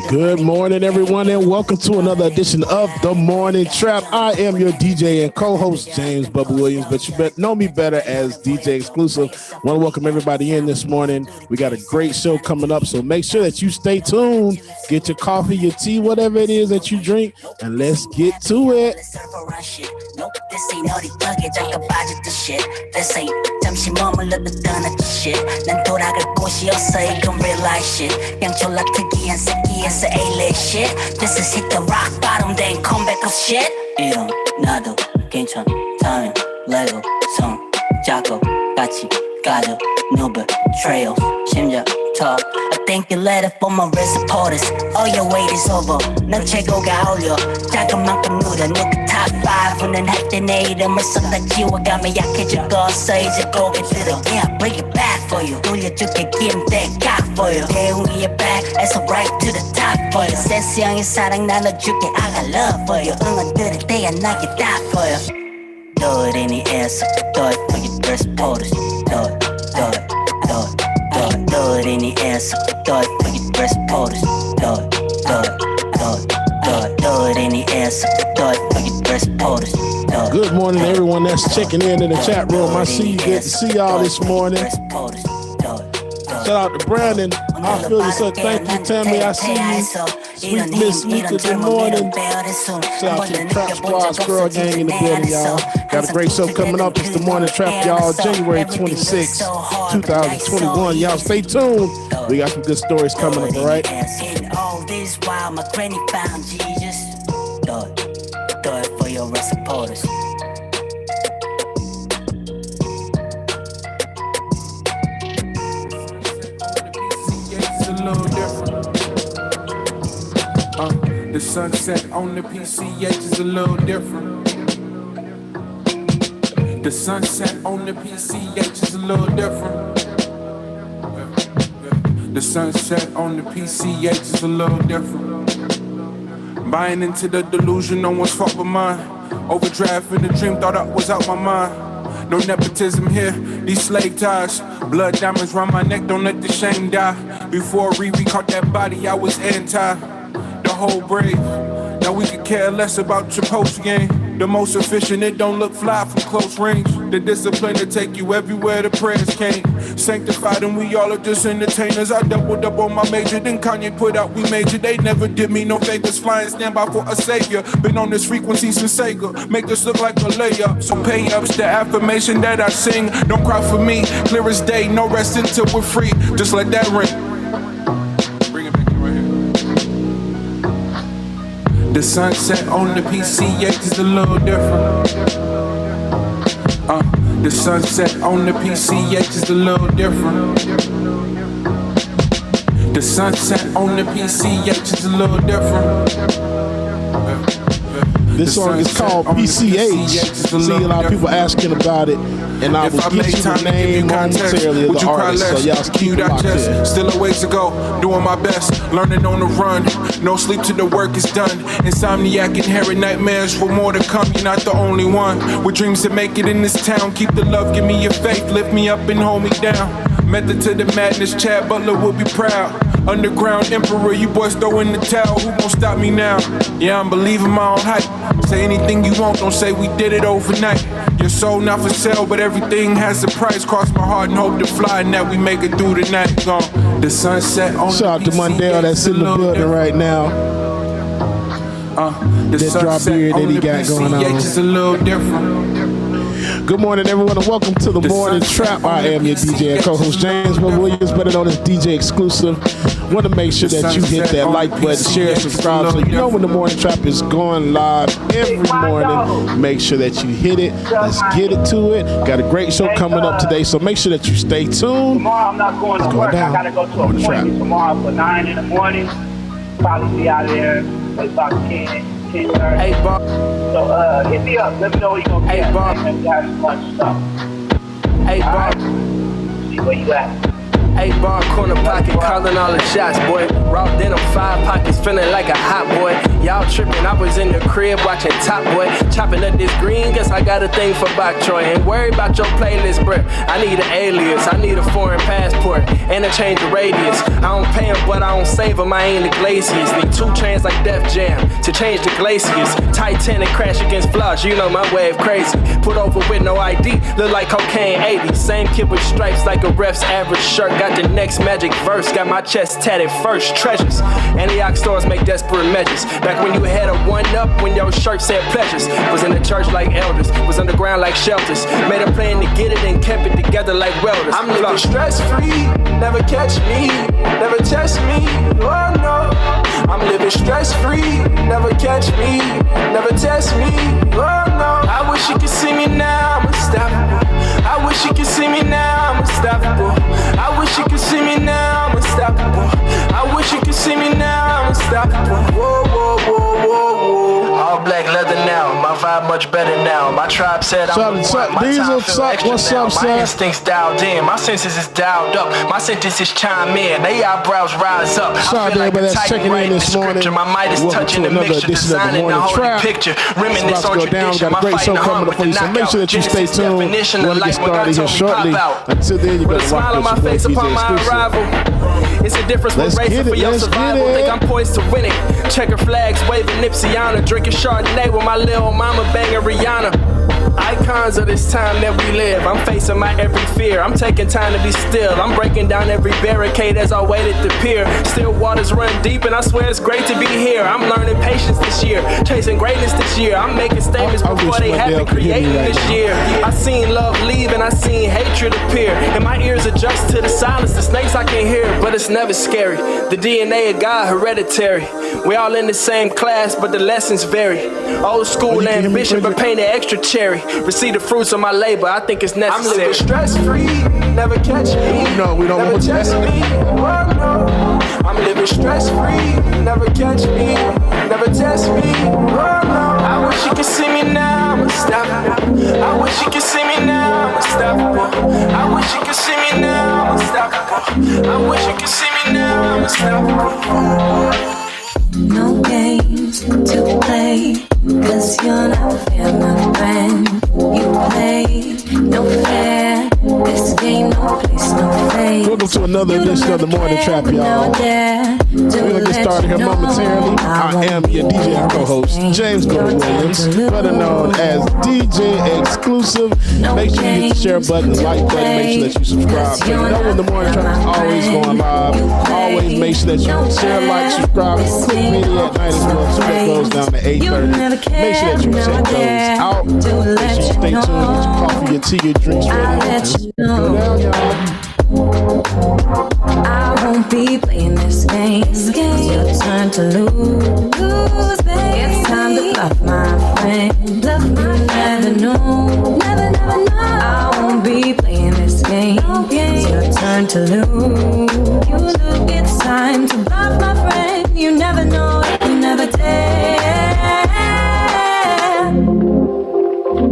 Good morning, everyone, and welcome to another edition of The Morning Trap. I am your DJ and co-host, James Bubba Williams, but you know me better as DJ Exclusive. Want to welcome everybody in this morning. We got a great show coming up, so make sure that you stay tuned. Get your coffee, your tea, whatever it is that you drink, and let's get to it. This ain't 어디 덕에 잠깐 빠졌던 shit. This ain't 잠시 머물러도 떠났던 shit. 난 돌아갈 곳이 없어 이건 real life shit. 그냥 졸라 특이한 새끼에서 A-list shit. This is hit the rock bottom then come back up shit. 이런 나도 괜찮다면 레고 성 작업 같이 가져 no betrayal 심장 talk. I think you let it for my real supporters. All your wait is over. 난 최고가 어울려. 작은 만큼 누려. 누구 top 5는 할 때 내 이름을 쏟아 지워가며 약해질 거 없어 이제 고개 들어. Yeah, bring it back for you. 돌려줄게 give that cock for you. 대웅이의 back에서 right to the top for you. 센스 형의 사랑 나눠줄게 I got love for you. 응원 들을 때야 나게 다 보여. Do it in the air, so do it for your first supporters. Do it, do it, do it. Do it in the air, so do it for your first supporters. Do it, do it, do it, do it. Do it in the air, so do it for your first supporters. Good morning, everyone that's checking in the chat room. I see you. Good to see y'all this morning. Shout out to Brandon. I feel you, so thank you, Tammy. I see you. Sweet Miss Mika, good morning. Shout out to the Trap Squad Squirrel Gang in the building, y'all. Got a great show coming up. It's the Morning Trap, y'all. January 26, 2021. Y'all stay tuned. We got some good stories coming up, all right? All this while my granny found Jesus. Do it for your supporters. The sunset on the PCH is a little different. The sunset on the PCH is a little different. The sunset on the PCH is a little different. Buying into the delusion, no one's fault but mine. Overdraft in the dream, thought I was out my mind. No nepotism here, these slave ties. Blood diamonds round my neck, don't let the shame die. Before Riri caught that body, I was anti. The whole brave. Now we could care less about your post game. The most efficient, it don't look fly from close range. The discipline to take you everywhere the prayers came. Sanctified and we all are just entertainers. I doubled up on my major, then Kanye put out We Major. They never did me no favors, flying standby for a savior. Been on this frequency since Sega, make this look like a layup. So pay ups the affirmation that I sing. Don't cry for me, clear as day, no rest until we're free. Just let that ring. The sunset on the PCH is a little different. The sunset on the PCH is a little different. The sunset on the PCH is a little different. This song is called PCH. See a lot of people asking about it, and I will get you the name momentarily of the artist, so y'all keep locked in. Still a ways to go, doing my best, learning on the run. No sleep till the work is done. Insomniac, inherit nightmares for more to come. You're not the only one with dreams to make it in this town. Keep the love, give me your faith, lift me up and hold me down. Method to the madness, Chad Butler will be proud. Underground emperor, you boys throw in the towel. Who gon' stop me now? Yeah, I'm believing my own hype. Say anything you want, don't say we did it overnight. Your soul not for sale, but everything has a price. Cross my heart and hope to fly, and that we make it through the night. Gone. The sunset on shout out to Mundell that's in the building right now. This drop beard that he got going on. Is a little different. Good morning, everyone, and welcome to the Morning Trap. I am your DJ and co-host James Williams, better known as DJ Exclusive. Want to make sure that you hit that like button, share, subscribe, so you know when the Morning Trap is going live every morning. Make sure that you hit it. Let's get it to it. Got a great show coming up today, so make sure that you stay tuned. Tomorrow I'm not going to work. I gotta go to a appointment tomorrow for 9 in the morning. Probably be out of there about 10. Hey, Bob. So, hit me up. Let me know where you're going to be at. Bob. Maybe have some lunch stuff. Hey, Bob. See where you at. 8-bar corner pocket, calling all the shots, boy. Raw denim, 5 pockets, feeling like a hot boy. Y'all tripping, I was in the crib watching Top Boy. Chopping up this green, guess I got a thing for Bok Choy. Ain't worry about your playlist, bruh. I need an alias, I need a foreign passport, and a change of radius. I don't pay them, but I don't save them, I ain't the glaciers. Need 2 chains like Def Jam to change the glaciers. Titanic crash against flaws, you know my wave crazy. Put over with no ID, look like cocaine 80. Same kid with stripes like a ref's average shirt. Got the next magic verse, got my chest tatted first. Treasures, Antioch stores make desperate measures. Back when you had a 1-up, when your shirt said pleasures. Was in the church like elders, was underground like shelters. Made a plan to get it and kept it together like welders. I'm living stress-free, never catch me, never test me, oh no. I'm living stress-free, never catch me, never test me, oh no. I wish you could see me now, I'm unstoppable. I wish you could see me now, I'm unstoppable. I wish you could see me now, I'm unstoppable. I wish you could see me now, I'm unstoppable. Whoa, whoa, whoa, whoa, whoa. All black leather now, my vibe much better now. My tribe said I'm the one, my time feel extra now. My instincts dialed in, my senses is dialed up. My sentences chime in, they eyebrows rise up. I feel like a titan writing the scripture. My might is touching the mixture, designing the whole picture. Reminisce on tradition, my fighting the heart with the knockout. Make sure that you stay tuned. We're going to get started here shortly. Until then, you're going to rock this. With a smile on my face upon my arrival. It's a difference with racing for your survival. Think I'm poised to win it. Checker flags, waving Nipseyana. Drinking Chardonnay with my little mama banging Rihanna. Icons of this time that we live. I'm facing my every fear. I'm taking time to be still. I'm breaking down every barricade as I wait at the pier. Still waters run deep and I swear it's great to be here. I'm learning patience this year. Chasing greatness this year. I'm making statements before they happen. Creating this year. I seen love leave and I seen hatred appear. And my ears adjust to the silence. The snakes I can hear, but it's never scary. The DNA of God hereditary. We all in the same class, but the lessons vary. Old school ambition, but painted extra cherry. Receive the fruits of my labor, I think it's necessary. I'm living stress-free, never catch me. No, we don't never want test me. Oh, no. I'm living stress-free, never catch me, never test me. Oh, no. I wish you could see me now, I'm unstoppable. I wish you could see me now, I'm unstoppable. I wish you could see me now, I'm unstoppable. I wish you could see me now, I'm unstoppable. No games to play, 'cause you're not fair, my friend. You play no fair. This game, no place, no place. Welcome to another edition of the Morning Trap, y'all. We're gonna get started here momentarily. I am your DJ and co-host, James Williams, better known as DJ Exclusive. Make sure you hit the share button, the like button, make sure that you subscribe. So you know when the Morning Trap is always going live. Always make sure that you share, like, subscribe, click video at 9 as well. So that goes down to 8:30. Make sure that you check those out. Make sure you stay tuned, get your coffee, your tea, your drinks ready. Go down, y'all. I won't be playing this game. It's your turn to lose, babe. It's time to bluff, my friend. Bluff, my never know. Never know. I won't be playing this game. It's your turn to lose. You lose. It's time to bluff, my friend. You never know. You never dare.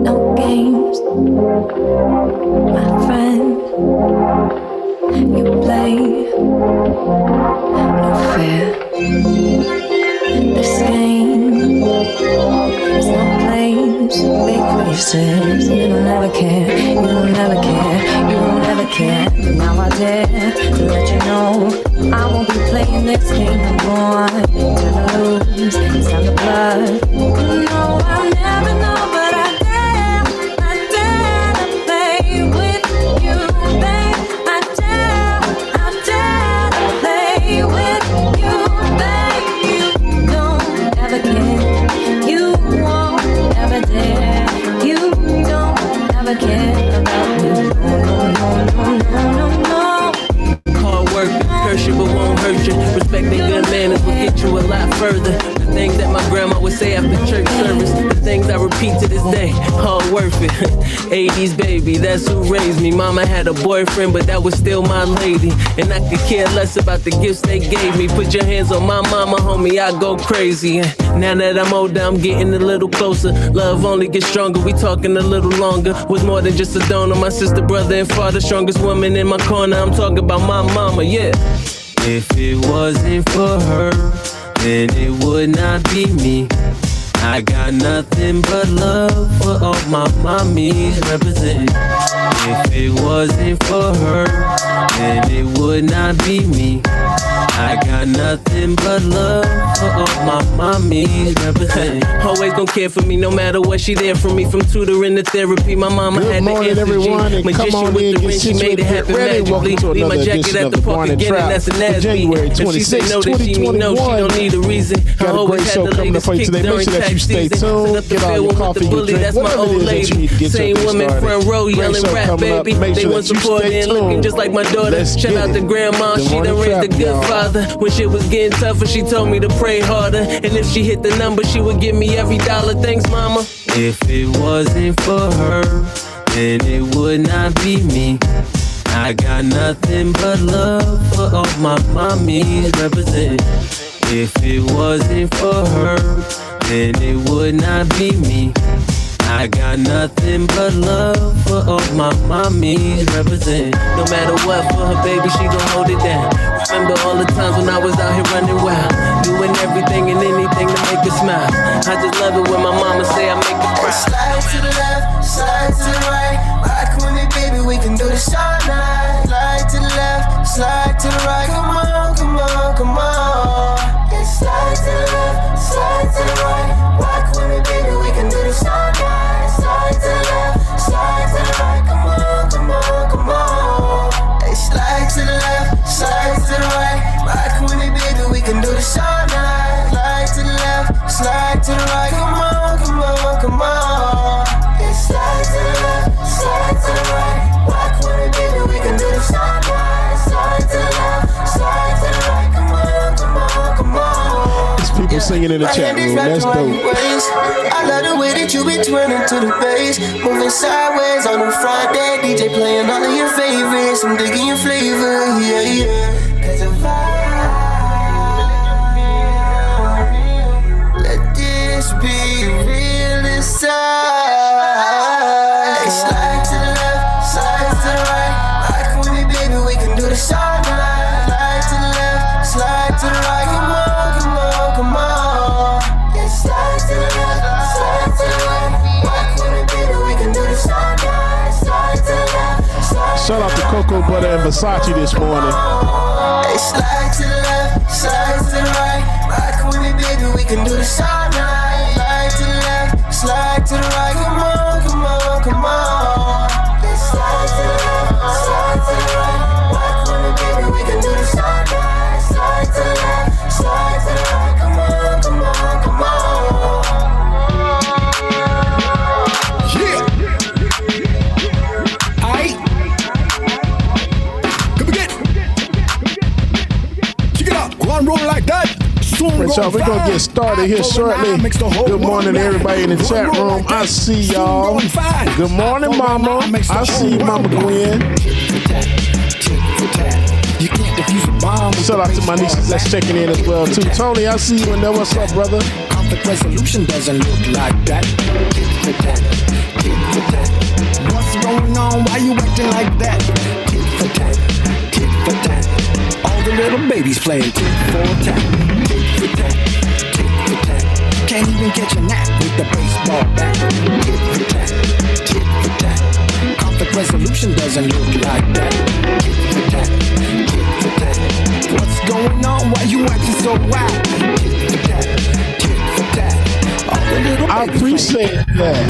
No games, my friend. You play no fair. This game is no place, big places. You don't ever care, you don't ever care, you don't ever care. Now I dare to let you know I won't be playing this game no more. Till I lose, it's time to bluff. No, I'll never know, but I dare to play with you, babe. I dare to play with you, babe. You don't ever care, you won't ever dare. You don't ever care about me. No. Hard work, curse you but won't hurt you. Respecting good manners will get you a lot further. The things that my grandma would say after church service, the things I repeat to this day. Hard work. worth it. 80s baby, that's who raised me. Mama had a boyfriend, but that was still my lady. And I could care less about the gifts they gave me. Put your hands on my mama, homie, I go crazy. Now that I'm older, I'm getting a little closer. Love only gets stronger, we talking a little longer. Was more than just a donor, my sister, brother, and father. Strongest woman in my corner, I'm talking about my mama, yeah. If it wasn't for her, then it would not be me. I got nothing but love for all my mommies representing. If it wasn't for her, then it would not be me. I got nothing but love for all my mommies representing. Always gon' care for me no matter what, she there for me from tutoring to therapy. My mama had the answer, everyone, and magician come on with in, the ring, she made it happen magically. Leave my jacket at the park again and that's an ass beat. If she say no, then she mean no, she don't need a reason. I always had the latest kicks during tax season. Send up the field with the bully, that's my old lady. Same women front row yelling rap, baby. They want support and looking just like my daughter. Shout out to grandma, she done raised a good father. When shit was getting tougher, she told me to pray harder. And if she hit the number, she would give me every dollar. Thanks, mama. If it wasn't for her, then it would not be me. I got nothing but love for all my mommies representing. If it wasn't for her, then it would not be me. I got nothing but love for all my mommies representing. No matter what, for her baby, she gon' hold it down. Remember all the times when I was out here running wild, doing everything and anything to make her smile. I just love it when my mama say I make her cry. Slide to the left, slide to the right. Rock with me, baby, we can do this all night. Slide to the left, slide to the right. Come on, come on, come on. Yeah, slide to the left, slide to the right. Rock with me, baby, we can do this all night. Slide to the left, slide to the right. Come on, come on, come on. Hey, slide to the left, slide to the right. Rock with me, baby, we can do this all night. Slide to the left, slide to the right. Come on, come on, come on. Yeah, slide to the left, slide to the right. Rock with me, baby, we can do this all night. Slide to the left, slide to the right. Come on, come on, come on. There's people singing in the chat room. That's dope. I love the way that you be twirling to the bass, moving sideways on a Friday. DJ playing all of your favorites. I'm digging your flavor, yeah, yeah. Cause the vibe, let this be real inside. Hey, slide to the left, slide to the right. Rock with me, baby, we can do this all night. Slide to the left, slide to the right. Come on, come on, come on. Yeah, slide to the left, slide to the right. Rock with me, baby, we can do this all night. Slide to the left, slide. Shout out to Cocoa Butter and Versace this morning. Hey, slide to the left, slide to the right. Rock with me, baby, we can do this all night. Slide to the left, slide to the right. Come on, come on, come on. Yeah, slide to the left, slide to the right. Rock with me, baby, we can do this all night. Slide to the left, slide to the right. Come on, come on, come on. Yeah. Aight. Come again. Check it out. Go on, roll like that. Right, y'all, we're gonna get started here shortly. Good morning to everybody in the chat room. I see y'all. Good morning, Mama. I see you, Mama Gwen. Shout out to my nieces that's checking in as well too. Tony, I see you in there. What's up, brother? Conflict resolution doesn't look like that. What's going on? Why you acting like that? Tit for tat, tit for tat. All the little babies playing tit for tat. Tit for tat, tit for tat. Can't even catch a nap with the baseball bat. Tit for tat, tit for tat. Conflict resolution doesn't look like that. Tit for tat, tit for tat. What's going on? Why you acting so wild? Tit for tat, tit for tat. All the little I appreciate that.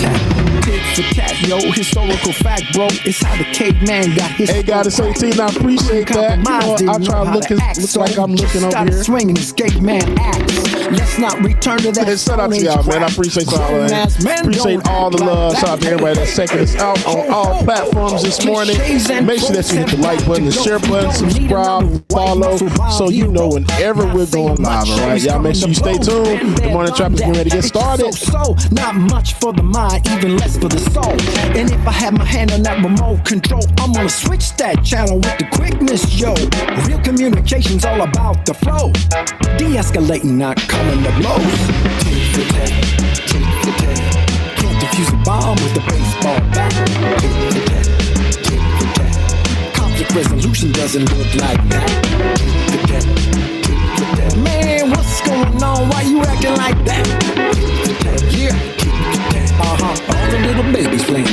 Tit for tat, yo, historical fact, bro. It's how the caveman got his. Hey, God, it's 18. I appreciate that. You know, I try to look like I'm looking over here. Swinging his caveman axe. Let's not return to that. Hey, shout out to y'all, man. I appreciate all that. Appreciate all the love. Shout out to everybody that's checking us out on all platforms this morning. Make sure that you hit the like button, the share button, subscribe, follow, so you know whenever we're going live. All right, y'all. Make sure you stay tuned. The Morning Trap is getting ready to get started. So, not much for the mind, even less for the soul. And if I had my hand on that remote control, I'm gonna switch that channel with the quickness, yo. Real communication's all about the flow. De-escalating, not coming to blows. Tit for tat, tit for tat. Can't defuse a bomb with a baseball bat. Tit for tat, tit for tat. Conflict resolution doesn't look like that. Tit for tat, tit for tat. Man, what's going on? Why you acting like that? Tit for tat, yeah. All the little babies playing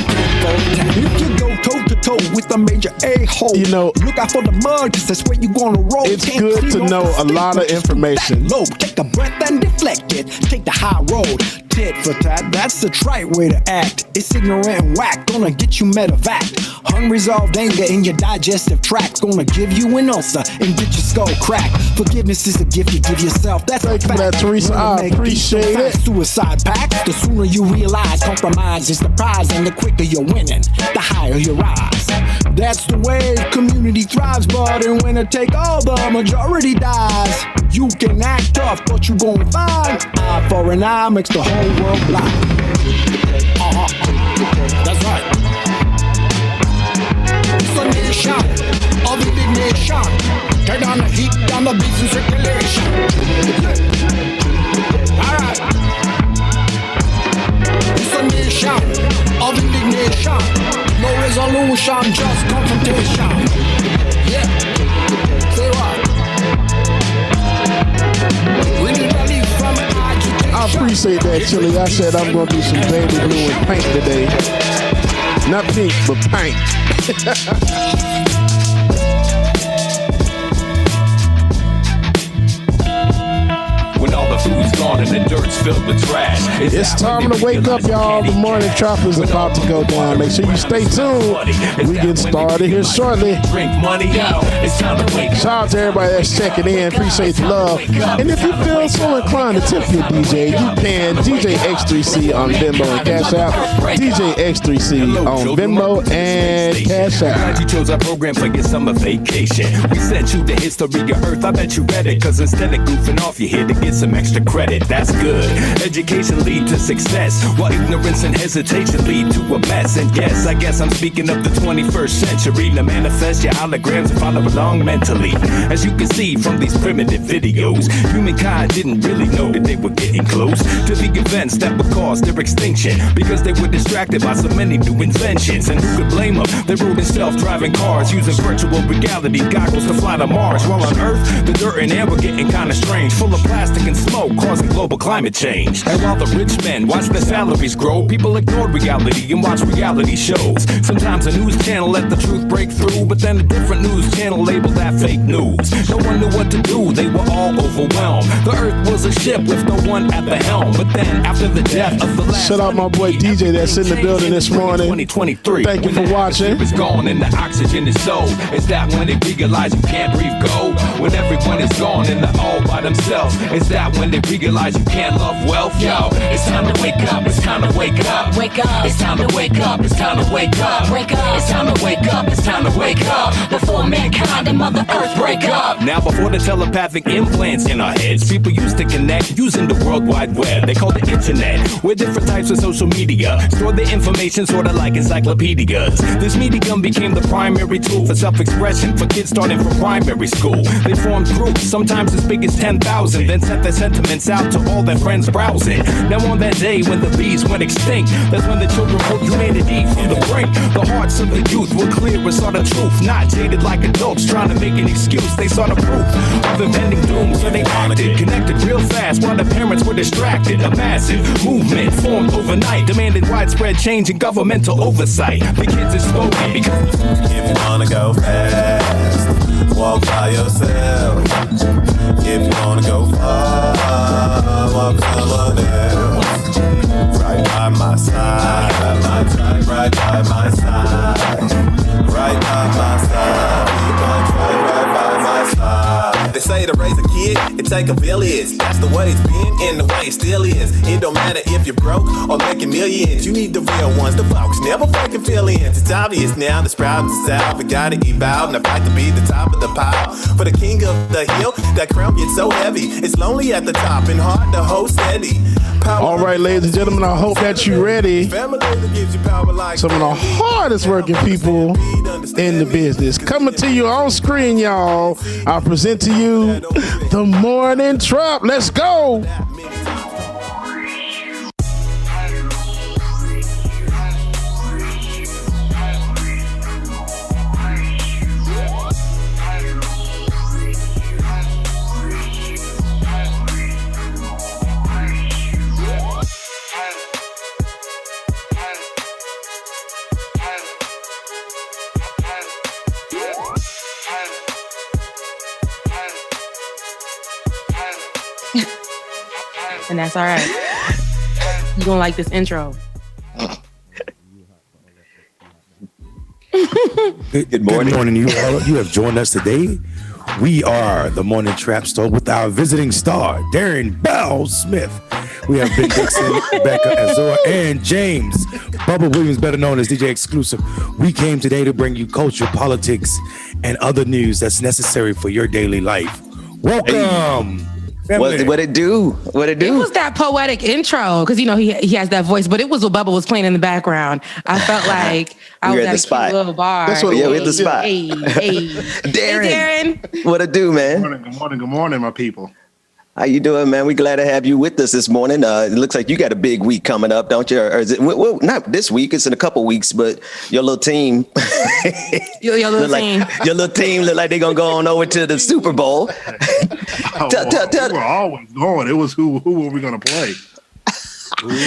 if you go toe to toe with a major a-hole, you know, look out for the mud, cause that's where you gonna roll. It's good to know a lot of information. Low, take a breath and deflect it. Take the high road. Tit for tat, that's the trite way to act. It's ignorant and whack, gonna get you medevac. Unresolved anger in your digestive tract, gonna give you an ulcer and get your skull cracked. Forgiveness is a gift you give yourself. That's Thank a fact. you for that, Teresa. I appreciate it. Suicide pact. The sooner you realize compromise is the prize, and the quicker you're winning, the higher you rise. That's the way community thrives, but and when it take all, the majority dies. You can act tough, but you gon' find eye for an eye makes the whole world blind. That's right. It's a nation of indignation. Turn down the heat, down the beats in circulation. Alright. It's a nation of indignation. No resolution, just confrontation. Yeah. Say what? We need relief from agitation. I appreciate that, Chili. I said I'm gonna do some baby blue and pink today. Not pink, but pink. When all the food's gone and the dirt's filled with trash. It's time to wake up, y'all. The morning trap is about to go down. Make sure you stay tuned. We get started here shortly. Drink money out. It's time to wake up. Shout out to everybody that's checking in. Appreciate the love. And if you feel so inclined to tip your DJ, you can. DJ X3C on Venmo and Cash App. DJ X3C on Venmo and Cash App. Glad you chose our program for your summer vacation. We sent you the history of Earth. I bet you read it. Cause instead of goofing off, you're here to get some extra credit. That's good. Education lead to success, while ignorance and hesitation lead to a mess. And yes, I guess I'm speaking of the 21st century. To manifest your holograms and follow along mentally. As you can see from these primitive videos, humankind didn't really know that they were getting close to the events that would cause their extinction, because they were distracted by so many new inventions. And who could blame them? They rode in self-driving cars, using virtual reality goggles to fly to Mars. While on Earth, the dirt and air were getting kinda strange, full of plastic and smoke, causing global climate change. And while the rich men watched their salaries grow, people ignored reality and watched reality shows. Sometimes a news channel let the truth break through, but then a different news channel labeled that fake news. No one knew what to do, they were all overwhelmed. The Earth was a ship with no one at the helm. But then after the death of the last... Shout out my boy DJ that's in the building this morning. 2023. Thank you for watching. It's gone and the oxygen is low. Is that when they realize you can't breathe go? When everyone is gone and they're all by themselves. Is that when they realize you can't love wealth? Yo, it's time to wake up, it's time to wake up. Wake up. It's time to wake up, it's time to wake up. Wake up. It's time to wake up, it's time to wake up. Before mankind and Mother Earth break up. Now before the telepathic implants in our heads, people used to connect using the World Wide Web. They called it internet, where different types of social media store their information sorta like encyclopedias. This medium became the primary tool for self-expression for kids starting from primary school. They formed groups, sometimes as big as 10,000, then sent their sentiments out to all their friends browsing. Now on that day when the bees went extinct, that's when the children broke humanity from the brink. The hearts of the youth were clear and saw the truth, not jaded like adults trying to make an excuse. They saw the proof of impending doom, so they acted, connected real fast while the parents were distracted. A massive movement formed overnight, demanded widespread change and governmental oversight. The kids are spoken because if you wanna go fast, walk by yourself. If you wanna go far, walk someone else. Right by my side, right by my side, right by my side, right by my side. They say to raise a kid, it can take a village. That's the way it's been and the way it still is. It don't matter if you're broke or making millions. You need the real ones, the folks never fucking feelings. It's obvious now, the problems is out. We gotta evolve and I fight to be the top of the pile. For the king of the hill, that crown gets so heavy. It's lonely at the top and hard to hold steady. All right, ladies and gentlemen, I hope that you're ready. Some of the hardest working people in the business. Coming to you on screen, y'all. I present to you the Morning Trap. Let's go. And that's all right. You gonna like this intro. Good morning, you all. You have joined us today. We are the Morning Trap Store with our visiting star, Darren Bell Smith. We have Big Dixon, Becca Azor, and James Bubba Williams, better known as DJ Exclusive. We came today to bring you culture, politics, and other news that's necessary for your daily life. Welcome. What it do? What it do? It was that poetic intro because you know he has that voice, but it was what Bubba was playing in the background. I felt like I was at a cute little bar. That's what we at the spot. Hey, Darren. What it do, man? Good morning, my people. How you doing, man? We glad to have you with us this morning. It looks like you got a big week coming up, don't you? Or is it? Well, not this week. It's in a couple weeks, but your little team, your little team, your little team look like they're gonna go on over to the Super Bowl. We were always going. It was who were we gonna play?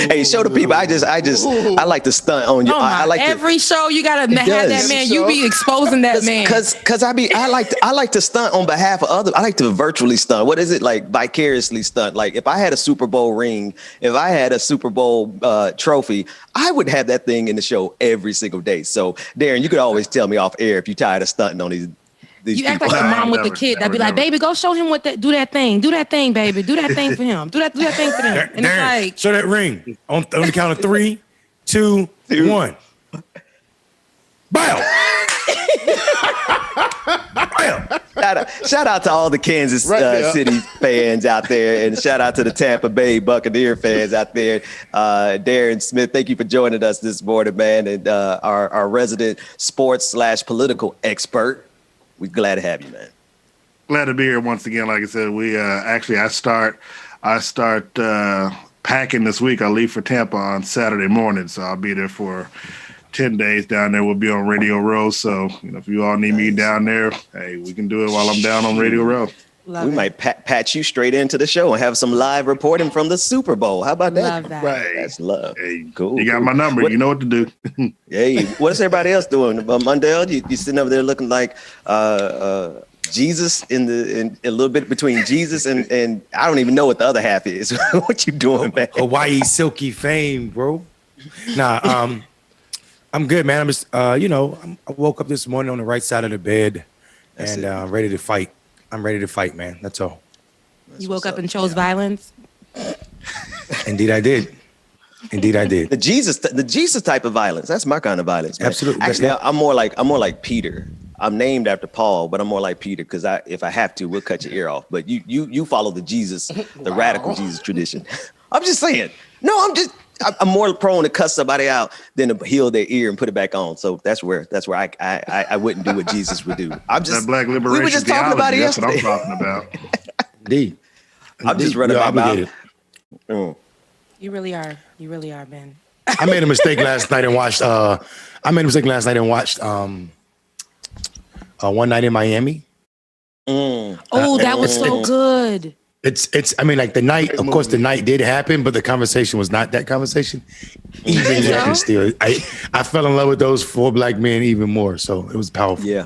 Hey, show the people. I like to stunt on you. I like every show you gotta have that man. You be exposing that man. Cause I like to stunt on behalf of others. I like to virtually stunt. What is it like? Vicariously stunt. Like if I had a Super Bowl ring, if I had a Super Bowl trophy, I would have that thing in the show every single day. So Darren, you could always tell me off air if you're tired of stunting on these you act like a mom with the kid that'd be like, baby, go show him do that thing, baby, do that thing for him, do that thing for them. And Darren, it's like, show that ring on the count of 3, 2, 1. Bow. Shout out to all the Kansas City fans out there, and shout out to the Tampa Bay Buccaneer fans out there. Darren Smith, thank you for joining us this morning, man, and our resident sports/political expert. We're glad to have you, man. Glad to be here once again. Like I said, we I start packing this week. I leave for Tampa on Saturday morning, so I'll be there for 10 days down there. We'll be on Radio Row. So, if you all need me down there, hey, we can do it while I'm down on Radio Row. We might patch you straight into the show and have some live reporting from the Super Bowl. How about that? Love that. Right. That's love. Hey, cool. You got my number. You know what to do. Hey, what's everybody else doing? Mundell, you sitting over there looking like Jesus in a little bit between Jesus and I don't even know what the other half is. What you doing, man? Hawaii silky fame, bro. Nah, I'm good, man. I'm just, I woke up this morning on the right side of the bed and ready to fight. I'm ready to fight, man. That's all. You woke up and chose violence? Indeed, I did. The Jesus type of violence. That's my kind of violence, man. Absolutely. Actually, I'm more like Peter. I'm named after Paul, but I'm more like Peter because if I have to, we'll cut your ear off. But you follow the radical Jesus tradition. I'm just saying. No, I'm more prone to cuss somebody out than to heal their ear and put it back on. So that's where I wouldn't do what Jesus would do. I'm just that black liberation. We were just talking about it yesterday. That's what I'm talking about. Indeed. I'm just running my mouth. You really are. You really are, Ben. I made a mistake last night and watched. One Night in Miami. Oh, that was so good. It's. I mean, like the night. Of course, the night did happen, but the conversation was not that conversation. Even still, I fell in love with those 4 black men even more. So it was powerful. Yeah,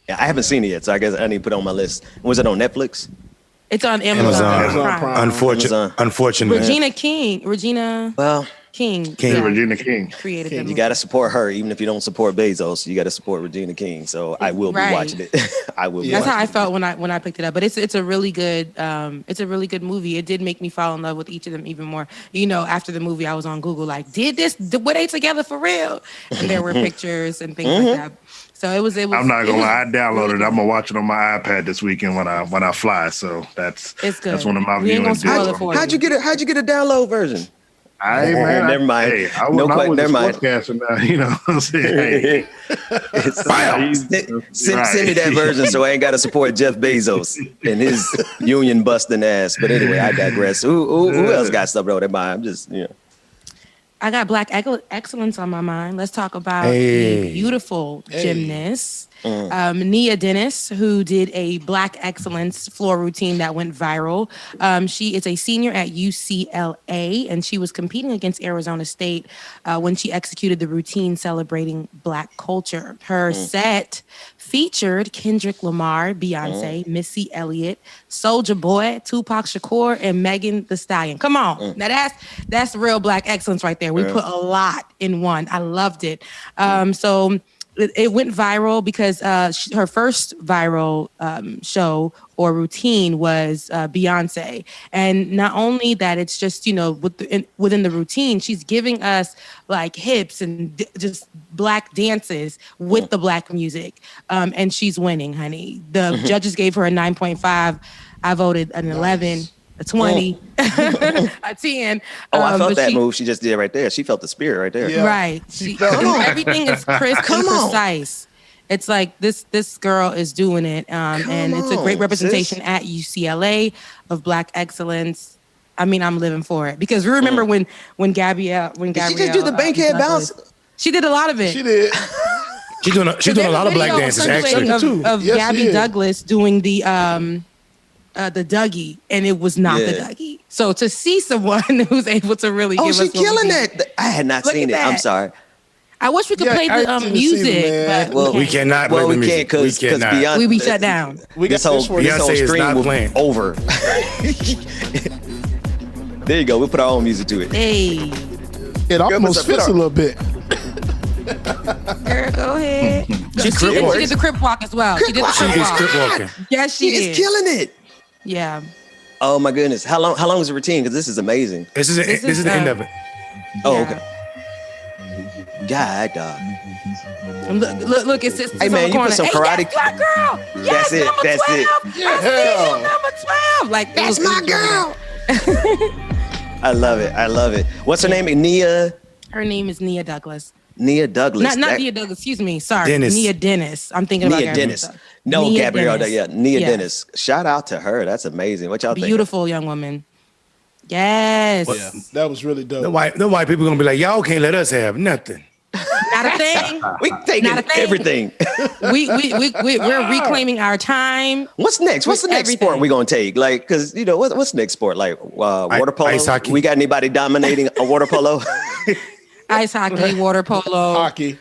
I haven't seen it yet, so I guess I need to put it on my list. Was it on Netflix? It's on Amazon Prime. Unfortunately. Regina. Well, King. Yeah, Regina King. Created You got to support her, even if you don't support Bezos. You got to support Regina King. So I will be watching it. I will. That's how I felt when I picked it up. But it's a really good movie. It did make me fall in love with each of them even more. You know, after the movie, I was on Google like, were they together for real? And there were pictures and things like that. So it was. I'm not gonna lie. I downloaded it. I'm gonna watch it on my iPad this weekend when I fly. So it's good. That's one of my viewing deals. How'd you get a download version? Never mind. Hey, never mind. Now, you know what I'm saying? Hey. Send me that version so I ain't got to support Jeff Bezos and his union busting ass. But anyway, I digress. Who else got stuff on their mind? I'm just, I got Black excellence on my mind. Let's talk about the beautiful gymnast, Nia Dennis, who did a Black excellence floor routine that went viral. She is a senior at UCLA, and she was competing against Arizona State when she executed the routine celebrating Black culture. Her set featured Kendrick Lamar, Beyonce, Missy Elliott, Soulja Boy, Tupac Shakur, and Megan Thee Stallion. Come on. Now that's real Black excellence right there. We put a lot in one. I loved it. So it went viral because her first viral show or routine was Beyonce. And not only that, it's just, within the routine, she's giving us like hips and just Black dances with the Black music. And she's winning, honey. The judges gave her a 9.5. I voted an 11. A 20, a 10. I felt that move she just did right there. She felt the spirit right there. Yeah. Right. Everything is crisp and precise. It's like this girl is doing it. And it's a great representation at UCLA of Black excellence. I mean, I'm living for it. Because remember when Gabrielle... Did she just do the bankhead bounce? She did a lot of it. She did. She's doing a lot of Black dances, actually. Of Gabby Douglas doing the Dougie, and it was not the Dougie. So to see someone who's able to really give us... Oh, she's killing it. I had not seen it. I'm sorry. I wish we could play the music. But we cannot play the music. Because Beyonce... We be shut down. This whole stream will be over. There you go. We'll put our own music to it. Hey. It almost fits a little bit. Girl, go ahead. She did the crip walk as well. She did the crip walk. Yes, she did. She's killing it. Yeah. Oh my goodness. How long is the routine? Because this is amazing. This is the end of it. Oh, okay. God, dog. Look, it's hey man, you put some karate. Yes, Black girl. Yes, that's it. Yeah. Number 12. Like that's my girl. I love it. What's her name? Nia. Her name is Nia Douglas. Nia Douglas. Not Nia Douglas, excuse me. Sorry. Dennis. Nia Dennis. I'm thinking about Nia Dennis. No, Nia Gabrielle. Dennis. Yeah, Nia Dennis. Shout out to her. That's amazing. What y'all think? Beautiful young woman. Yes. Yeah, that was really dope. The white people gonna be like, y'all can't let us have nothing. Not a thing. We taking everything. We're reclaiming our time. What's next? What's the next sport we gonna take? Like, because what's the next sport? Like water polo. Ice hockey. We got anybody dominating a water polo? Ice hockey, water polo, hockey.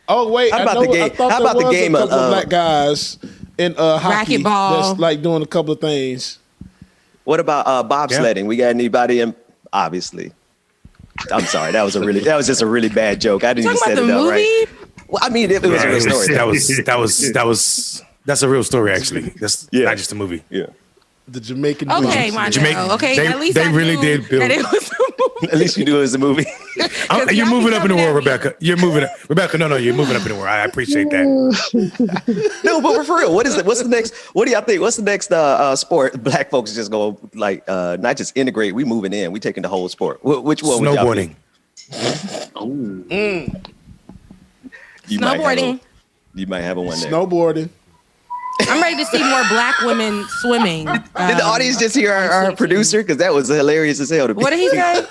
Oh wait, how about the game? How about the game of Black guys in hockey racquetball? That's like doing a couple of things. What about bobsledding? We got anybody in? Obviously. I'm sorry. That was just a really bad joke. I didn't even set it up right. Well, I mean, it was a real story. That's a real story, actually. That's not just a movie. Yeah. The Jamaican. Okay, Mondo. Okay, at least they I really knew did build. that it was a movie. At least you knew it was a movie. You're moving up in the world, Rebecca. You're moving up, Rebecca. No, you're moving up in the world. I appreciate that. No, but for real, what's the next? What do y'all think? What's the next sport? Black folks just go like not just integrate. We moving in. We taking the whole sport. Which one? Snowboarding. Snowboarding. You might have a one there. Snowboarding. I'm ready to see more Black women swimming. Did the audience just hear our producer? Because that was hilarious as hell to me. What did he say?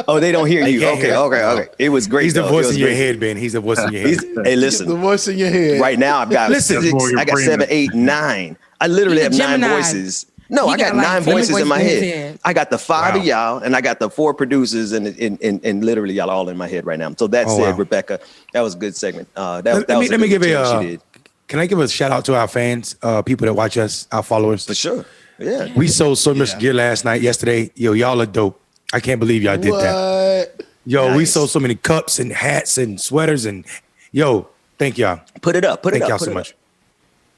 Oh, they don't hear you. Okay. It was great. He's the voice in your head, Ben. He's the voice in your head. Hey, listen. The voice in your head. Right now, I've got 6. I got 7, 8, 9. I literally have 9 voices. No, I got 9 voices in my head. I got the 5 of y'all, and I got the 4 producers, and literally y'all all in my head right now. So that said, Rebecca, that was a good segment. Let me give a. Can I give a shout out to our fans, people that watch us, our followers? For sure. Yeah. We sold so much gear yesterday. Yo, y'all are dope. I can't believe y'all did that. Yo, nice. We sold so many cups and hats and sweaters and thank y'all. Put it up. Thank y'all so much.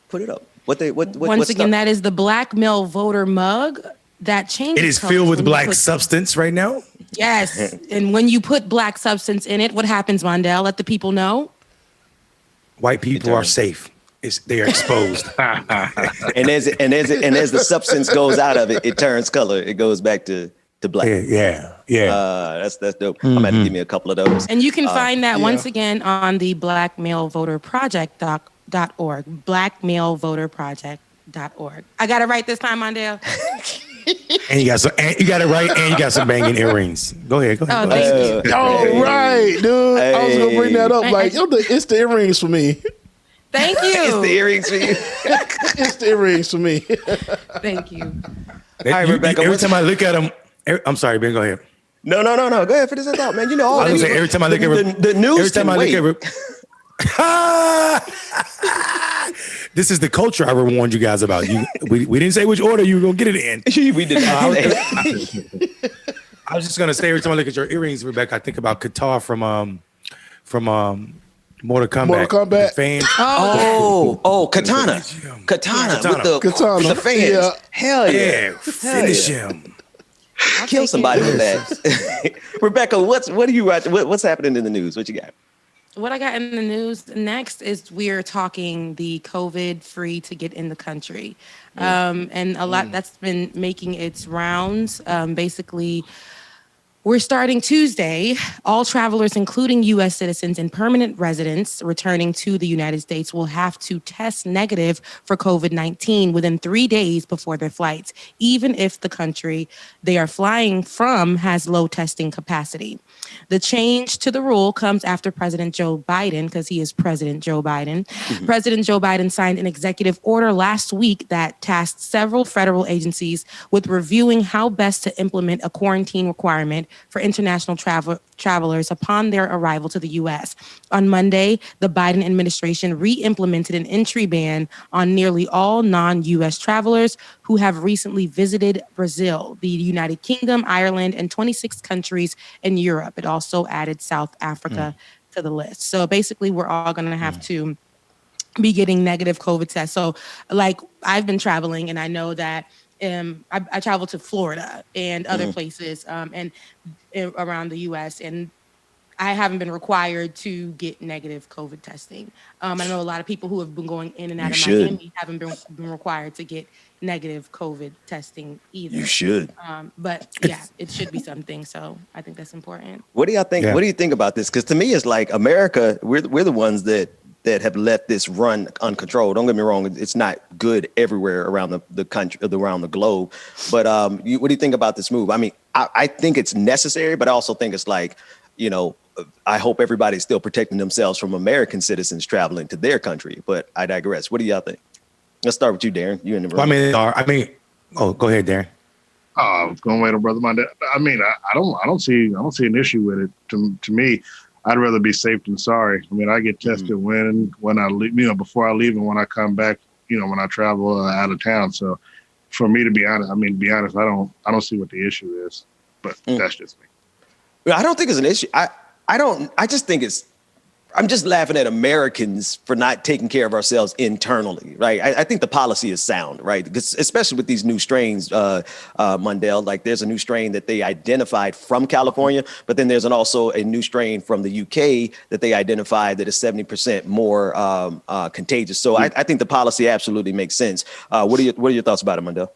Put it up. Once again, that is the black male voter mug that changes. It is filled with black substance right now. Yes, and when you put black substance in it, what happens, Mondale? Let the people know. White people are safe. They are exposed. and as the substance goes out of it, it turns color. It goes back to black. Yeah. That's dope. I'm gonna have to give me a couple of those. And you can find that once again on the blackmalevoterproject.org. Blackmalevoterproject.org. I got it right this time, Mondale. And you got it right, and you got some banging earrings. Go ahead. Oh, thank you. All right, dude. I was gonna bring that up. Like, it's the earrings for me. Thank you. It's the earrings for you. It's the earrings for me. Thank you. All right, Rebecca. Every time I look at them, I'm sorry, Ben. Go ahead. No. Go ahead. Finish that thought, man. You know all. I was gonna say every time I look at the news. Every time I look at. This is the culture I warned you guys about. We didn't say which order you were gonna get it in. We did not. I was just gonna say every time I look at your earrings, Rebecca, I think about Qatar from Mortal Kombat. Fans. Katana with the fans. Yeah. Hell yeah. Finish him. Kill somebody with that. Rebecca, what are you watching? What's happening in the news? What you got? What I got in the news next is we're talking the COVID free to get in the country. And a lot that's been making its rounds. Basically, we're starting Tuesday. All travelers, including U.S. citizens and permanent residents returning to the United States, will have to test negative for COVID-19 within 3 days before their flights, even if the country they are flying from has low testing capacity. The change to the rule comes after President Joe Biden, because he is President Joe Biden. President Joe Biden signed an executive order last week that tasked several federal agencies with reviewing how best to implement a quarantine requirement for international travelers upon their arrival to the U.S. On Monday, the Biden administration re-implemented an entry ban on nearly all non-U.S. travelers who have recently visited Brazil, the United Kingdom, Ireland, and 26 countries in Europe. It also added South Africa to the list. So basically, we're all going to have to be getting negative COVID tests. So like I've been traveling, and I know that I traveled to Florida and other places and around the U.S., and I haven't been required to get negative COVID testing. I know a lot of people who have been going in and out of Miami haven't been required to get negative COVID testing either. You should. But yeah, it should be something. So I think that's important. What do y'all think? Yeah. What do you think about this? Because to me, it's like America, we're the ones that have let this run uncontrolled. Don't get me wrong; it's not good everywhere around the country, around the globe. But what do you think about this move? I mean, I think it's necessary, but I also think it's like, I hope everybody's still protecting themselves from American citizens traveling to their country. But I digress. What do y'all think? Let's start with you, Darren. You in the room. Go ahead, Darren. I was going to wait on Brother Monday. I mean, I don't see an issue with it. To me, I'd rather be safe than sorry. I mean, I get tested when I leave, before I leave, and when I come back, when I travel out of town. So, for me to be honest, I don't see what the issue is. But that's just me. I don't think it's an issue. I just think I'm just laughing at Americans for not taking care of ourselves internally, right? I think the policy is sound, right? Because especially with these new strains, Mundell, like there's a new strain that they identified from California, but then there's also a new strain from the UK that they identified that is 70% more contagious. So I think the policy absolutely makes sense. What are your thoughts about it, Mundell?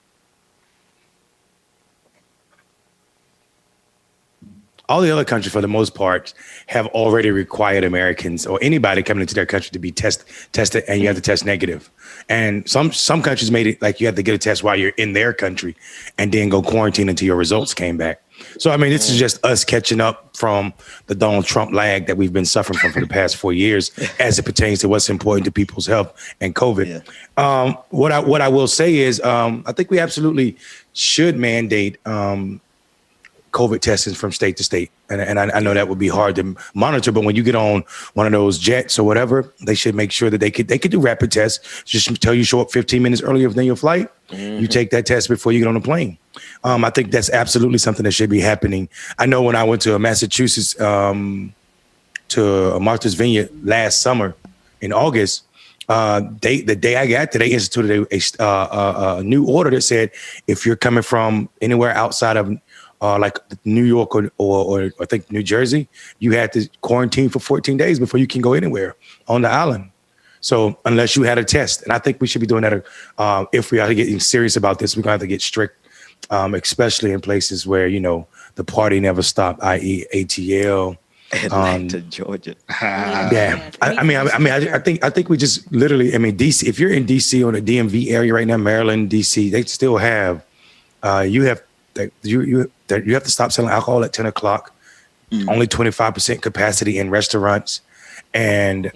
All the other countries, for the most part, have already required Americans or anybody coming into their country to be tested, and you have to test negative. And some countries made it like you have to get a test while you're in their country and then go quarantine until your results came back. So, I mean, this is just us catching up from the Donald Trump lag that we've been suffering from for the past 4 years as it pertains to what's important to people's health and COVID. Yeah. What I will say is I think we absolutely should mandate COVID testing from state to state. And I know that would be hard to monitor, but when you get on one of those jets or whatever, they should make sure that they could do rapid tests. Just tell you show up 15 minutes earlier than your flight. You take that test before you get on the plane. I think that's absolutely something that should be happening. I know when I went to Massachusetts, to Martha's Vineyard last summer in August, the day I got there, they instituted a new order that said if you're coming from anywhere outside of like New York or I think New Jersey, you had to quarantine for 14 days before you can go anywhere on the island. So unless you had a test, and I think we should be doing that if we are getting serious about this, we're going to have to get strict, especially in places where, you know, the party never stopped, i.e. ATL. Atlanta, Georgia. Yeah, I think we just literally. I mean, DC. If you're in DC or the DMV area right now, Maryland, DC, they still have. You have to stop selling alcohol at 10 o'clock. Only 25% capacity in restaurants, and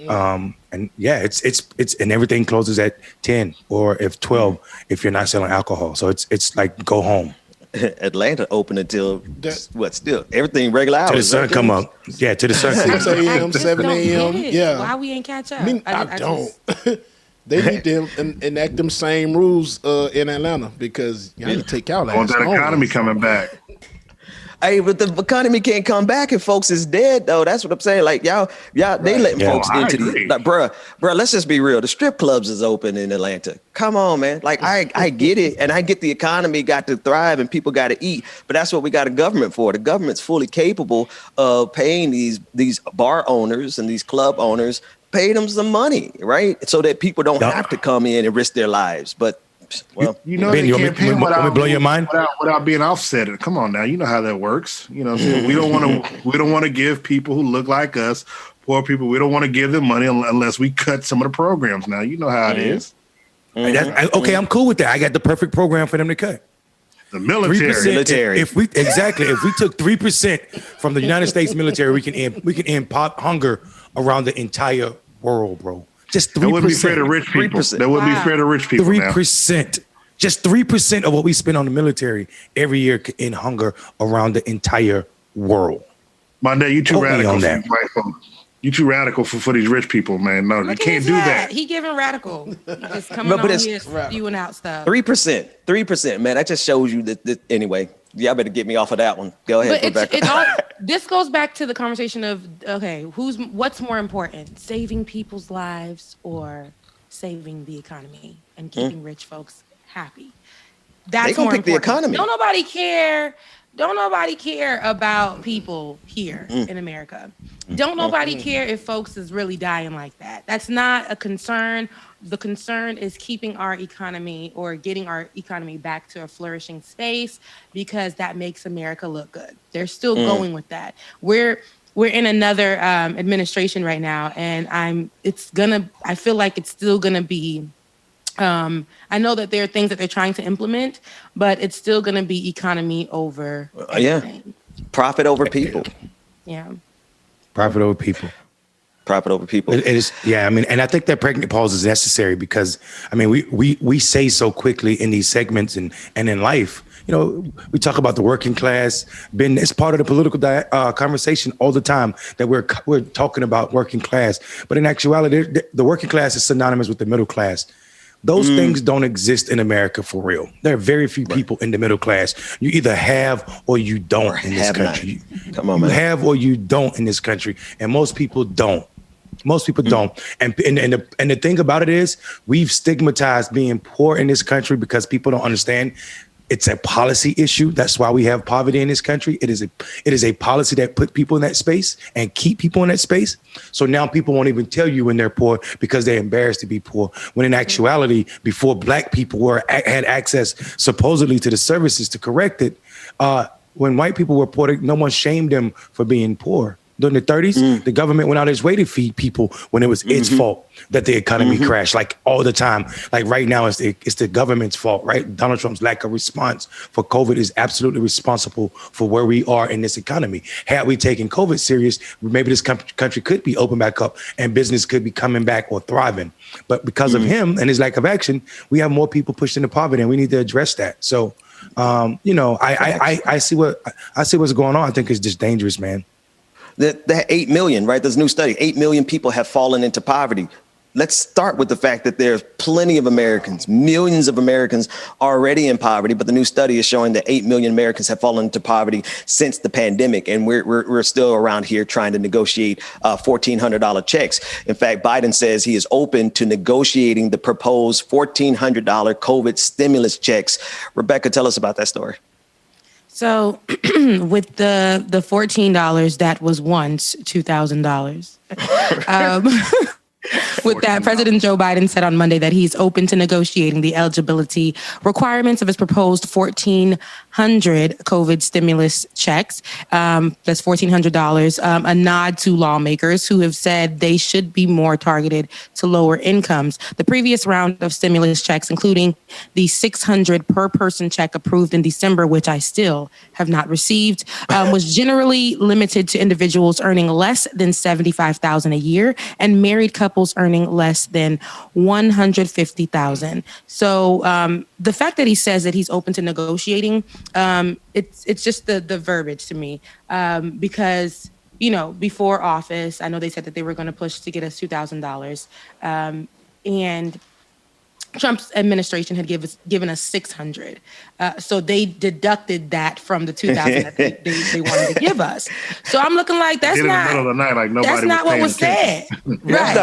yeah, it's and everything closes at 10 or if 12 if you're not selling alcohol. So it's like go home. Atlanta open until still everything regular hours. Till the sun come up. Yeah, till the sun come up. 6 a.m., 7 a.m. Yeah. Why we ain't catch up? I don't. They need to enact them same rules in Atlanta because y'all need to take y'all ass want that home. economy coming back. Hey, but the economy can't come back if folks is dead though. That's what I'm saying. Like y'all, they letting folks into the like, bruh. Let's just be real. The strip clubs is open in Atlanta. Come on, man. Like I get it, and I get the economy got to thrive and people got to eat. But that's what we got a government for. The government's fully capable of paying these bar owners and these club owners, pay them some money, right, so that people don't have to come in and risk their lives. But well, you know, Ben, they can't pay without being offset. Come on now, you know how that works. You know what I'm saying? We don't want to give people who look like us, poor people, we don't want to give them money unless we cut some of the programs. Now, you know how it is. Okay, I'm cool with that. I got the perfect program for them to cut. The military. If we took 3% from the United States military, we can end hunger around the entire world, bro. Just 3%. That wouldn't be fair to rich people. 3%. That wouldn't be fair to rich people. 3%. Just 3% of what we spend on the military every year could end hunger around the entire world. Monday, you too radical on that. You too radical for these rich people, man. No, you can't do that. He giving radical. Just coming on here spewing out stuff. 3%, man. That just shows you that anyway. Y'all better get me off of that one. Go ahead, Rebecca. This goes back to the conversation of, okay, what's more important, saving people's lives or saving the economy and keeping rich folks happy? That's they gonna pick the economy. Don't nobody care about people here in America. Don't nobody care if folks is really dying like that. That's not a concern. The concern is keeping our economy or getting our economy back to a flourishing space because that makes America look good. They're still going with that. We're in another administration right now, and I feel like it's still gonna be. I know that there are things that they're trying to implement, but it's still gonna be economy over. Profit over people. Yeah. Profit over people. Profit over people. It is, yeah. I mean, and I think that pregnant pause is necessary because, I mean, we say so quickly in these segments and in life, you know, we talk about the working class. Ben, it's part of the political conversation all the time that we're talking about working class. But in actuality, the working class is synonymous with the middle class. Those things don't exist in America for real. There are very few people in the middle class. You either have or you don't in this country. Come on, man. You have or you don't in this country, and most people don't. Most people don't. And the thing about it is we've stigmatized being poor in this country because people don't understand it's a policy issue. That's why we have poverty in this country. It is a policy that put people in that space and keep people in that space. So now people won't even tell you when they're poor because they're embarrassed to be poor. When in actuality, before Black people had access supposedly to the services to correct it, when white people were poor, no one shamed them for being poor. During the 30s, the government went out of its way to feed people when it was its fault that the economy crashed, like all the time. Like right now, it's the government's fault, right? Donald Trump's lack of response for COVID is absolutely responsible for where we are in this economy. Had we taken COVID serious, maybe this country could be open back up and business could be coming back or thriving. But because of him and his lack of action, we have more people pushed into poverty, and we need to address that. So I see what's going on. I think it's just dangerous, man. That 8 million, right? There's a new study. 8 million people have fallen into poverty. Let's start with the fact that there's plenty of Americans, millions of Americans already in poverty. But the new study is showing that 8 million Americans have fallen into poverty since the pandemic. And we're still around here trying to negotiate $1,400 checks. In fact, Biden says he is open to negotiating the proposed $1,400 COVID stimulus checks. Rebecca, tell us about that story. So with the $14 that was once $2,000. With that, President Joe Biden said on Monday that he's open to negotiating the eligibility requirements of his proposed $1,400 COVID stimulus checks. That's $1,400, a nod to lawmakers who have said they should be more targeted to lower incomes. The previous round of stimulus checks, including the $600 per person check approved in December, which I still have not received, was generally limited to individuals earning less than $75,000 a year and married couples earning less than $150,000. So the fact that he says that he's open to negotiating, it's just the verbiage to me, because before office, I know they said that they were going to push to get us $2,000, and Trump's administration had given us $600. So they deducted that from the $2,000 that they wanted to give us. So I'm looking like that's not in the middle of the night, like nobody that's not what was said. Right.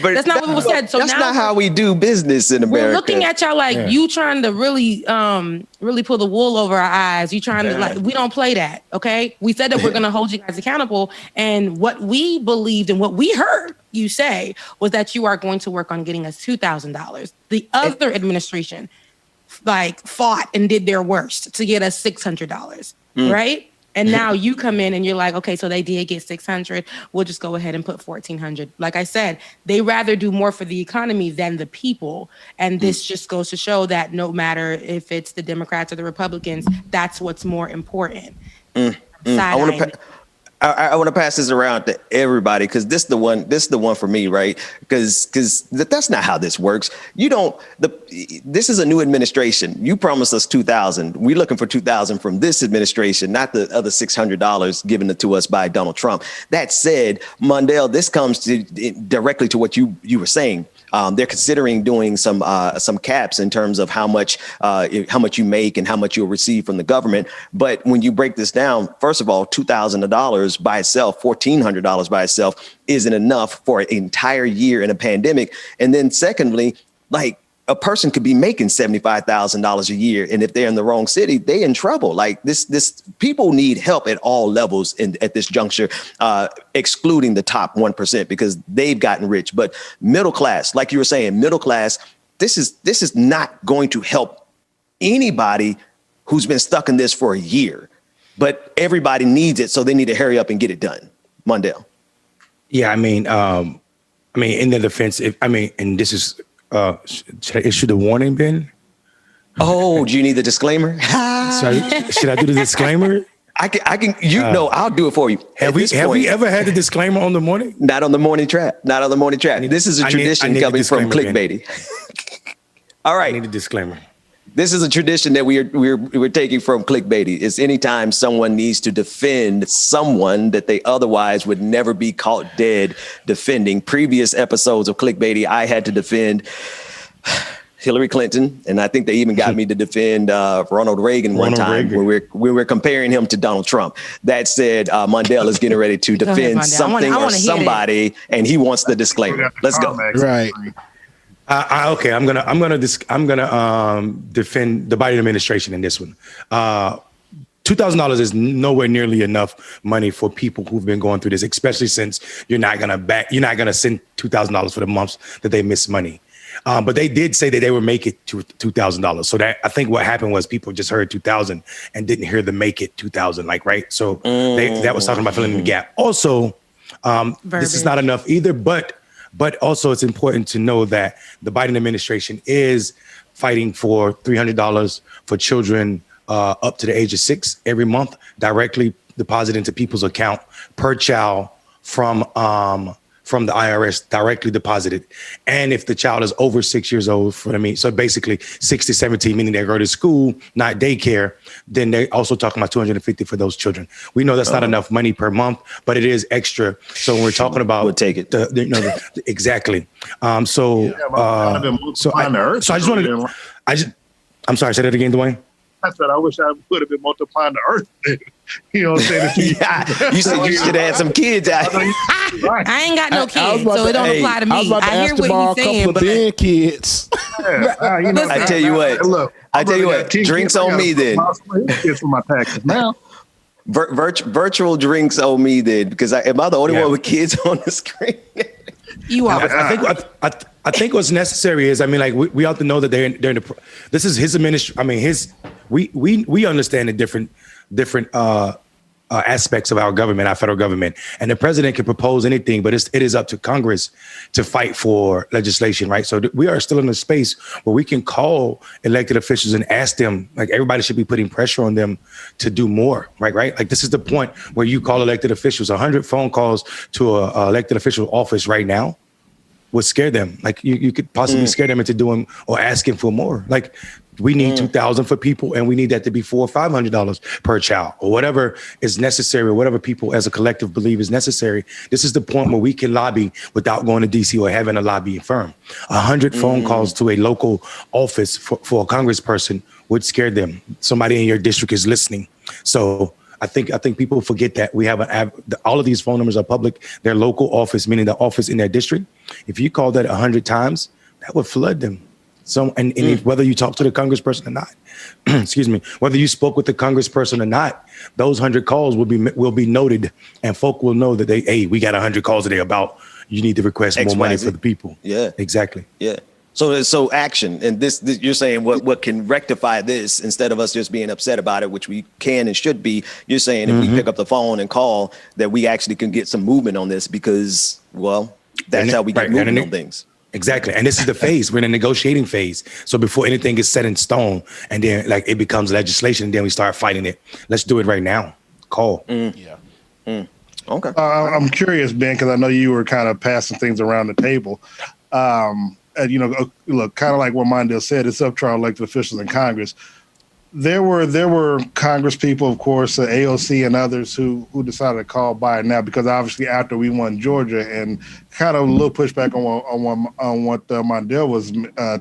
That's not what was said. So that's now not how we do business in America. We're looking at y'all like you trying to really pull the wool over our eyes. You trying to we don't play that. Okay. We said that we're going to hold you guys accountable. And what we believed and what we heard you say was that you are going to work on getting us $2,000. The other administration fought and did their worst to get us $600, right? And now you come in and you're like, okay, so they did get $600. We'll just go ahead and put $1,400. Like I said, they rather do more for the economy than the people. And this just goes to show that no matter if it's the Democrats or the Republicans, that's what's more important. I want to pass this around to everybody because this is the one for me, right? Because that's not how this works. This is a new administration. You promised us $2,000. We're looking for $2,000 from this administration, not the other $600 given to us by Donald Trump. That said, Mondale, this comes directly to what you were saying. They're considering doing some caps in terms of how much you make and how much you'll receive from the government. But when you break this down, first of all, $2,000 by itself, $1,400 by itself isn't enough for an entire year in a pandemic. And then secondly, a person could be making $75,000 a year. And if they're in the wrong city, they're in trouble. This people need help at all levels at this juncture, excluding the top 1% because they've gotten rich. But middle class, like you were saying, middle class, this is not going to help anybody who's been stuck in this for a year. But everybody needs it, so they need to hurry up and get it done. Mondale. Yeah, I mean, in the defense, and this is. Should I issue the warning, Ben? Oh, do you need the disclaimer? Should I do the disclaimer? I can. I'll do it for you. Have we ever had the disclaimer on the morning? Not on the morning trap. Not on the morning trap. This is a tradition coming from clickbaity. All right. I need a disclaimer. This is a tradition that we're taking from clickbaity. It's anytime someone needs to defend someone that they otherwise would never be caught dead defending. Previous episodes of clickbaity, I had to defend Hillary Clinton, and I think they even got me to defend Ronald Reagan one time when we were comparing him to Donald Trump. That said, Mondale is getting ready to defend something or somebody, and he wants the disclaimer. Let's go. Right. Okay, I'm gonna defend the Biden administration in this one. $2,000 is nowhere nearly enough money for people who've been going through this, especially since you're not gonna send $2,000 for the months that they miss money. But they did say that they would make it to $2,000. So that I think what happened was people just heard 2,000 and didn't hear the make it 2,000, right? So that was talking about filling the gap. Also, this is not enough either, but also it's important to know that the Biden administration is fighting for $300 for children up to the age of 6 every month, directly deposited into people's account per child from from the IRS directly deposited. And if the child is over 6 years old, so basically 6 to 17, meaning they go to school, not daycare, then they're also talking about $250 for those children. We know that's not enough money per month, but it is extra. So when we're talking about, we'll take it. Exactly. I'm sorry, say that again, Dwayne. I said, I wish I would have been multiplying the earth. You know what I'm saying? You said you should have had some kids out. I ain't got no kids, so it don't apply to me. I hear what he's saying, but then kids. I tell you what. Drinks on me then. Kids for my taxes now. Virtual drinks on me then, because am I the only one with kids on the screen? You are. I think what's necessary is, we have to know that they're in the. This is his administration. We understand the different aspects of our government, our federal government, and the president can propose anything, but it is up to Congress to fight for legislation, right? So we are still in a space where we can call elected officials and ask them, like everybody should be putting pressure on them to do more, right? Like this is the point where you call elected officials. 100 phone calls to a elected official office right now would scare them. Like you could possibly scare them into doing or asking for more. Like we need $2,000 for people, and we need that to be $400 or $500 per child, or whatever is necessary, or whatever people as a collective believe is necessary. This is the point where we can lobby without going to DC or having a lobbying firm. 100 phone calls to a local office for a congressperson would scare them. Somebody in your district is listening. So I think people forget that we have all of these phone numbers are public. Their local office, meaning the office in their district. If you call that 100 times, that would flood them. So, and if, whether you talk to the congressperson or not, excuse me, whether you spoke with the congressperson or not, those 100 calls will be noted, and folk will know that we got 100 calls today about you need to request more money for the people. Yeah, exactly. Yeah. So action, and this you're saying what can rectify this instead of us just being upset about it, which we can and should be. You're saying if we pick up the phone and call, that we actually can get some movement on this, because that's how we get movement on things. Exactly. And this is the phase. We're in a negotiating phase. So before anything is set in stone and then it becomes legislation, and then we start fighting it. Let's do it right now. Call. Yeah. Okay. I'm curious, Ben, because I know you were kind of passing things around the table. Look, kind of like what Mondale said, it's up to our elected officials in Congress. There were Congress people, of course, AOC and others who decided to call Biden now, because obviously after we won Georgia, and kind of a little pushback on what Mondale was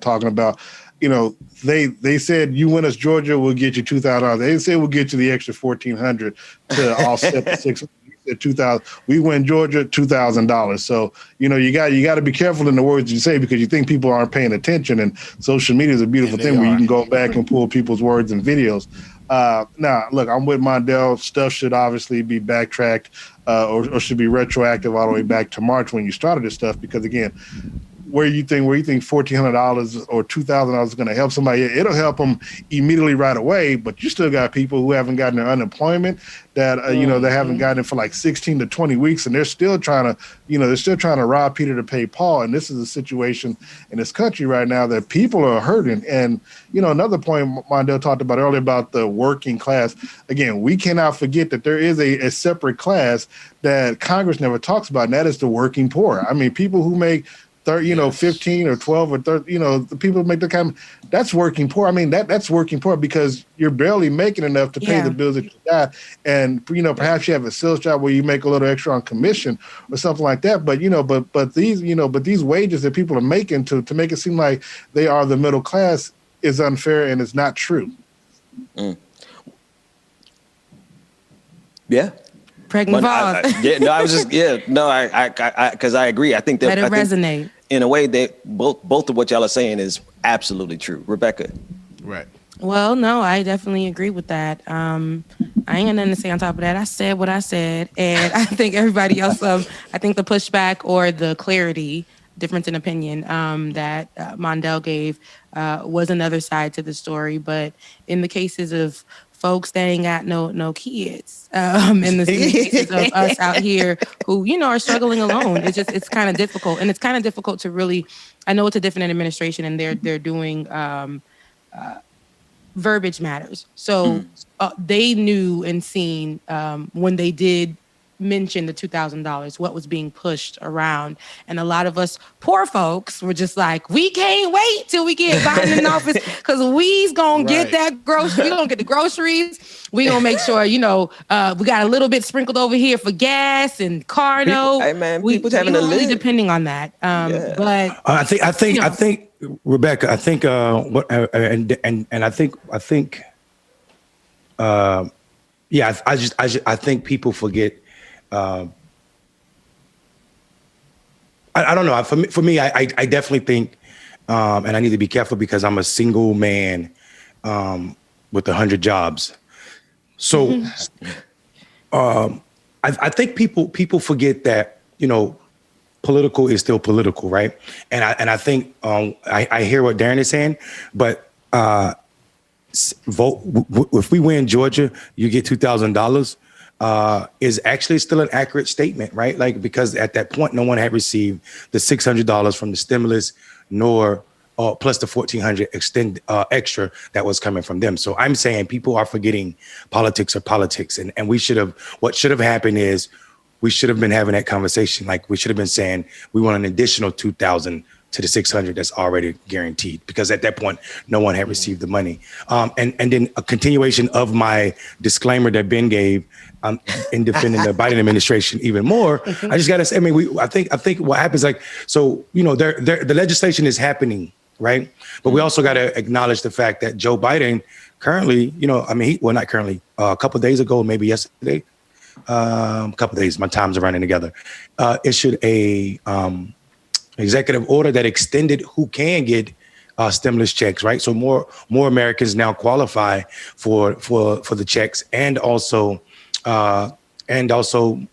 talking about. They said, you win us Georgia, we'll get you $2,000. They didn't say we'll get you the extra $1,400 to offset the $600. $2,000. We win Georgia, $2,000. So you got to be careful in the words you say, because you think people aren't paying attention. And social media is a beautiful thing where you can go back and pull people's words and videos. Now, look, I'm with Mondale. Stuff should obviously be backtracked or should be retroactive all the way back to March when you started this stuff. Because again, where you think $1,400 or $2,000 is going to help somebody, it'll help them immediately right away. But you still got people who haven't gotten their unemployment, that they haven't gotten it for like 16 to 20 weeks, and they're still trying to rob Peter to pay Paul. And this is a situation in this country right now that people are hurting. And another point Mondale talked about earlier about the working class. Again, we cannot forget that there is a separate class that Congress never talks about, and that is the working poor. I mean, people who make 15 or 12 or 30, the people who make the kind of, that's working poor. I mean, that's working poor because you're barely making enough to pay the bills that you got. And, perhaps you have a sales job where you make a little extra on commission or something like that. But, but these wages that people are making to make it seem like they are the middle class is unfair, and it's not true. Yeah. Pregnant pause. Because I agree. I think that let it resonate. In a way, that both of what y'all are saying is absolutely true. Rebecca. Right. Well, no, I definitely agree with that. I ain't got nothing to say on top of that. I said what I said, and I think everybody else, I think the pushback or the clarity, difference in opinion that Mondale gave was another side to the story. But in the cases of folks that ain't got no kids, in the cases of us out here who, are struggling alone, it's kind of difficult. And it's kind of difficult to really, I know it's a different administration and they're doing verbiage matters. So they knew and seen when they did mentioned the $2,000, what was being pushed around. And a lot of us poor folks were just like, we can't wait till we get Biden in office because we's going to get that grocery. We're going to get the groceries. We're going to make sure, we got a little bit sprinkled over here for gas and car note. Hey, man, people's having a really depending on that. But I think, Rebecca, I think, I think people forget. I don't know. For me, I definitely think, and I need to be careful because I'm a single man with 100 jobs. So, I think people forget that political is still political, right? And I think I hear what Darren is saying, but vote if we win Georgia, you get $2,000. Is actually still an accurate statement, right? Like, because at that point, no one had received the $600 from the stimulus, nor plus the $1,400 extra that was coming from them. So I'm saying people are forgetting politics, and what should have happened is we should have been having that conversation. Like, we should have been saying we want an additional $2,000 to the $600 that's already guaranteed, because at that point, no one had received the money. And then a continuation of my disclaimer that Ben gave in defending the Biden administration even more. I just got to say, I think what happens, the legislation is happening, right? But we also got to acknowledge the fact that Joe Biden currently, not currently, a couple of days ago, maybe yesterday, a couple of days, my times are running together, issued a executive order that extended who can get stimulus checks, right? So more Americans now qualify for the checks, and also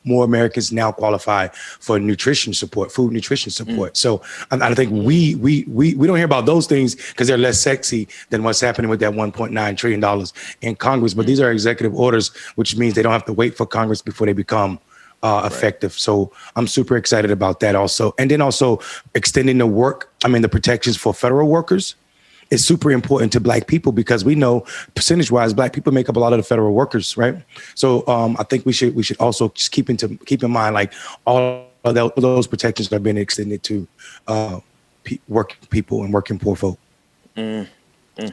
more Americans now qualify for nutrition support, food nutrition support. So I think we don't hear about those things because they're less sexy than what's happening with that $1.9 trillion in Congress. But these are executive orders, which means they don't have to wait for Congress before they become effective. So I'm super excited about that also. And then also extending the protections for federal workers is super important to Black people, because we know percentage-wise, Black people make up a lot of the federal workers, right? So I think we should also just keep in mind, like, all of those protections are being extended to working people and working poor folk. And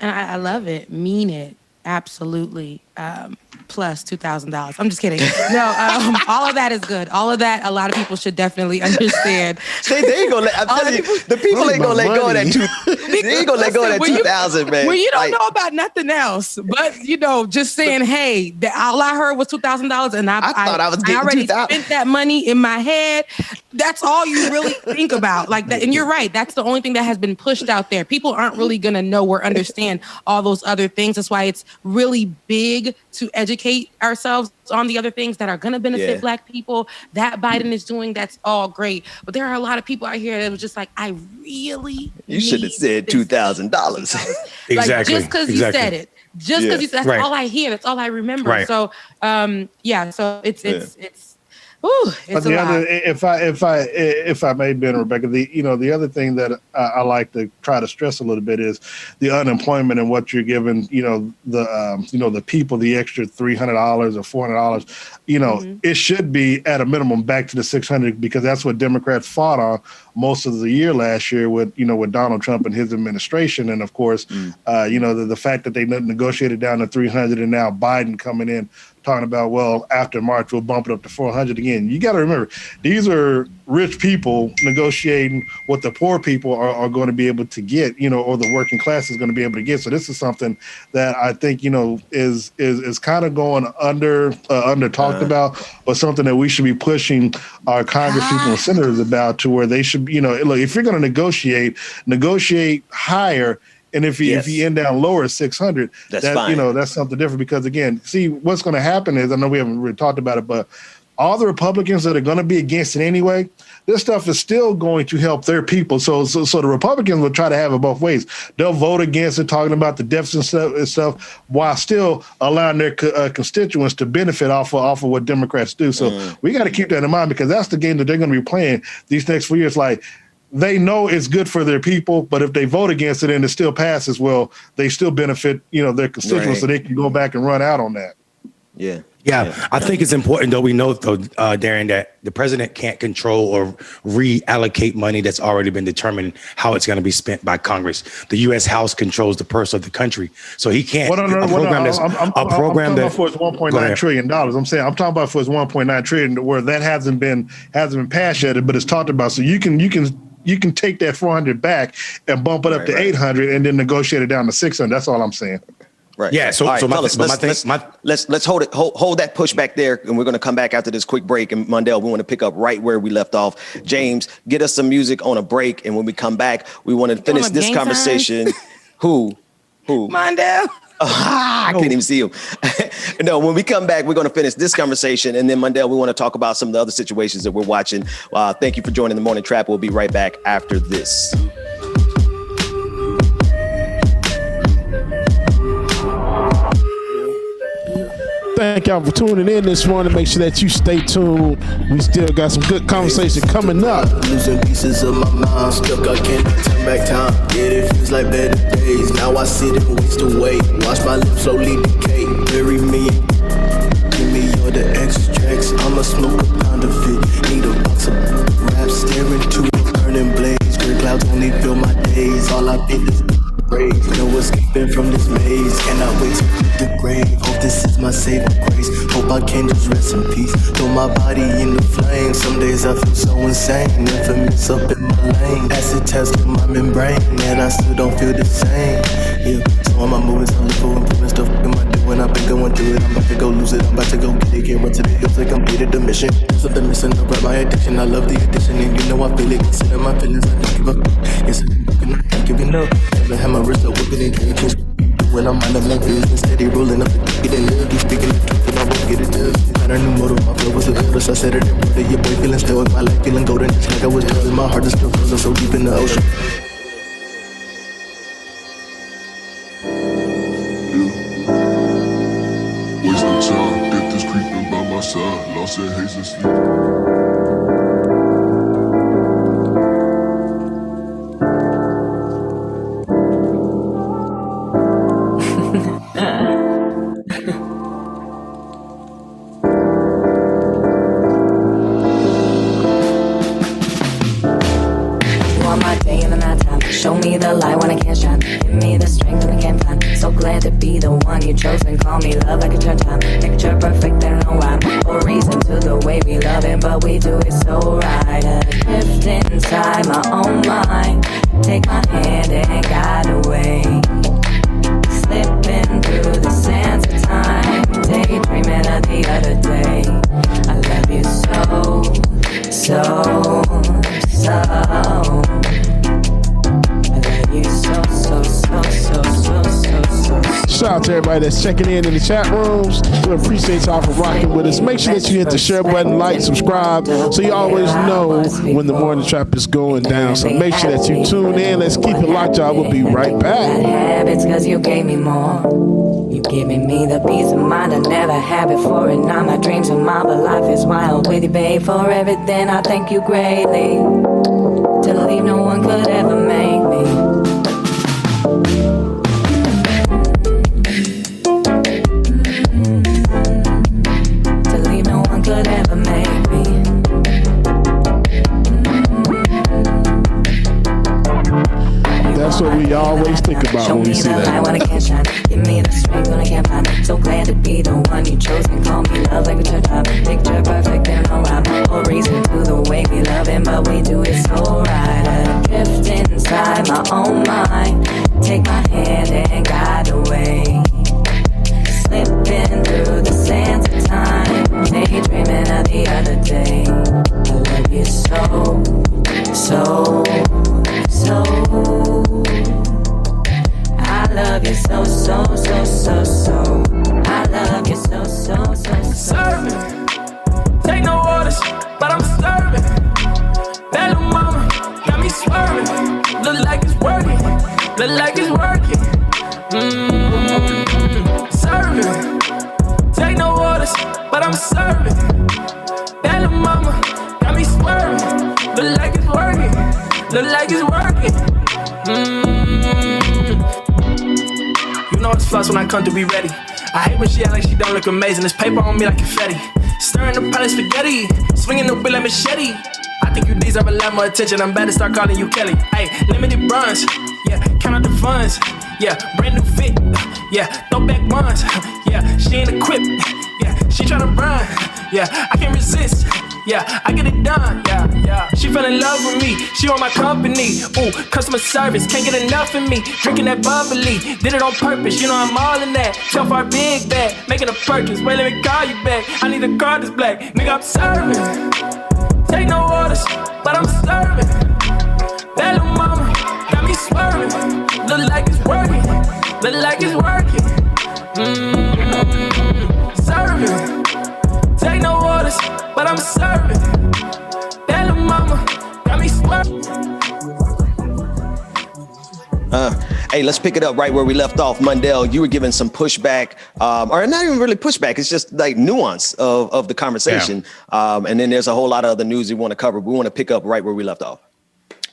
I love it. Mean it. Absolutely. Plus $2,000. I'm just kidding. No, all of that is good. All of that, a lot of people should definitely understand. They ain't gonna let. I'm telling you, the people ain't gonna let go of that. They ain't gonna let go of that 2,000, man. Well, you don't know about nothing else, but just saying, hey, all I heard was $2,000, and I thought I was getting already spent that money in my head. That's all you really think about, like that. And you're right. That's the only thing that has been pushed out there. People aren't really gonna know or understand all those other things. That's why it's really big to educate ourselves on the other things that are going to benefit Black people that Biden is doing. That's all great. But there are a lot of people out here that was just like, I really You should have said $2,000. Exactly. Like, just because you said it. Just because you said, that's all I hear. That's all I remember. Right. So, so it's but the other, if I may, Ben, Rebecca, the other thing that I like to try to stress a little bit is the unemployment and what you're giving, the people the extra $300 or $400. It should be at a minimum back to the $600, because that's what Democrats fought on most of the year last year with Donald Trump and his administration, and of course, the fact that they negotiated down to $300, and now Biden coming in talking about, well, after March, we'll bump it up to $400 again. You got to remember, these are rich people negotiating what the poor people are going to be able to get, or the working class is going to be able to get. So this is something that I think, is kind of going under talked about, but something that we should be pushing our Congress people and senators about, to where they should, look, if you're going to negotiate higher. And if you end down lower at 600, that's fine. That's something different, because again, see, what's going to happen is, I know we haven't really talked about it, but all the Republicans that are going to be against it anyway, this stuff is still going to help their people. So the Republicans will try to have it both ways. They'll vote against it, talking about the deficit and stuff, while still allowing their constituents to benefit off of what Democrats do. So we got to keep that in mind, because that's the game that they're going to be playing these next 4 years. Like, they know it's good for their people, but if they vote against it and it still passes, well, they still benefit, their constituents, so they can go back and run out on that. Yeah. Yeah, I think it's important, though, we know, though, Darren, that the president can't control or reallocate money that's already been determined how it's going to be spent by Congress. The U.S. House controls the purse of the country. So he can't. I'm talking about for his $1.9 trillion. I'm talking about for his $1.9 trillion, where that hasn't been passed yet, but it's talked about. So you can take that 400 back and bump it up to 800 and then negotiate it down to 600. That's all I'm saying. Right. Yeah. So, right, so fellas, let's hold that push back there, and we're going to come back after this quick break. And Mundell, we want to pick up right where we left off. James, get us some music on a break, and when we come back, we want to finish this conversation. Who? Mundell. I can't even see him. No, when we come back, we're going to finish this conversation, and then Mundell, we want to talk about some of the other situations that we're watching. Thank you for joining the Morning Trap. We'll be right back after this. Thank y'all for tuning in this morning. Make sure that you stay tuned. We still got some good conversation coming up. Losing pieces of my mind, stuck, I can't turn back time. Yeah, it feels like better days. Now I sit and waste away. Watch my lips slowly decay. Bury me. Give me all the extracts. I'ma smoke a pound of it. Need a box of raps. Staring to the burning blaze. Gray clouds only fill my days. All I feel is praise. No escaping from this maze. Cannot wait to hit the grave. Hope this is my saving grace. Hope I can just rest in peace. Throw my body in the flames. Some days I feel so insane. Infamous up in my lane. Acid test in my membrane. And I still don't feel the same. Yeah, so am I moving slowly for improving stuff? What am I doing? I've been going through it. I'm about to go lose it. I'm about to go get it. Can't run to the hills like completed the mission. Something missing about my addiction. I love the addiction. And you know I feel it. Consider my feelings. I don't give up. Yes, I ain't giving up. Never had my wrist up, whipping and drinking. When I'm on my business, steady rolling up the ticket and live. You speaking the truth and I won't get it done. Got a new motor, my flow was the coolest. I said it in brother, your boy feeling still. My life feeling golden, just like I was doing. My heart is still frozen so deep in the ocean. Wasting time, get this creeping by my side. Lost in haze and sleep. Show me the light when I can't shine. Give me the strength when I can't find. So glad to be the one you chose and call me love like a church time. Picture perfect, there no rhyme or reason to the way we love it, but we do it so right. Adrift inside my own mind. Take my hand and guide away. Slipping through the sands of time. Daydreaming of the other day. I love you so. Shout out to everybody that's checking in the chat rooms. We appreciate y'all for rocking with us. Make sure that you hit the share button, like, subscribe, so you always know when the Morning Trap is going down. So make sure that you tune in. Let's keep it locked, y'all. We'll be right back. Habits, cause you gave me more. You giving me the peace of mind I never had before. And now my dreams are mine, but life is wild with you, babe. For everything, I thank you greatly. To leave, no one could ever make me. Could ever make me. That's what we always think about when we see that. Show me the light when I can't shine. Give me the strength when I can't find. So glad to be the one you chose and call me love like a church time. Picture perfect, there no rhyme or reason to the way we love it, but we do it so right. Adrift inside my own mind. Take my hand and guide away. Slipping through the sands of time. Daydreaming of the other day. I love you so. I love you so. I love you so. Serving, take no orders, but I'm serving. That little mama got me swerving. Look like it's working. Serving, take no orders, but I'm serving. That little mama got me swerving. Look like it's working. You know it's fast when I come to be ready. I hate when she act like she don't look amazing. This paper on me like confetti. Stirring the pot of spaghetti. Swinging the wheel like machete. I think you deserve a lot more attention. I'm about to start calling you Kelly. Hey, limited bronze. Yeah, count out the funds. Yeah, brand new fit. Yeah, throwback ones. Yeah, she ain't equipped. Yeah, she tryna run. Yeah, I can't resist. Yeah, I get it done. Yeah. She fell in love with me. She on my company. Ooh, customer service. Can't get enough of me. Drinking that bubbly. Did it on purpose. You know I'm all in that. Tell for a big bag. Making a purchase. Wait, let me call you back. I need a car that's black. Nigga, I'm serving. Take no orders, but I'm serving. That little mama got me swerving. Look like it's working. Look like it's working. Serving. Take no orders, but I'm serving. That little mama got me swerving. Hey, let's pick it up right where we left off. Mundell, you were giving some pushback, or not even really pushback. It's just like nuance of the conversation. Yeah. And then there's a whole lot of other news we want to cover. We want to pick up right where we left off.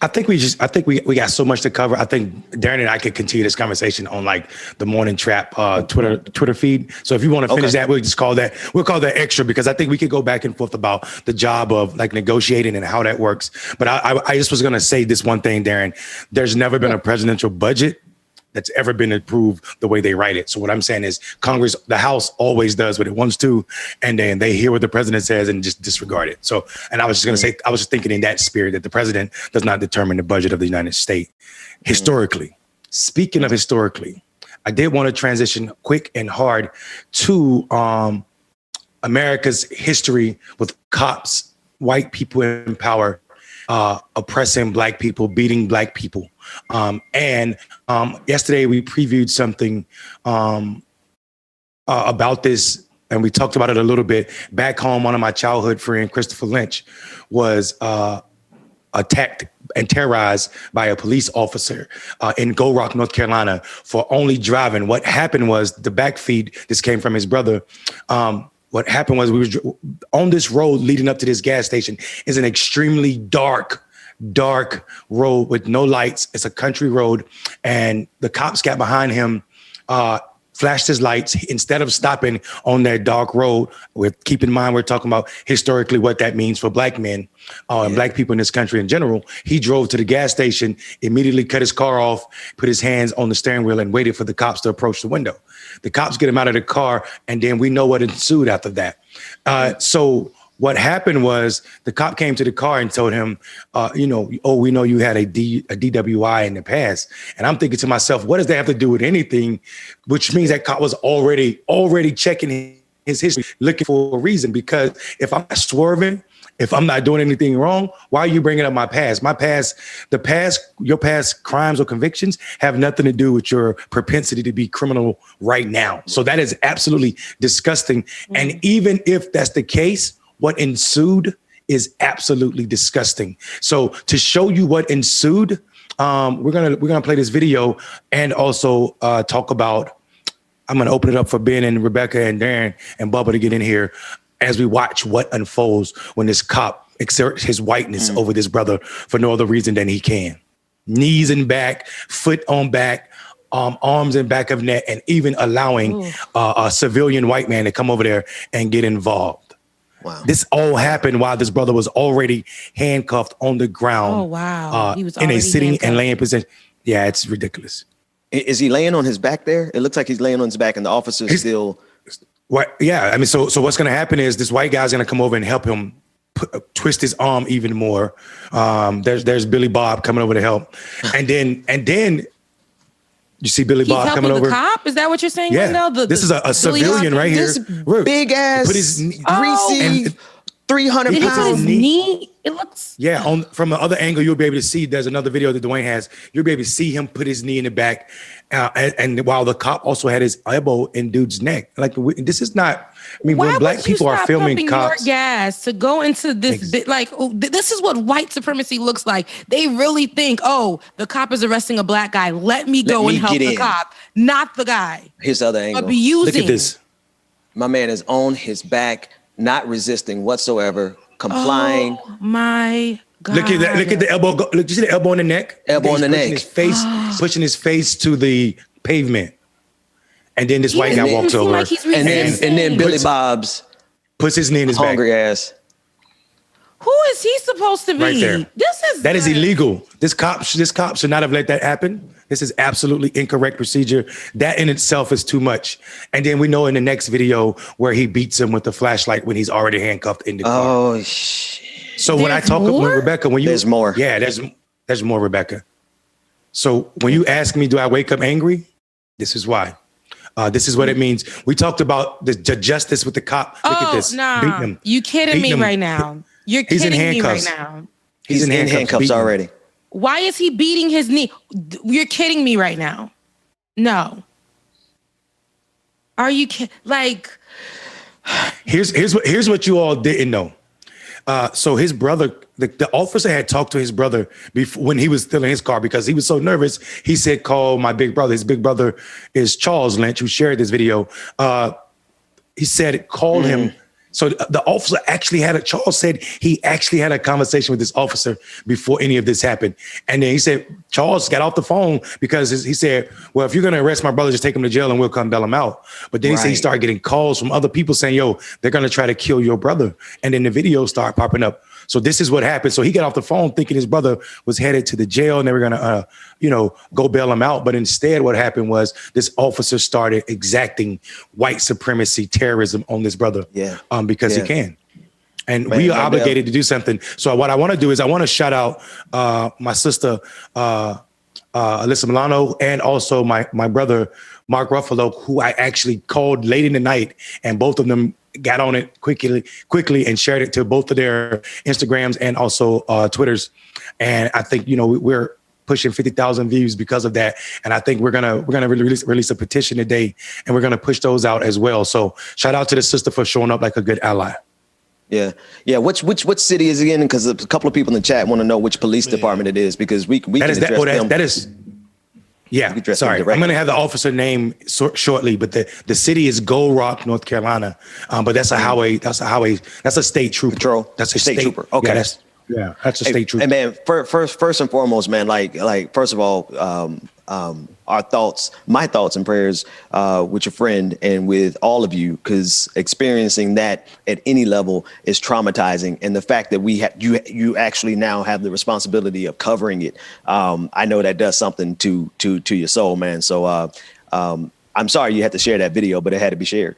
I think we got so much to cover. I think Darren and I could continue this conversation on like the Morning Trap Twitter feed. So if you want to finish that, we'll call that extra, because I think we could go back and forth about the job of like negotiating and how that works. But I just was going to say this one thing, Darren. There's never been a presidential budget that's ever been approved the way they write it. So what I'm saying is Congress, the House always does what it wants to, and then they hear what the president says and just disregard it. So, and I was just going to say, I was just thinking in that spirit that the president does not determine the budget of the United States. Historically, speaking of historically, I did want to transition quick and hard to America's history with cops, white people in power, oppressing black people, beating black people. And yesterday we previewed something about this, and we talked about it a little bit. Back home, one of my childhood friends, Christopher Lynch, was attacked and terrorized by a police officer in Gold Rock, North Carolina, for only driving. What happened was, the back feed, this came from his brother, what happened was, we were on this road leading up to this gas station. Is an extremely dark road with no lights. It's a country road, and the cops got behind him, flashed his lights instead of stopping on that dark road. Keep in mind, we're talking about historically what that means for black men and black people in this country in general. He drove to the gas station, immediately cut his car off, put his hands on the steering wheel, and waited for the cops to approach the window. The cops get him out of the car, and then we know what ensued after that. So what happened was, the cop came to the car and told him, we know you had a DWI in the past. And I'm thinking to myself, what does that have to do with anything? Which means that cop was already checking his history, looking for a reason. Because if I'm not swerving, if I'm not doing anything wrong, why are you bringing up my past? Your past crimes or convictions have nothing to do with your propensity to be criminal right now. So that is absolutely disgusting. Mm-hmm. And even if that's the case, what ensued is absolutely disgusting. So to show you what ensued, we're gonna play this video, and also talk about. I'm gonna open it up for Ben and Rebecca and Darren and Bubba to get in here as we watch what unfolds when this cop exerts his whiteness over this brother for no other reason than he can. Knees in back, foot on back, arms in back of neck, and even allowing a civilian white man to come over there and get involved. Wow. This all happened while this brother was already handcuffed on the ground. Oh, wow. He was in a sitting handcuffed and laying position. Yeah, it's ridiculous. Is he laying on his back there? It looks like he's laying on his back, and the officer's still. What? Yeah. I mean, so what's going to happen is this white guy's going to come over and help him twist his arm even more. There's Billy Bob coming over to help. And then you see Billy Bob coming over. The cop? Is that what you're saying? Yeah. This is a civilian right here. Big ass, put his greasy, 300 Did he pounds. put his knee? It looks. Yeah. From the other angle, you'll be able to see. There's another video that Dwayne has. You'll be able to see him put his knee in the back, and while the cop also had his elbow in dude's neck. Like, this is not. I mean, when black people are filming cops, your gas to go into this bit, like, this is what white supremacy looks like. They really think, the cop is arresting a black guy. Let me go and help the cop, not the guy. Here's the other angle. Abusing. Look at this. My man is on his back, not resisting whatsoever, complying. Oh my God. Look at that. Look at the elbow. Look, you see the elbow in the neck? Elbow in the neck. Pushing his face to the pavement. And then this white guy walks over, like he's and then Billy Bob's puts his knee in his hungry back. ass. Who is he supposed to be? Right there. That is like, illegal. This cop should not have let that happen. This is absolutely incorrect procedure. That in itself is too much. And then we know in the next video where he beats him with the flashlight when he's already handcuffed in the car. Oh shit! So when I talk with Rebecca, there's more. Yeah, there's more, Rebecca. So when you ask me, do I wake up angry? This is why. This is what it means. We talked about the justice with the cop. Look at this. Nah. Beating him. You kidding me right now? You're kidding me right now. He's in handcuffs already. Why is he beating his knee? You're kidding me right now. No. Are you kidding? Like, here's what you all didn't know. So his brother, the officer had talked to his brother before when he was still in his car because he was so nervous. He said, "Call my big brother." His big brother is Charles Lynch, who shared this video. He said, "Call him." So the officer Charles said he actually had a conversation with this officer before any of this happened. And then he said, Charles got off the phone because he said, well, if you're going to arrest my brother, just take him to jail and we'll come bail him out. But then he said he started getting calls from other people saying, yo, they're going to try to kill your brother. And then the videos start popping up. So this is what happened. So he got off the phone thinking his brother was headed to the jail and they were going to, go bail him out. But instead what happened was this officer started exacting white supremacy terrorism on this brother because he can. And we are obligated to do something. So what I want to do is I want to shout out my sister, Alyssa Milano, and also my brother, Mark Ruffalo, who I actually called late in the night, and both of them got on it quickly and shared it to both of their Instagrams and also Twitters. And I think, we're pushing 50,000 views because of that. And I think we're gonna release a petition today, and we're gonna push those out as well. So shout out to the sister for showing up like a good ally. Yeah. Which city is it in? Because a couple of people in the chat want to know which police department it is, because we can address them. Yeah, sorry. I'm going to have the officer name shortly, but the city is Gold Rock, North Carolina. But that's a highway. That's a state trooper. Patrol. That's a state trooper. Okay. That's a state trooper. And man, first and foremost, man, like first of all, my thoughts and prayers with your friend and with all of you, because experiencing that at any level is traumatizing. And the fact that you actually now have the responsibility of covering it, I know that does something to your soul, man. So I'm sorry you had to share that video, but it had to be shared.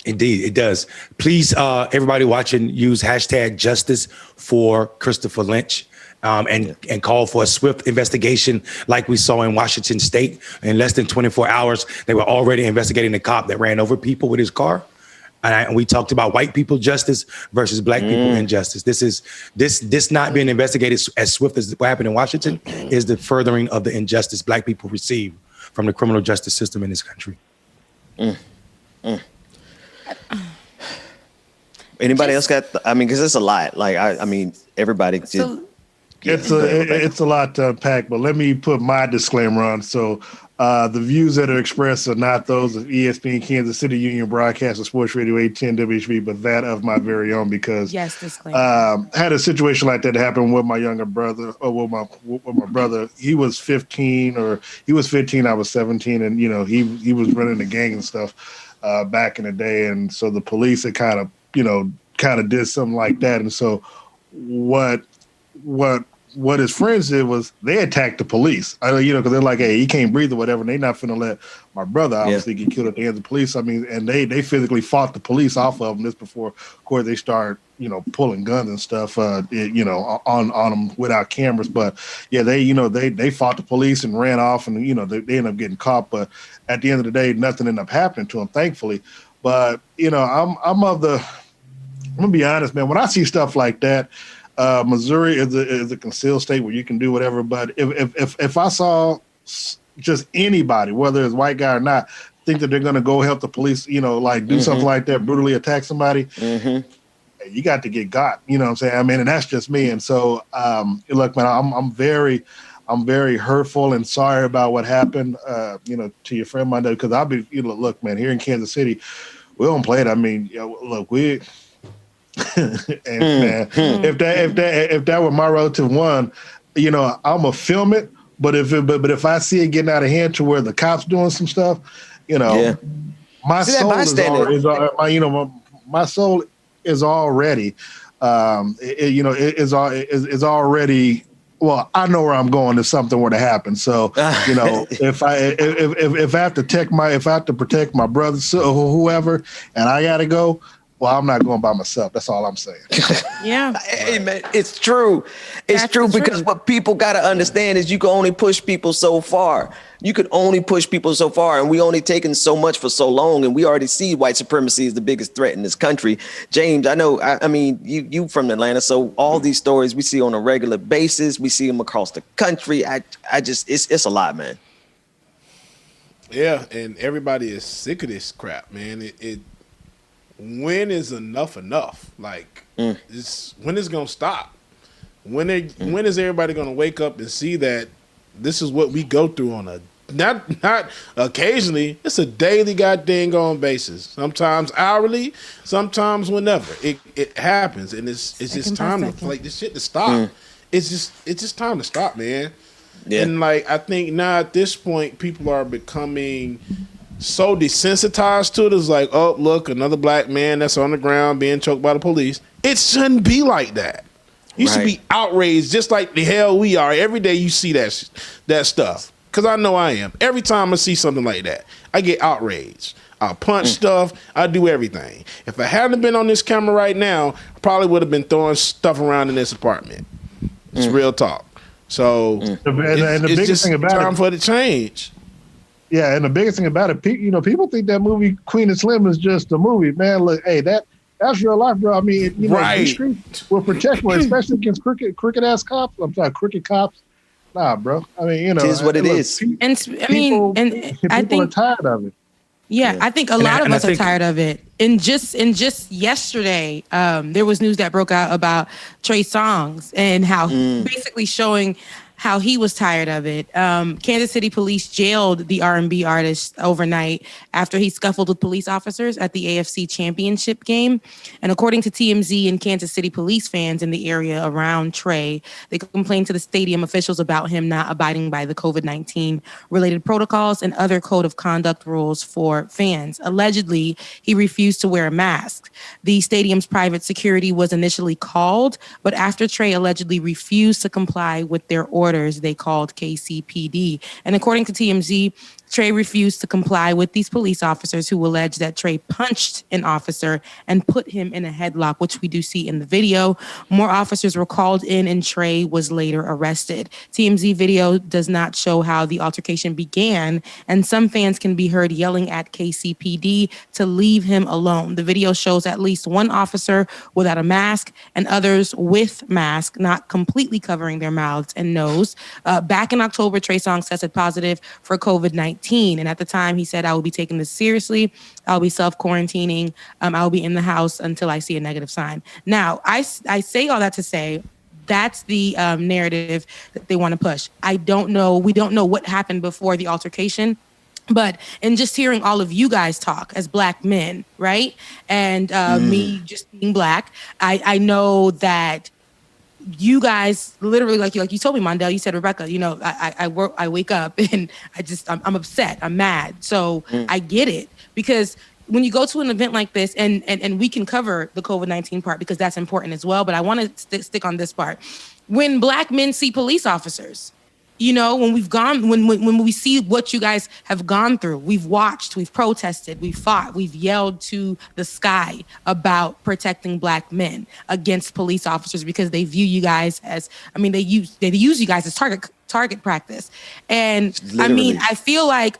Indeed, it does. Please, everybody watching, use hashtag justice for Christopher Lynch. And call for a swift investigation like we saw in Washington State. In less than 24 hours, they were already investigating the cop that ran over people with his car. And we talked about white people justice versus black people injustice. This not being investigated as swift as what happened in Washington is the furthering of the injustice black people receive from the criminal justice system in this country. Anybody else got? Because it's a lot. Like everybody. It's a lot to unpack, but let me put my disclaimer on. So the views that are expressed are not those of ESPN Kansas City Union Broadcast or Sports Radio 810 WHB, but that of my very own, because had a situation like that happen with my younger brother, or with my brother. He was 15, I was 17, and he was running the gang and stuff back in the day, and so the police had kind of did something like that, and so what his friends did was they attacked the police. Because they're like, hey, he can't breathe or whatever, and they're not finna let my brother obviously get killed at the hands of the police. And they physically fought the police off of them. This before, of course, they start pulling guns and stuff on them without cameras. But yeah, they fought the police and ran off, and they ended up getting caught. But at the end of the day, nothing ended up happening to them, thankfully. But I'm gonna be honest, man. When I see stuff like that. Missouri is a concealed state where you can do whatever. But if I saw just anybody, whether it's white guy or not, think that they're going to go help the police, do something like that, brutally attack somebody, you got to get got. You know what I'm saying? And that's just me. And so, look, man, I'm very hurtful and sorry about what happened, to your friend Mondo, because I'll be, look, man, here in Kansas City, we don't play it. We. And man, if that were my relative one, I'm gonna film it. But if I see it getting out of hand to where the cops doing some stuff, you know, Yeah. my See that soul bystander? my soul is already, is already. Well, I know where I'm going if something were to happen. So, you know, if I have to protect my brothers or whoever, and I gotta go, well, I'm not going by myself. That's all I'm saying. Yeah. Hey, man, it's true. It's true because what people got to understand is you can only push people so far. You could only push people so far, and we only taken so much for so long, and we already see white supremacy is the biggest threat in this country. James, I know, I mean, you from Atlanta, so all these stories we see on a regular basis. We see them across the country. It's a lot, man. Yeah, and everybody is sick of this crap, man. When is enough enough? Like, when is it gonna stop? When is everybody gonna wake up and see that this is what we go through on a not occasionally, it's a daily goddamn basis. Sometimes hourly, sometimes whenever it happens, and it's just time to like this shit to stop. It's just time to stop, man. Yeah. And like I think now at this point, people are becoming so desensitized to it. It's like, oh, look, another black man that's on the ground being choked by the police. It shouldn't be like that. You should be outraged just like the hell we are. Every day you see that stuff. Because I know I am. Every time I see something like that, I get outraged. I punch stuff. I do everything. If I hadn't been on this camera right now, I probably would have been throwing stuff around in this apartment. It's real talk. So it's just time for it to change. Yeah, and the biggest thing about it, people think that movie Queen and Slim is just a movie. Man, look, hey, that's real life, bro. I mean, these streets will protect one, especially against crooked ass cops. I'm sorry, crooked cops. Nah, bro. I mean, it is what it is. And I think are tired of it. Yeah, I think a lot of us are tired of it. And just yesterday, there was news that broke out about Trey Songz and how basically showing how he was tired of it. Kansas City police jailed the R&B artist overnight after he scuffled with police officers at the AFC Championship game. And according to TMZ and Kansas City police fans in the area around Trey, they complained to the stadium officials about him not abiding by the COVID-19 related protocols and other code of conduct rules for fans. Allegedly, he refused to wear a mask. The stadium's private security was initially called, but after Trey allegedly refused to comply with their orders, they called KCPD. And according to TMZ, Trey refused to comply with these police officers who alleged that Trey punched an officer and put him in a headlock, which we do see in the video. More officers were called in and Trey was later arrested. TMZ video does not show how the altercation began, and some fans can be heard yelling at KCPD to leave him alone. The video shows at least one officer without a mask and others with mask, not completely covering their mouths and nose. Back in October, Trey Songz tested positive for COVID-19. And at the time, he said, I will be taking this seriously. I'll be self-quarantining. I will be in the house until I see a negative sign. Now, I say all that to say that's the narrative that they want to push. I don't know. We don't know what happened before the altercation. But in just hearing all of you guys talk as black men, right? And me just being black, I know that you guys literally, like you told me, Mondale, you said, Rebecca, I wake up and I'm upset, I'm mad. So I get it, because when you go to an event like this, and we can cover the COVID-19 part because that's important as well, but I want to stick on this part. When black men see police officers, when we see what you guys have gone through, we've watched, we've protested, we've fought, we've yelled to the sky about protecting black men against police officers because they view you guys as, they use you guys as target practice. And literally. I feel like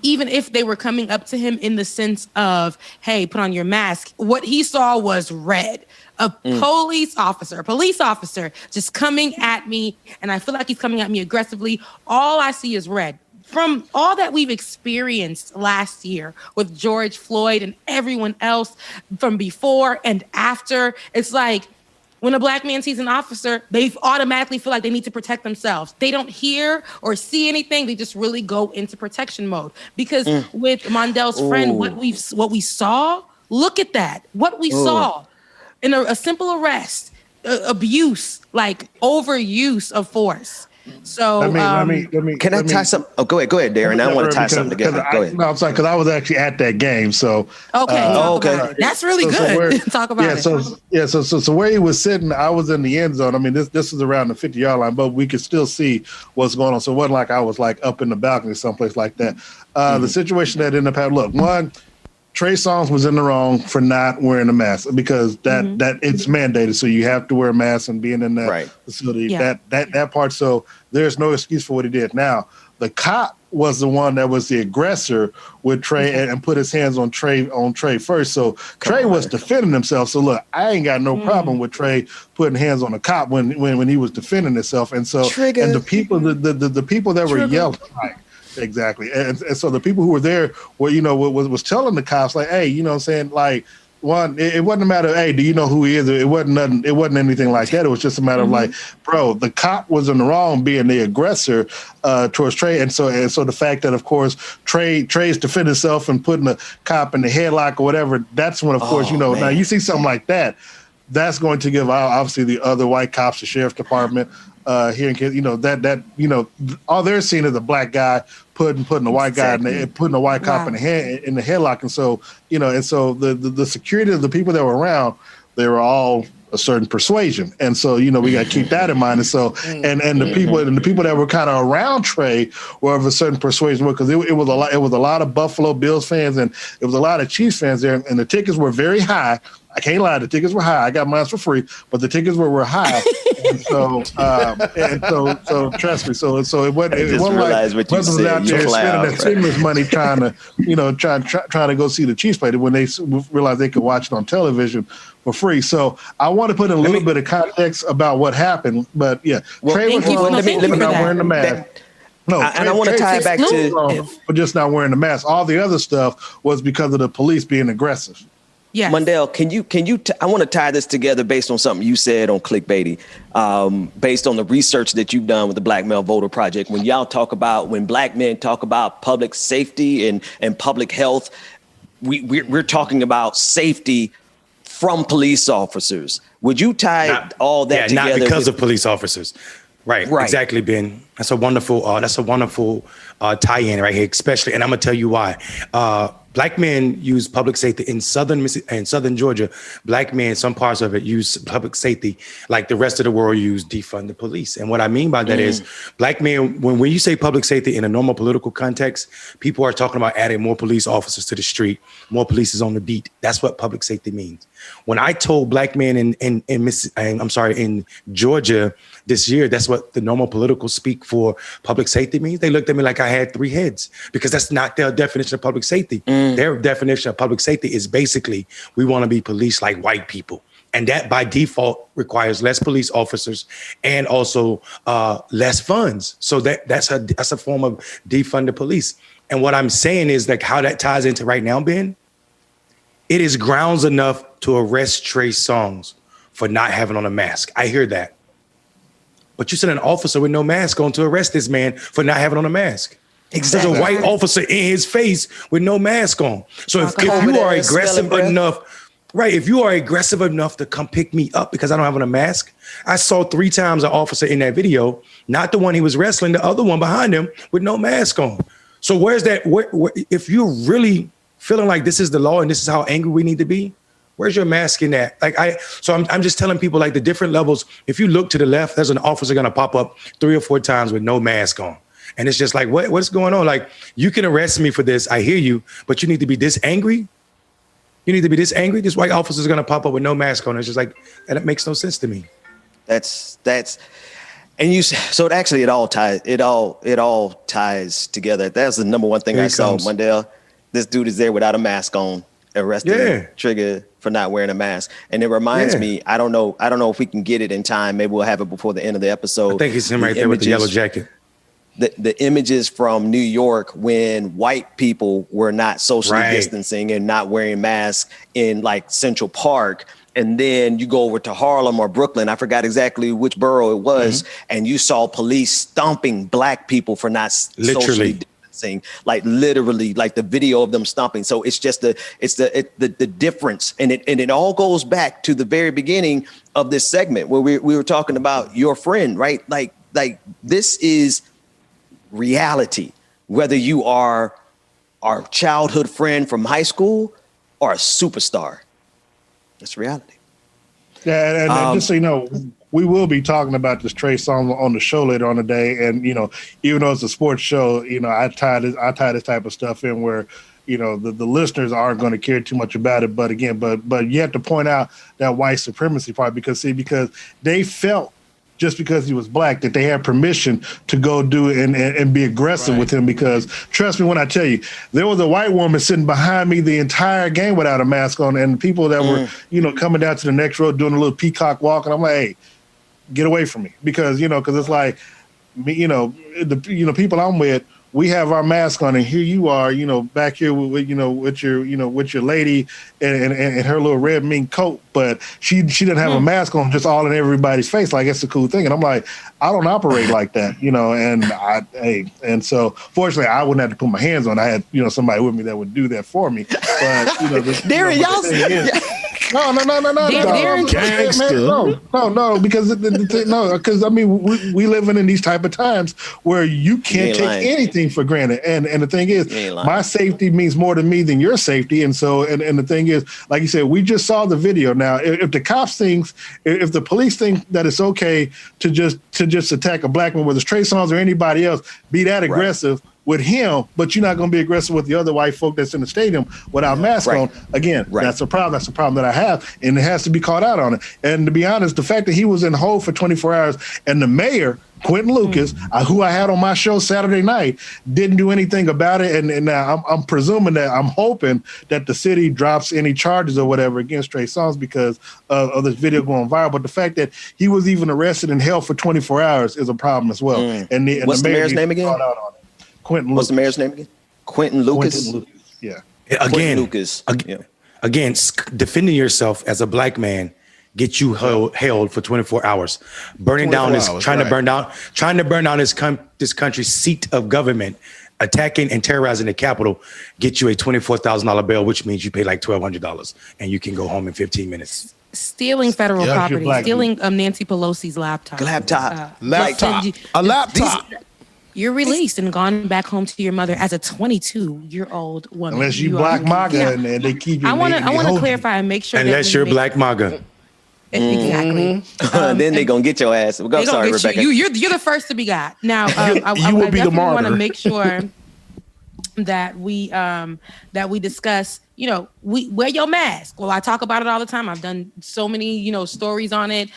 even if they were coming up to him in the sense of, hey, put on your mask, what he saw was red. A police officer just coming at me, and I feel like he's coming at me aggressively. All I see is red. From all that we've experienced last year with George Floyd and everyone else from before and after, it's like when a black man sees an officer, they automatically feel like they need to protect themselves. They don't hear or see anything. They just really go into protection mode. Because with Mondale's friend, what we saw, look at that. What we saw in a simple arrest, abuse, like overuse of force. So let me. Can I tie something? Oh, go ahead, Darren. I want to tie something together. Go ahead. No, I'm sorry, because I was actually at that game. So okay. That's really good. Talk about it. So where he was sitting, I was in the end zone. I mean, this is around the 50-yard line, but we could still see what's going on. So it wasn't like I was like up in the balcony someplace like that. The situation that ended up happening. Look, one, Trey Songz was in the wrong for not wearing a mask because that it's mandated. So you have to wear a mask and being in that facility. Yeah. That part. So there's no excuse for what he did. Now the cop was the one that was the aggressor with Trey and put his hands on Trey first. So Trey was defending himself. So look, I ain't got no problem with Trey putting hands on a cop when he was defending himself. And so and the people the people that were yelling like. Exactly. And so the people who were there were, was telling the cops like, hey, you know what I'm saying? Like, one, it wasn't a matter of, hey, do you know who he is? It wasn't nothing. It wasn't anything like that. It was just a matter of like, bro, the cop was in the wrong being the aggressor towards Trey. And so the fact that, of course, Trey's defending himself and putting the cop in the headlock or whatever, that's when, of course, now you see something like that, that's going to give obviously the other white cops, the sheriff's department, here in Kansas, all they're seeing is a black guy putting a white guy putting a white cop in the headlock, and so the security of the people that were around, they were all a certain persuasion, and so we got to keep that in mind. And so and the people that were kind of around Trey were of a certain persuasion because it was a lot of Buffalo Bills fans and it was a lot of Chiefs fans there, and the tickets were very high. I can't lie, the tickets were high. I got mine for free, but the tickets were high. And so trust me. So it wasn't like Buzzers out there spending that stimulus money trying to go see the Chiefs play when they realized they could watch it on television for free. So I want to put in a little bit of context about what happened. But yeah, Trey was not wearing the mask. No, and I want to tie it back to, but just not wearing the mask. All the other stuff was because of the police being aggressive. Yes. Mundell, can you? I want to tie this together based on something you said on Clickbaity, based on the research that you've done with the Black Male Voter Project. When black men talk about public safety and public health, we're talking about safety from police officers. Would you tie all that together? Not because of police officers. Right. Exactly, Ben. That's a wonderful tie-in right here, especially, and I'm gonna tell you why. Black men use public safety in southern Georgia. Black men, some parts of it, use public safety like the rest of the world use defund the police. And what I mean by that is black men, when you say public safety in a normal political context, people are talking about adding more police officers to the street, more police on the beat. That's what public safety means. When I told black men in Georgia this year, that's what the normal political speak for public safety means, they looked at me like I had three heads because that's not their definition of public safety. Their definition of public safety is basically we want to be policed like white people. And that by default requires less police officers and also less funds. So that's a form of defund the police. And what I'm saying is like how that ties into right now, Ben, it is grounds enough to arrest Trey Songz for not having on a mask. I hear that. But you sent an officer with no mask on to arrest this man for not having on a mask. Exactly. There's a white officer in his face with no mask on. So if you are aggressive enough, if you are aggressive enough to come pick me up because I don't have on a mask, I saw 3 times an officer in that video, not the one he was wrestling, the other one behind him with no mask on. So where's that? If you're really feeling like this is the law and this is how angry we need to be, where's your mask in that? I'm just telling people like the different levels. If you look to the left, there's an officer gonna pop up 3 or 4 times with no mask on. And it's just like, what's going on? Like, you can arrest me for this. I hear you, but you need to be this angry. You need to be this angry. This white officer is going to pop up with no mask on. It's just like, that makes no sense to me. So it all ties together. That's the number one thing I saw, Mundell. This dude is there without a mask on, arresting Trigger for not wearing a mask. And it reminds me, I don't know if we can get it in time. Maybe we'll have it before the end of the episode. I think it's him right there with the yellow jacket. The images from New York when white people were not socially distancing and not wearing masks in like Central Park. And then you go over to Harlem or Brooklyn, I forgot exactly which borough it was, and you saw police stomping black people for not socially distancing, like literally, like the video of them stomping. So it's just the difference. And it all goes back to the very beginning of this segment where we were talking about your friend, right? Like like this is reality. Whether you are our childhood friend from high school or a superstar, that's reality. Yeah, and just so you know, we will be talking about this Trey Songz on the show later on today. And, you know, even though it's a sports show, you know, I tie this type of stuff in where, you know, the listeners aren't going to care too much about it. But again, but you have to point out that white supremacy part because they felt just because he was black that they had permission to go do it and be aggressive with him. Because trust me when I tell you, there was a white woman sitting behind me the entire game without a mask on, and people that were, you know, coming down to the next row doing a little peacock walk, and I'm like, hey, get away from me, because it's like, the people I'm with, we have our mask on, and here you are, you know, back here with your lady and her little red mink coat, but she didn't have a mask on, just all in everybody's face. Like, it's a cool thing. And I'm like, I don't operate like that, you know. And so fortunately, I wouldn't have to put my hands on. I had, you know, somebody with me that would do that for me. But you know, Darren, No, because I mean, we living in these type of times where you can't take anything for granted, and the thing is, my safety means more to me than your safety, and so and the thing is, like you said, we just saw the video. Now, if the cops if the police think that it's okay to just attack a black man, whether it's Trey Songz or anybody else, be that aggressive with him, but you're not going to be aggressive with the other white folk that's in the stadium without masks on. Again, that's a problem. That's a problem that I have, and it has to be called out on it. And to be honest, the fact that he was in hold for 24 hours and the mayor, Quentin Lucas, who I had on my show Saturday night, didn't do anything about it. And now I'm hoping that the city drops any charges or whatever against Trey Songz because of this video going viral. But the fact that he was even arrested and held for 24 hours is a problem as well. And what's the mayor's name again? Quentin Lucas. What's the mayor's name again? Quentin Lucas? Yeah. Again, again, defending yourself as a black man get you held for 24 hours. Trying to burn down this country's seat of government, attacking and terrorizing the Capitol, get you a $24,000 bail, which means you pay like $1,200 and you can go home in 15 minutes. Stealing federal property, stealing Nancy Pelosi's laptop. A laptop. You're released and gone back home to your mother as a 22-year-old woman. Unless you black MAGA and they keep you. I want to clarify and make sure. Unless you're black MAGA. Exactly. Then they're going to get your ass. Sorry, Rebecca. You're the first to be got. Now, I will be the martyr. want to make sure that we discuss, you know, we wear your mask. Well, I talk about it all the time. I've done so many, you know, stories on it.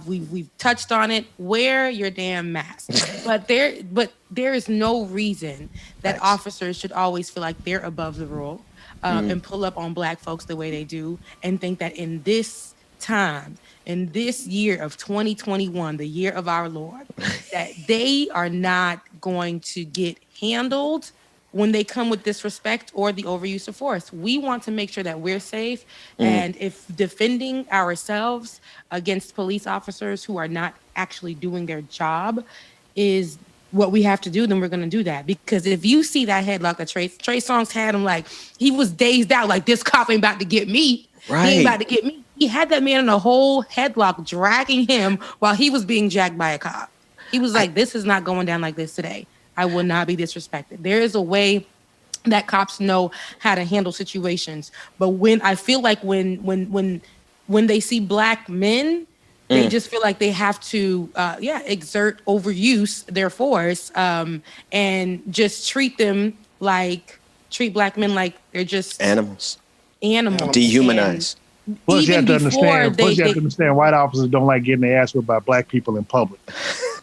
We've touched on it. Wear your damn mask. but there is no reason that officers should always feel like they're above the rule and pull up on black folks the way they do and think that in this time, in this year of 2021, the year of our Lord, that they are not going to get handled when they come with disrespect or the overuse of force. We want to make sure that we're safe. And if defending ourselves against police officers who are not actually doing their job is what we have to do, then we're going to do that. Because if you see that headlock that Trey Songz had him, like, he was dazed out, like, this cop ain't about to get me. Right. He ain't about to get me. He had that man in a whole headlock, dragging him while he was being jacked by a cop. He was like, this is not going down like this today. I will not be disrespected. There is a way that cops know how to handle situations. But when I feel like when they see black men, they just feel like they have to exert overuse their force and just treat black men like they're just animals. Dehumanize. Plus, you have to understand, white officers don't like getting their ass whipped by black people in public.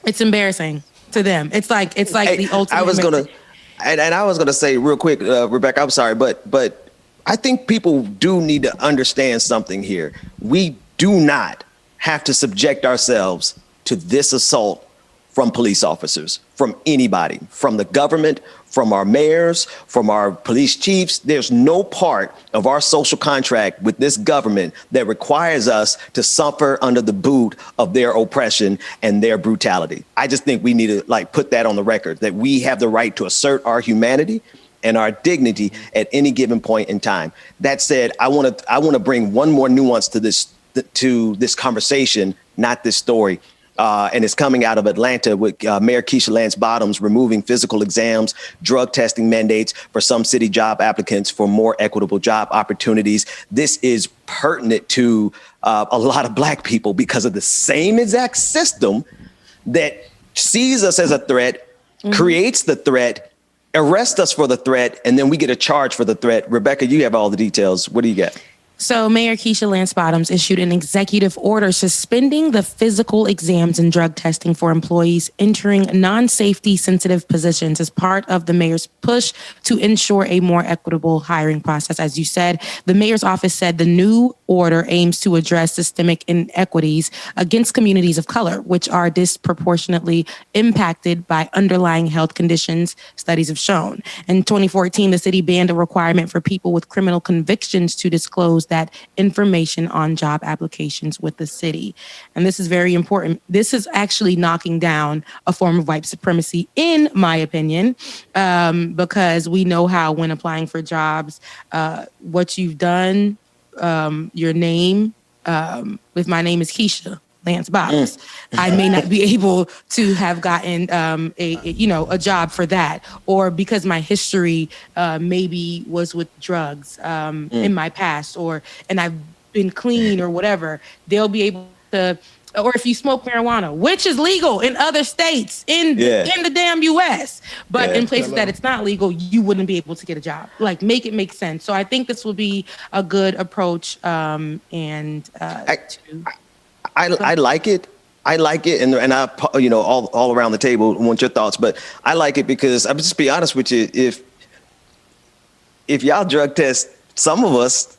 It's embarrassing to them. It's like the ultimate. I was gonna say real quick, Rebecca. I'm sorry, but I think people do need to understand something here. We do not have to subject ourselves to this assault from police officers, from anybody, from the government, from our mayors, from our police chiefs. There's no part of our social contract with this government that requires us to suffer under the boot of their oppression and their brutality. I just think we need to put that on the record, that we have the right to assert our humanity and our dignity at any given point in time. That said, I want to bring one more nuance to this conversation, not this story. and it's coming out of Atlanta with Mayor Keisha Lance Bottoms removing physical exams, drug testing mandates for some city job applicants for more equitable job opportunities. This is pertinent to a lot of Black people because of the same exact system that sees us as a threat, creates the threat, arrests us for the threat, and then we get a charge for the threat. Rebecca, you have all the details. What do you got? So Mayor Keisha Lance Bottoms issued an executive order suspending the physical exams and drug testing for employees entering non-safety sensitive positions as part of the mayor's push to ensure a more equitable hiring process. As you said, the mayor's office said the new order aims to address systemic inequities against communities of color, which are disproportionately impacted by underlying health conditions, studies have shown. In 2014, the city banned a requirement for people with criminal convictions to disclose that information on job applications with the city. And this is very important. This is actually knocking down a form of white supremacy, in my opinion, because we know how when applying for jobs, what you've done, your name, if my name is Keisha Lance Bottoms, I may not be able to have gotten a job for that, or because my history maybe was with drugs in my past, and I've been clean or whatever. They'll be able to, or if you smoke marijuana, which is legal in other states in the damn U.S., but in places that it's not legal, you wouldn't be able to get a job. Like, make it make sense. So I think this will be a good approach, I like it. I like it, and I, all around the table want your thoughts, but I like it because I'm just be honest with you. If y'all drug test some of us,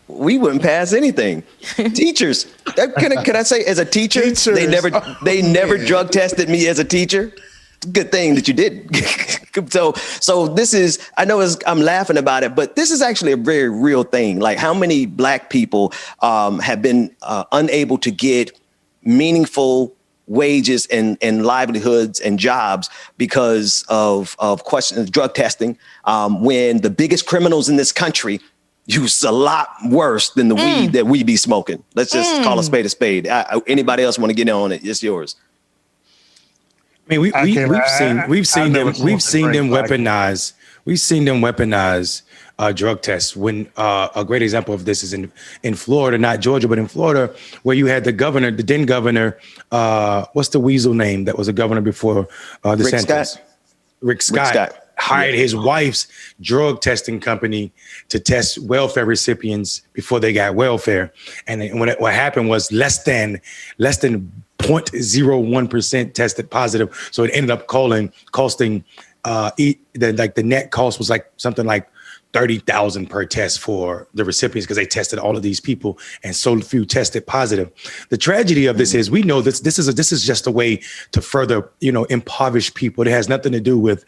we wouldn't pass anything. Teachers, can I say, as a teacher, they never drug tested me as a teacher. Good thing that you did. So this is, I know I'm laughing about it, but this is actually a very real thing. Like, how many Black people have been unable to get meaningful wages and livelihoods and jobs because of questions, drug testing, when the biggest criminals in this country use a lot worse than the weed that we be smoking. Let's just call a spade a spade. Anybody else want to get in on it? It's yours. I mean, we've seen them weaponize. We've seen them weaponize drug tests. When a great example of this is in Florida, not Georgia, but in Florida, where you had the then governor, what's the weasel name that was a governor before DeSantis? Rick Scott hired his wife's drug testing company to test welfare recipients before they got welfare, and what happened was less than 0.01% tested positive. So it ended up costing the net cost was like something like $30,000 per test for the recipients, because they tested all of these people and so few tested positive. The tragedy of this is, we know this is just a way to further, impoverish people. It has nothing to do with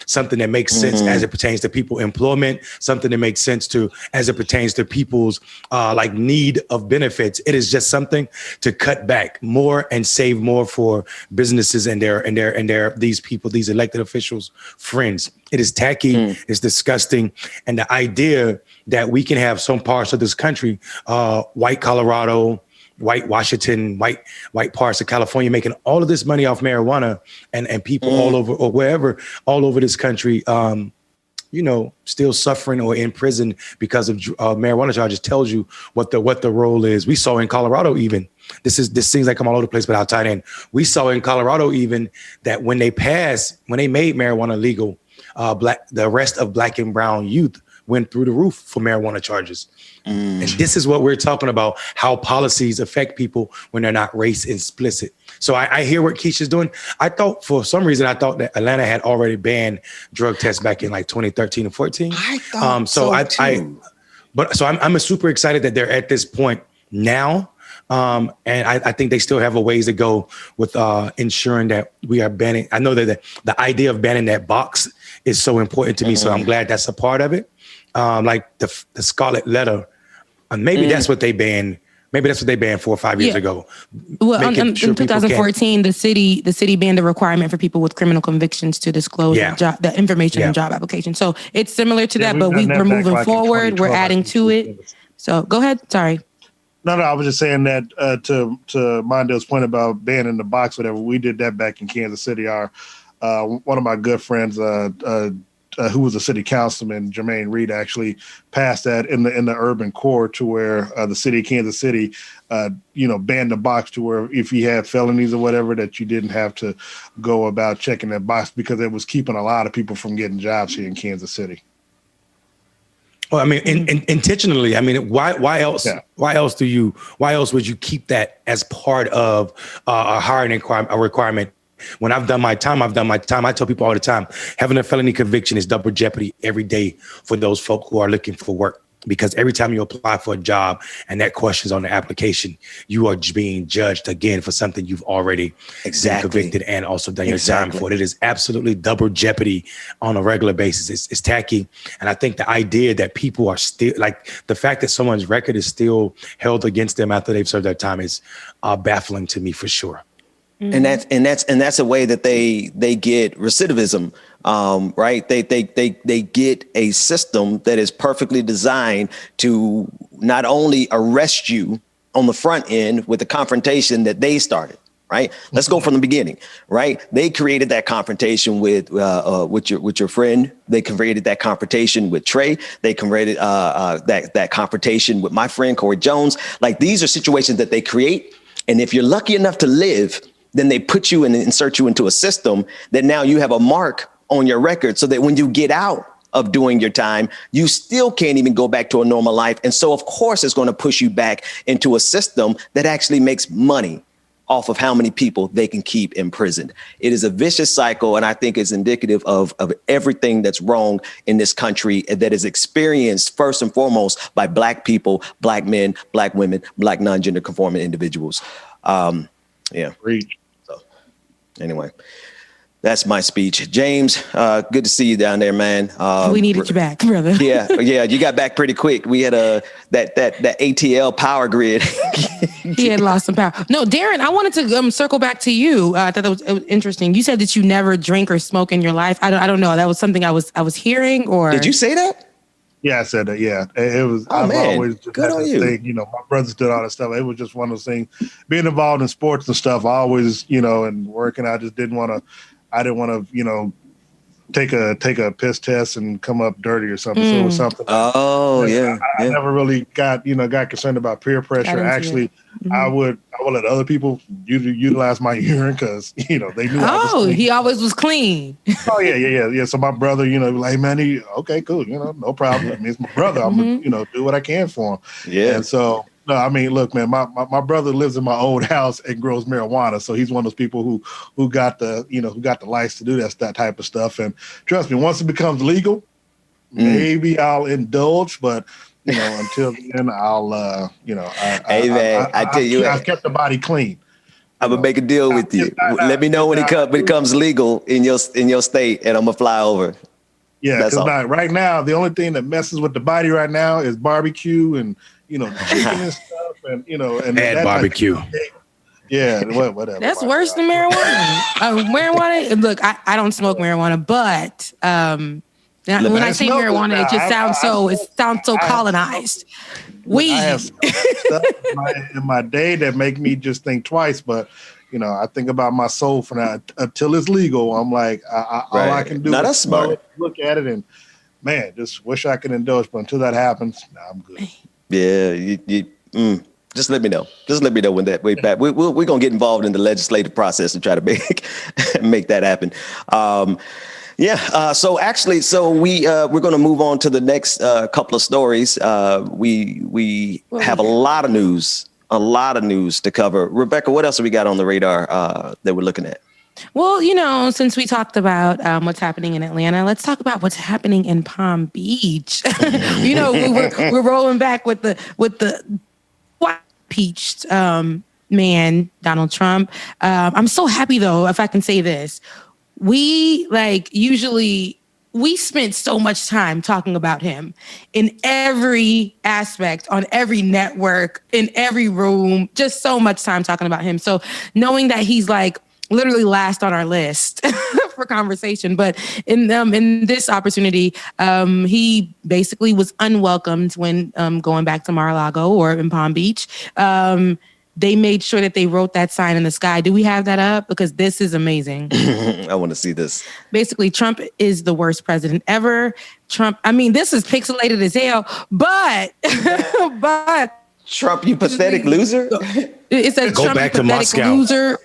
something that makes sense as it pertains to people employment, something that makes sense as it pertains to people's need of benefits. It is just something to cut back more and save more for businesses and these people, these elected officials' friends. It is tacky. It's disgusting. And the idea that we can have some parts of this country, white Colorado, white Washington, white parts of California, making all of this money off marijuana, and people all over, or wherever, all over this country, still suffering or in prison because of marijuana charges, tells you what the role is. We saw in Colorado even. This seems like I'm all over the place, but I'll tie it in. We saw in Colorado even that when they made marijuana legal, the rest of Black and brown youth went through the roof for marijuana charges. And this is what we're talking about, how policies affect people when they're not race explicit. So I hear what Keisha's doing. For some reason, I thought that Atlanta had already banned drug tests back in like 2013 or 14. I thought so too. I'm super excited that they're at this point now. And I think they still have a ways to go with ensuring that we are banning. I know that the idea of banning that box is so important to me. So I'm glad that's a part of it. Like the Scarlet Letter, maybe that's what they banned. Maybe that's what they banned 4 or 5 years ago. Well, in 2014, the city banned the requirement for people with criminal convictions to disclose the information in job applications. So it's similar to that, but we're moving forward. We're adding to it. So go ahead. Sorry. No, I was just saying that to Mondale's point about banning the box, whatever. We did that back in Kansas City. Our one of my good friends, who was a city councilman, Jermaine Reed, actually passed that in the urban core to where the city of Kansas City, banned the box to where if you had felonies or whatever, that you didn't have to go about checking that box because it was keeping a lot of people from getting jobs here in Kansas City. Well, I mean, intentionally. I mean, why else? Yeah. Why else would you keep that as part of a hiring requirement? When I've done my time, I tell people all the time, having a felony conviction is double jeopardy every day for those folk who are looking for work. Because every time you apply for a job and that question's on the application, you are being judged again for something you've already been convicted and also done your time for. It is absolutely double jeopardy on a regular basis. It's tacky. And I think the idea that people are still, like the fact that someone's record is still held against them after they've served their time is baffling to me for sure. Mm-hmm. And that's a way that they get recidivism, right? They get a system that is perfectly designed to not only arrest you on the front end with the confrontation that they started, right? Let's go from the beginning, right? They created that confrontation with your friend. They created that confrontation with Trey. They created that confrontation with my friend Corey Jones. Like, these are situations that they create, and if you're lucky enough to live, then they put you and insert you into a system that now you have a mark on your record so that when you get out of doing your time, you still can't even go back to a normal life. And so, of course, it's going to push you back into a system that actually makes money off of how many people they can keep imprisoned. It is a vicious cycle, and I think it's indicative of everything that's wrong in this country that is experienced first and foremost by Black people, Black men, Black women, Black non-gender conforming individuals. Yeah. So anyway, that's my speech. James, good to see you down there, man. We needed you back, brother. Yeah, you got back pretty quick. We had that ATL power grid. He had lost some power. No, Darren, I wanted to circle back to you. I thought that was interesting. You said that you never drink or smoke in your life. I don't know. That was something I was hearing. Or did you say that? Yeah, I said that. Yeah, it was. Oh, I've man. always Good on you. thing, my brothers did all that stuff. It was just one of those things. Being involved in sports and stuff, I always, and working. I just didn't want to. I didn't want to, take a piss test and come up dirty or something. So it was something. Oh, yeah. I never really got concerned about peer pressure. Actually, I would let other people utilize my urine because they knew. Oh, he always was clean. Oh yeah. So my brother, like, hey, man, okay, cool, no problem. I mean, it's my brother. I'm gonna, do what I can for him. Yeah. And so, no, I mean, look, man, my brother lives in my old house and grows marijuana, so he's one of those people who got the license to do that type of stuff. And trust me, once it becomes legal, maybe I'll indulge, but. Until then, I'll, Hey, man, I tell you, I've kept the body clean. I'm gonna make a deal with you. Let me know when it becomes legal in your state, and I'm gonna fly over. Yeah, because right now, the only thing that messes with the body right now is barbecue and chicken and stuff, and and add barbecue. Yeah, whatever. That's worse than marijuana. Marijuana. Look, I don't smoke marijuana, but when I say marijuana, it just sounds so colonized. Weed. I have stuff in my day that make me just think twice, but I think about my soul for now until it's legal. I'm like, all I can do is smart. Look at it, and man, just wish I could indulge. But until that happens, I'm good. Yeah, just let me know. Just let me know when that way back. We're gonna get involved in the legislative process and try to make that happen. So we're going to move on to the next couple of stories. We have a lot of news to cover. Rebecca, what else have we got on the radar that we're looking at? Well, since we talked about what's happening in Atlanta, let's talk about what's happening in Palm Beach. We're rolling back with the impeached man, Donald Trump. I'm so happy, though, if I can say this. We spent so much time talking about him in every aspect, on every network, in every room, just so much time talking about him. So knowing that he's literally last on our list for conversation. But in this opportunity, he basically was unwelcomed when going back to Mar-a-Lago or in Palm Beach. They made sure that they wrote that sign in the sky. Do we have that up? Because this is amazing. I want to see this. Basically, Trump is the worst president ever. Trump, I mean, this is pixelated as hell, but Trump, you pathetic loser. It says Go Trump, back to pathetic Moscow. Loser.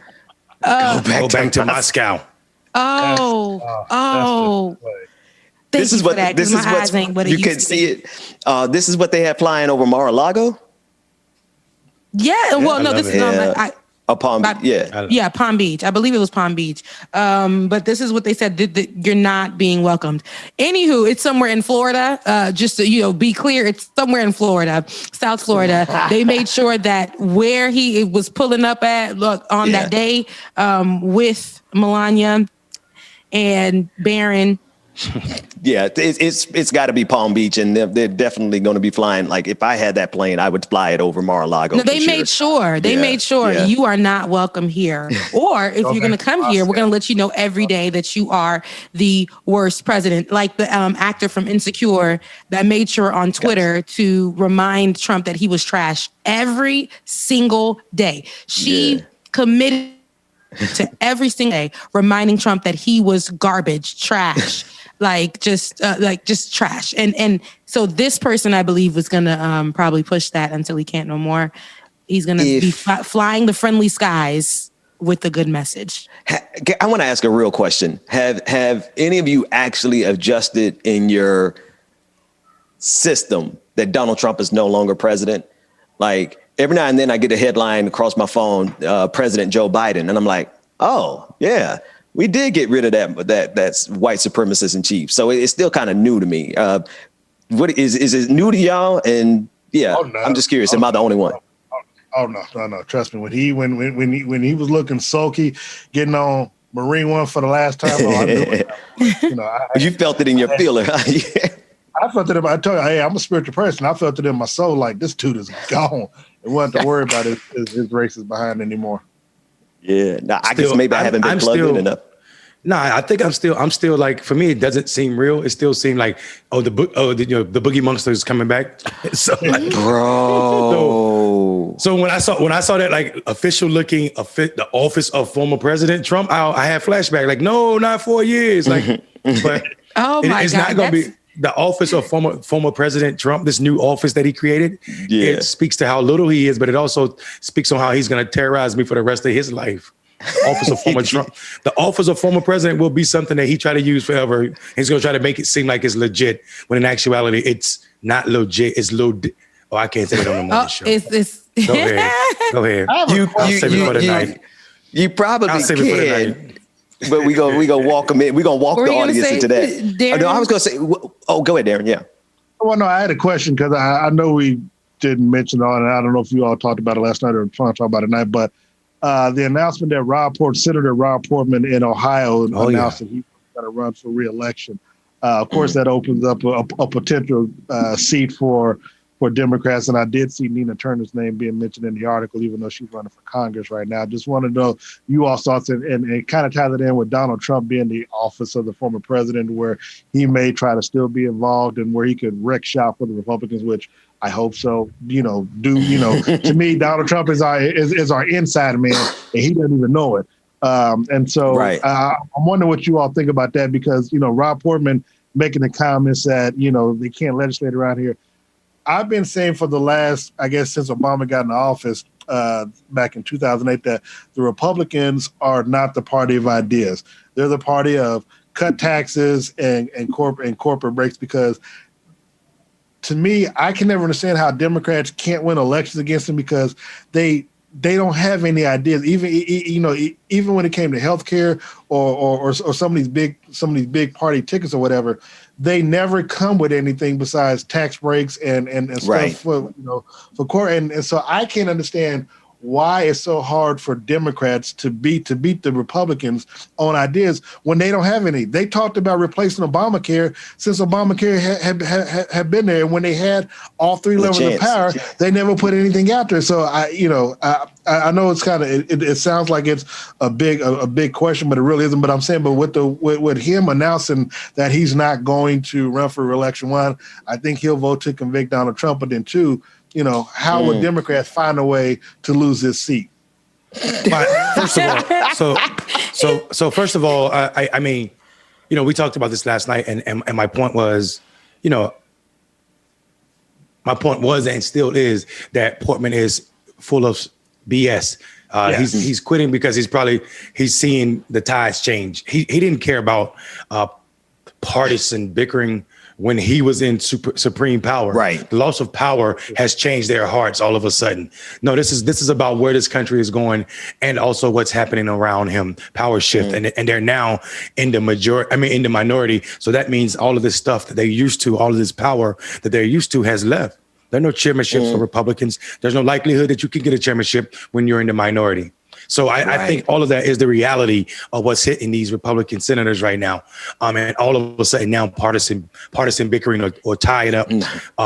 Go back to Moscow. This is what you can see it. This is what they had flying over Mar-a-Lago. Yeah, well, no, this is Palm Beach. Yeah, Palm Beach. I believe it was Palm Beach. But this is what they said: you're not being welcomed. Anywho, it's somewhere in Florida. Just to be clear, it's somewhere in Florida, South Florida. They made sure that where he was pulling up at on that day with Melania and Barron. Yeah, it's got to be Palm Beach, and they're definitely going to be flying. Like if I had that plane, I would fly it over Mar-a-Lago. No, they made sure. They made sure you are not welcome here. Or if you're going to come here, we're going to let you know every day that you are the worst president. Like the actor from Insecure that made sure on Twitter to remind Trump that he was trash every single day. She committed to every single day reminding Trump that he was garbage, trash. just trash. And so this person, I believe, was going to probably push that until he can't no more. He's going to be flying the friendly skies with a good message. I want to ask a real question. Have any of you actually adjusted in your system that Donald Trump is no longer president? Like every now and then I get a headline across my phone, President Joe Biden, and I'm like, oh, yeah. We did get rid of that's white supremacist in chief. So it's still kind of new to me. What is it new to y'all? And I'm just curious. Am I the only one? Oh no. Trust me. When he was looking sulky, getting on Marine One for the last time, I knew it. You felt it in your feeler. Huh? I felt it. I told you, hey, I'm a spiritual person. I felt it in my soul. Like this dude is gone. And wasn't to worry about his racist behind anymore. Yeah, no, I guess maybe I haven't been plugged in enough. No, I think I'm still like, for me, it doesn't seem real. It still seems like, the Boogie Monster is coming back. So, like, bro. So when I saw that like official looking, the office of former President Trump, I had flashback. Like, no, not 4 years. Like, but it's not going to be the office of former President Trump. This new office that he created. Yeah. It speaks to how little he is, but it also speaks on how he's going to terrorize me for the rest of his life. Office of former Trump. The office of former president will be something that he try to use forever. He's going to try to make it seem like it's legit, when in actuality, it's not legit. It's I can't say it on the morning show. Go ahead. I'll save it for the night. You probably can. But we go walk him in. We're gonna walk the audience into that. No, I was gonna say. Oh, go ahead, Darren. Yeah. Well, no, I had a question because I know we didn't mention it all, and I don't know if you all talked about it last night or trying to talk about it tonight, but the announcement that Senator Rob Portman in Ohio announced that he's going to run for re-election. Of course, that opens up a potential seat for Democrats, and I did see Nina Turner's name being mentioned in the article, even though she's running for Congress right now. Just want to know you all thoughts, and kind of tie it in with Donald Trump being the office of the former president, where he may try to still be involved and where he could wreck shop for the Republicans, which I hope so. To me, Donald Trump is our inside man, and he doesn't even know it. And so I'm wondering what you all think about that, because, Rob Portman making the comments that, they can't legislate around here. I've been saying for the last, I guess, since Obama got in office back in 2008, that the Republicans are not the party of ideas. They're the party of cut taxes and corporate breaks, because to me, I can never understand how Democrats can't win elections against them, because they don't have any ideas. Even when it came to healthcare or some of these big party tickets or whatever, they never come with anything besides tax breaks and stuff for court. And so I can't understand why it's so hard for Democrats to beat the Republicans on ideas when they don't have any. They talked about replacing Obamacare since Obamacare had been there. And when they had all three levels of power, they never put anything out there. So I know it's kind of it sounds like it's a big question, but it really isn't. But I'm saying, but with him announcing that he's not going to run for re-election, one, I think he'll vote to convict Donald Trump, but then two, how would Democrats find a way to lose this seat? First of all, I mean, we talked about this last night, and my point was, and still is that Portman is full of BS. He's quitting because he's seeing the tides change. He didn't care about partisan bickering when he was in supreme power. Right. The loss of power has changed their hearts all of a sudden. No, this is about where this country is going and also what's happening around him. Power shift. And they're now in the minority. So that means all of this stuff that they used to, all of this power that they're used to has left. There are no chairmanships for Republicans. There's no likelihood that you can get a chairmanship when you're in the minority. So I think all of that is the reality of what's hitting these Republican senators right now. And all of a sudden now partisan bickering or tied up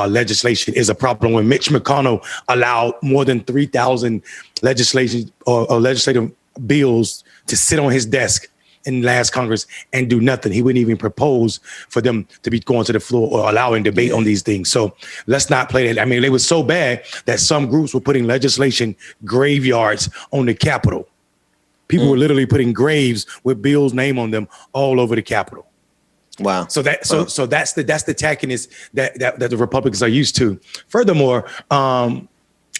legislation is a problem. When Mitch McConnell allowed more than 3,000 legislation or legislative bills to sit on his desk in last Congress and do nothing. He wouldn't even propose for them to be going to the floor or allowing debate on these things. So let's not play that. I mean, it was so bad that some groups were putting legislation graveyards on the Capitol. People were literally putting graves with Bill's name on them all over the Capitol. Wow. So that's the tackiness that the Republicans are used to. Furthermore,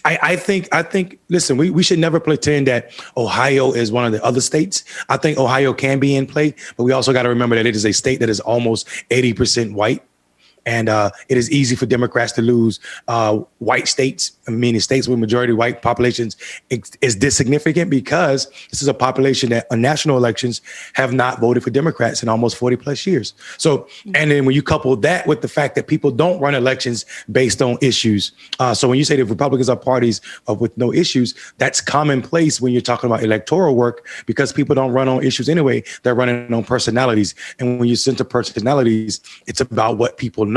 I think, listen, we should never pretend that Ohio is one of the other states. I think Ohio can be in play, but we also got to remember that it is a state that is almost 80% white. And it is easy for Democrats to lose white states, meaning states with majority white populations. Is this significant? Because this is a population that on national elections have not voted for Democrats in almost 40 plus years. So, and then when you couple that with the fact that people don't run elections based on issues. So when you say that Republicans are parties with no issues, that's commonplace when you're talking about electoral work because people don't run on issues anyway. They're running on personalities. And when you center personalities, it's about what people know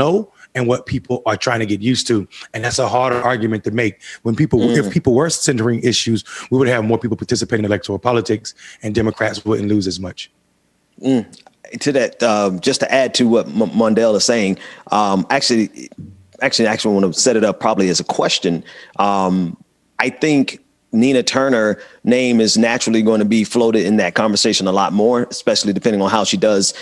and what people are trying to get used to. And that's a harder argument to make. When if people were centering issues, we would have more people participating in electoral politics and Democrats wouldn't lose as much. To that, just to add to what Mondale is saying, actually want to set it up probably as a question. I think Nina Turner name is naturally going to be floated in that conversation a lot more, especially depending on how she does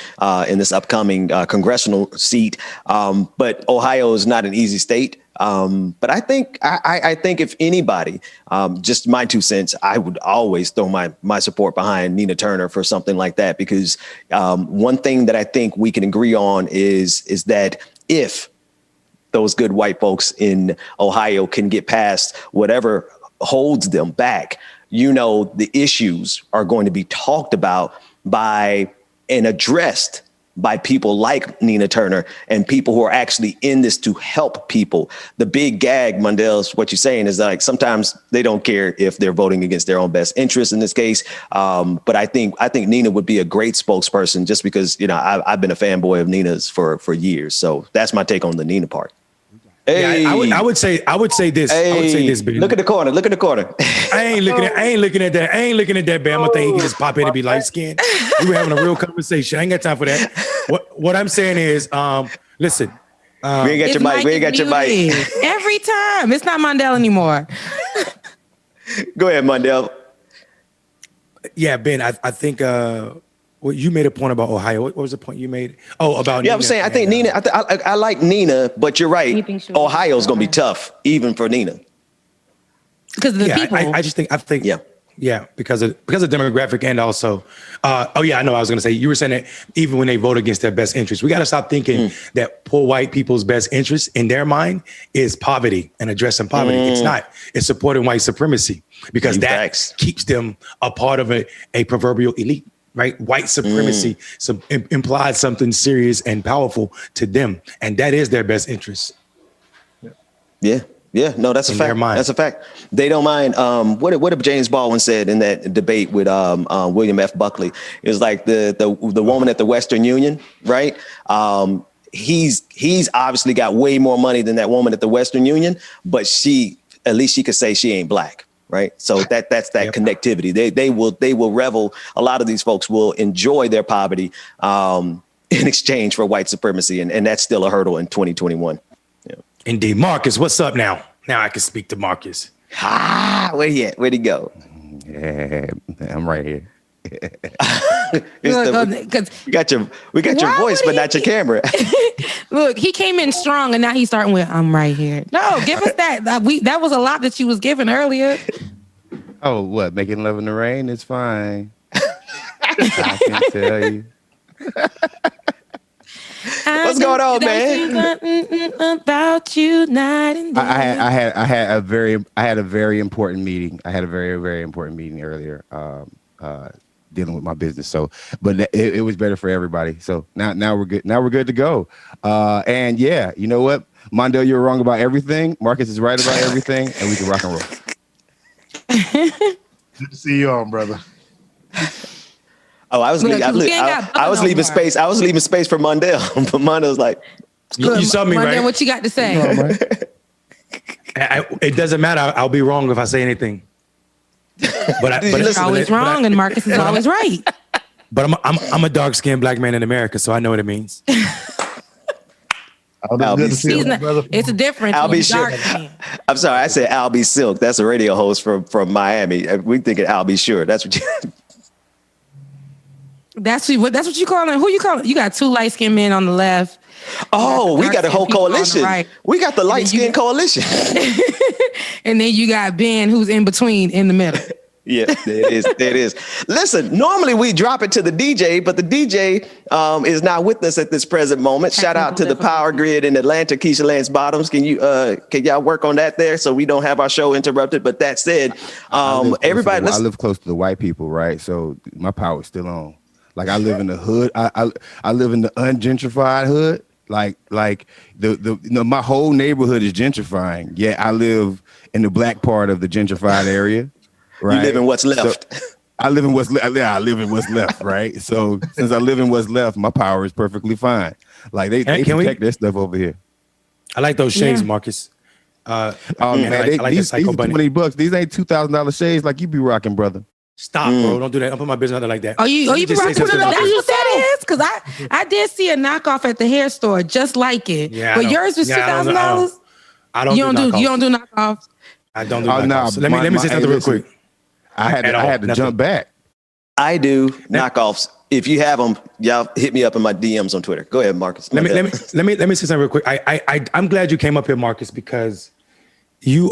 in this upcoming congressional seat. But Ohio is not an easy state. But I think if anybody, just my 2 cents, I would always throw my support behind Nina Turner for something like that, because one thing that I think we can agree on is that if those good white folks in Ohio can get past whatever holds them back, the issues are going to be talked about by and addressed by people like Nina Turner and people who are actually in this to help people. The big gag, Mondale, what you're saying is like sometimes they don't care if they're voting against their own best interest in this case. But I think Nina would be a great spokesperson just because, I've been a fanboy of Nina's for years. So that's my take on the Nina part. Hey. Yeah, I would say this. Hey. I would say this, baby. Look at the corner. I ain't looking at that. I ain't looking at that Bama thing. He can just pop in and be light skinned. We were having a real conversation. I ain't got time for that. What I'm saying is, listen. We ain't got your mic. Every time. It's not Mondale anymore. Go ahead, Mondale. Yeah, Ben, I think well, you made a point about Ohio. What was the point you made? Oh, about Nina. I'm saying I think Nina. I like Nina, but you're right. Ohio's going to be tough, even for Nina. Because of the people. I think. Yeah, because of demographic and also. I know. I was going to say you were saying that even when they vote against their best interest, we got to stop thinking that poor white people's best interest in their mind is poverty and addressing poverty. It's not. It's supporting white supremacy because that keeps them a part of a proverbial elite. Right, white supremacy implies something serious and powerful to them, and that is their best interest. Yeah, Yeah, no, that's a fact. That's a fact. They don't mind. What did James Baldwin said in that debate with William F. Buckley? It was like the woman at the Western Union, right? He's obviously got way more money than that woman at the Western Union, but at least she could say she ain't black, right? So that's that connectivity. They will revel. A lot of these folks will enjoy their poverty in exchange for white supremacy, and that's still a hurdle in 2021. Yeah. Indeed. Marcus, what's up now? Now I can speak to Marcus. Where he at? Where'd he go? Yeah, I'm right here. We got your voice, but not your camera. Look, he came in strong, and now he's starting with "I'm right here." No, give us that. That was a lot that you was giving earlier. Oh, what? Making love in the rain? It's fine. I can tell you. What's going on, man? About you night and day. I had a very important meeting. I had a very important meeting earlier, dealing with my business. So, but it was better for everybody. So now we're good. Now we're good to go. And yeah, you know what, Mondale, you're wrong about everything. Marcus is right about everything, and we can rock and roll. Good to see you on, brother. Oh, I was leaving space. I was leaving space for Mondale, but Mondale's like, you saw me, Mondale, right? what you got to say? It doesn't matter. I'll be wrong if I say anything. But you're always wrong, and Marcus is always right. But I'm a dark-skinned black man in America, so I know what it means. It's a difference. Albie Silk. I'm sorry, I said Albie Silk. That's a radio host from Miami. We thinking Albie Sure. That's what you. That's what you calling. Who you calling? You got two light skinned men on the left. Oh, we got a whole coalition. Right. We got the light skinned coalition. And then you got Ben, who's in between, in the middle. Yeah, it is. Listen, normally we drop it to the DJ, but the DJ is not with us at this present moment. Shout out to the power grid in Atlanta, Keisha Lance Bottoms. Can y'all work on that there so we don't have our show interrupted? But that said, everybody, I live close to the white people, right? So my power is still on. Like I live in the hood. I live in the ungentrified hood. Like my whole neighborhood is gentrifying. Yeah, I live in the black part of the gentrified area. Right. You live in what's left. So I live in what's left. Yeah, I live in what's left. Right. So since I live in what's left, my power is perfectly fine. Like they protect their stuff over here. I like those shades, Marcus. Man, these are $20. These ain't $2,000 shades like you be rocking, brother. Stop, bro. Don't do that. Don't put my business out like that. You be rocking it? That's what that is? Because I did see a knockoff at the hair store just like it. Yeah, but yours was $2,000. I don't. You don't do knockoffs. I don't do knockoffs. Let me say something real quick. I had to jump back. I do knockoffs. If you have them, y'all hit me up in my DMs on Twitter. Go ahead, Marcus. Let me say something real quick. I'm glad you came up here, Marcus, because you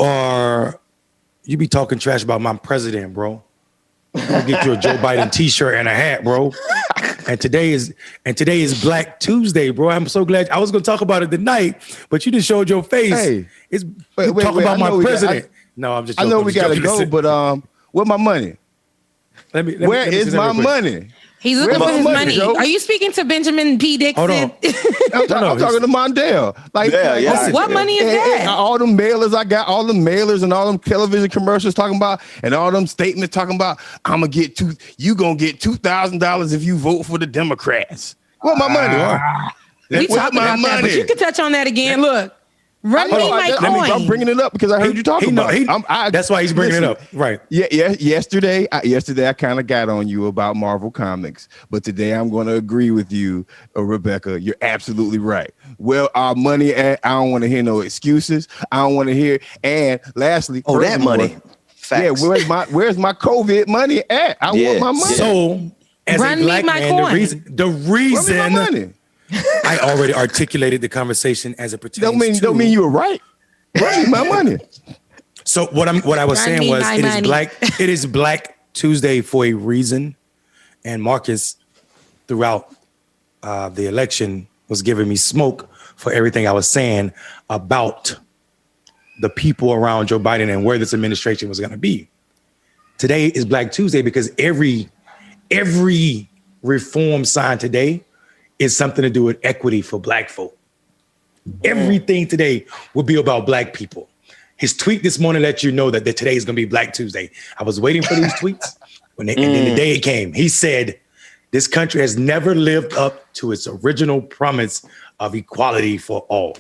be talking trash about my president, bro. I'll get you a Joe Biden T-shirt and a hat, bro. And today is Black Tuesday, bro. I'm so glad. I was gonna talk about it tonight, but you just showed your face. Hey, talk about my president. No, I'm just joking. I know we gotta go, but where's my money? Where is my money? He's looking for his money. Joe? Are you speaking to Benjamin P. Dixon? Hold on. I'm talking to Mondale. What money is that? All them mailers I got, all them mailers and all them television commercials talking about, and all them statements talking about, you gonna get $2,000 if you vote for the Democrats. Where my money? We talking about that, but you can touch on that again. Look. Run me my coin. I'm bringing it up because I heard you talking about it. That's why he's bringing it up. Right. Yeah. Yesterday I kind of got on you about Marvel Comics, but today I'm going to agree with you, Rebecca. You're absolutely right. Well, our money I don't want to hear no excuses. I don't want to hear. And lastly, that money. Facts. Yeah. Where's my COVID money at? I want my money. So, as Run a black me my man, coin. the reason. I already articulated the conversation as it pertains don't mean you were right. Run me my money. So what I was saying was it is Black Tuesday for a reason, and Marcus throughout the election was giving me smoke for everything I was saying about the people around Joe Biden and where this administration was going to be. Today is Black Tuesday because every reform signed today is something to do with equity for black folk. Everything today will be about black people. His tweet this morning let you know that today is going to be Black Tuesday. I was waiting for these tweets, and then the day it came. He said, this country has never lived up to its original promise of equality for all.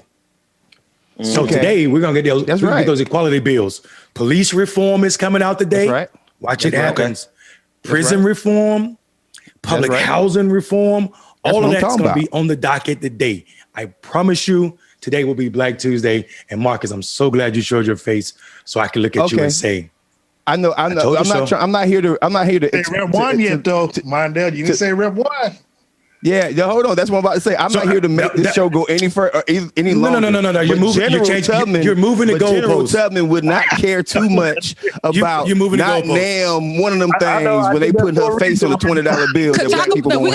So today we're going to get those equality bills. Police reform is coming out today. That's right. Watch it happen. Prison reform, public housing reform, all of that's going to be on the docket today. I promise you, today will be Black Tuesday. And Marcus, I'm so glad you showed your face so I can look at you and say, I know. I'm not here to say Rep 1 yet, though. Mondale, you didn't say Rep 1. Yeah, hold on. That's what I'm about to say. I'm not here to make this show go any further, any longer. No. You're moving the goalposts. General Tubman would not care too much about not damn one of them things when they put her face on a $20 bill that Black people don't have.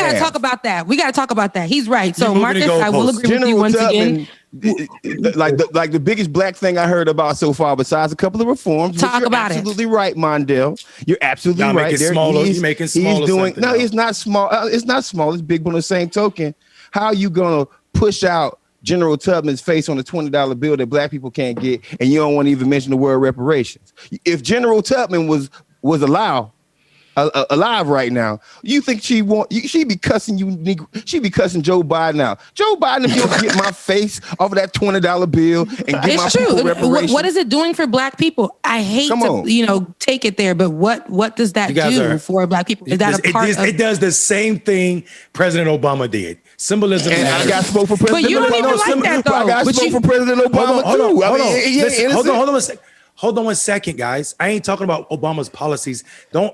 We gotta talk about that. He's right. So Marcus, I will agree with you once again. Like the biggest Black thing I heard about so far, besides a couple of reforms. Talk about absolutely right, Mondale. You're absolutely right. You're making smaller. He's doing no. It's not small. It's not small. It's big. But on the same token, how are you gonna push out General Tubman's face on a $20 bill that Black people can't get, and you don't want to even mention the word reparations? If General Tubman was alive right now, you think she'd be cussing you? She'd be cussing Joe Biden out. Joe Biden, if you don't get my face off of that $20 bill and get my people reparations. What is it doing for Black people? I hate to take it there, but what does that do for Black people? Is that a part of it? Does the same thing President Obama did. Symbolism. And I got spoke for President. But you don't even like that though. I got spoke for President Obama too. Hold on 1 second, guys. I ain't talking about Obama's policies.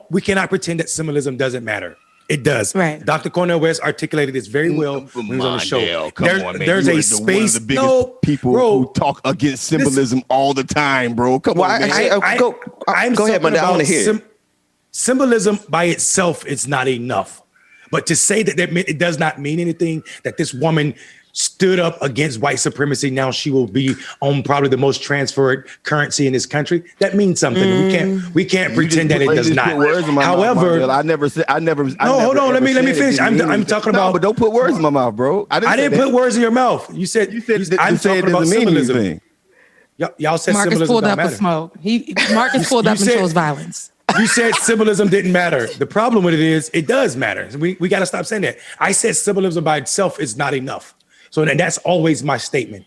We cannot pretend that symbolism doesn't matter. It does. Right. Dr. Cornel West articulated this very well when he was on the show. There's a space. One of the biggest people who talk against symbolism all the time, bro. Come on, man. Go ahead, man. I want to hear. Symbolism by itself is not enough. But to say that it does not mean anything, that this woman stood up against white supremacy, now she will be on probably the most transferred currency in this country, that means something. We can't pretend that it does not. However, I never. No, hold on. Let me finish. I'm talking about. But don't put words in my mouth, bro. I didn't put words in your mouth. You said I'm talking about symbolism. Y'all said Marcus symbolism pulled don't up matter. a smoke. Marcus pulled up and chose violence. You said symbolism didn't matter. The problem with it is it does matter. We got to stop saying that. I said symbolism by itself is not enough. So that's always my statement.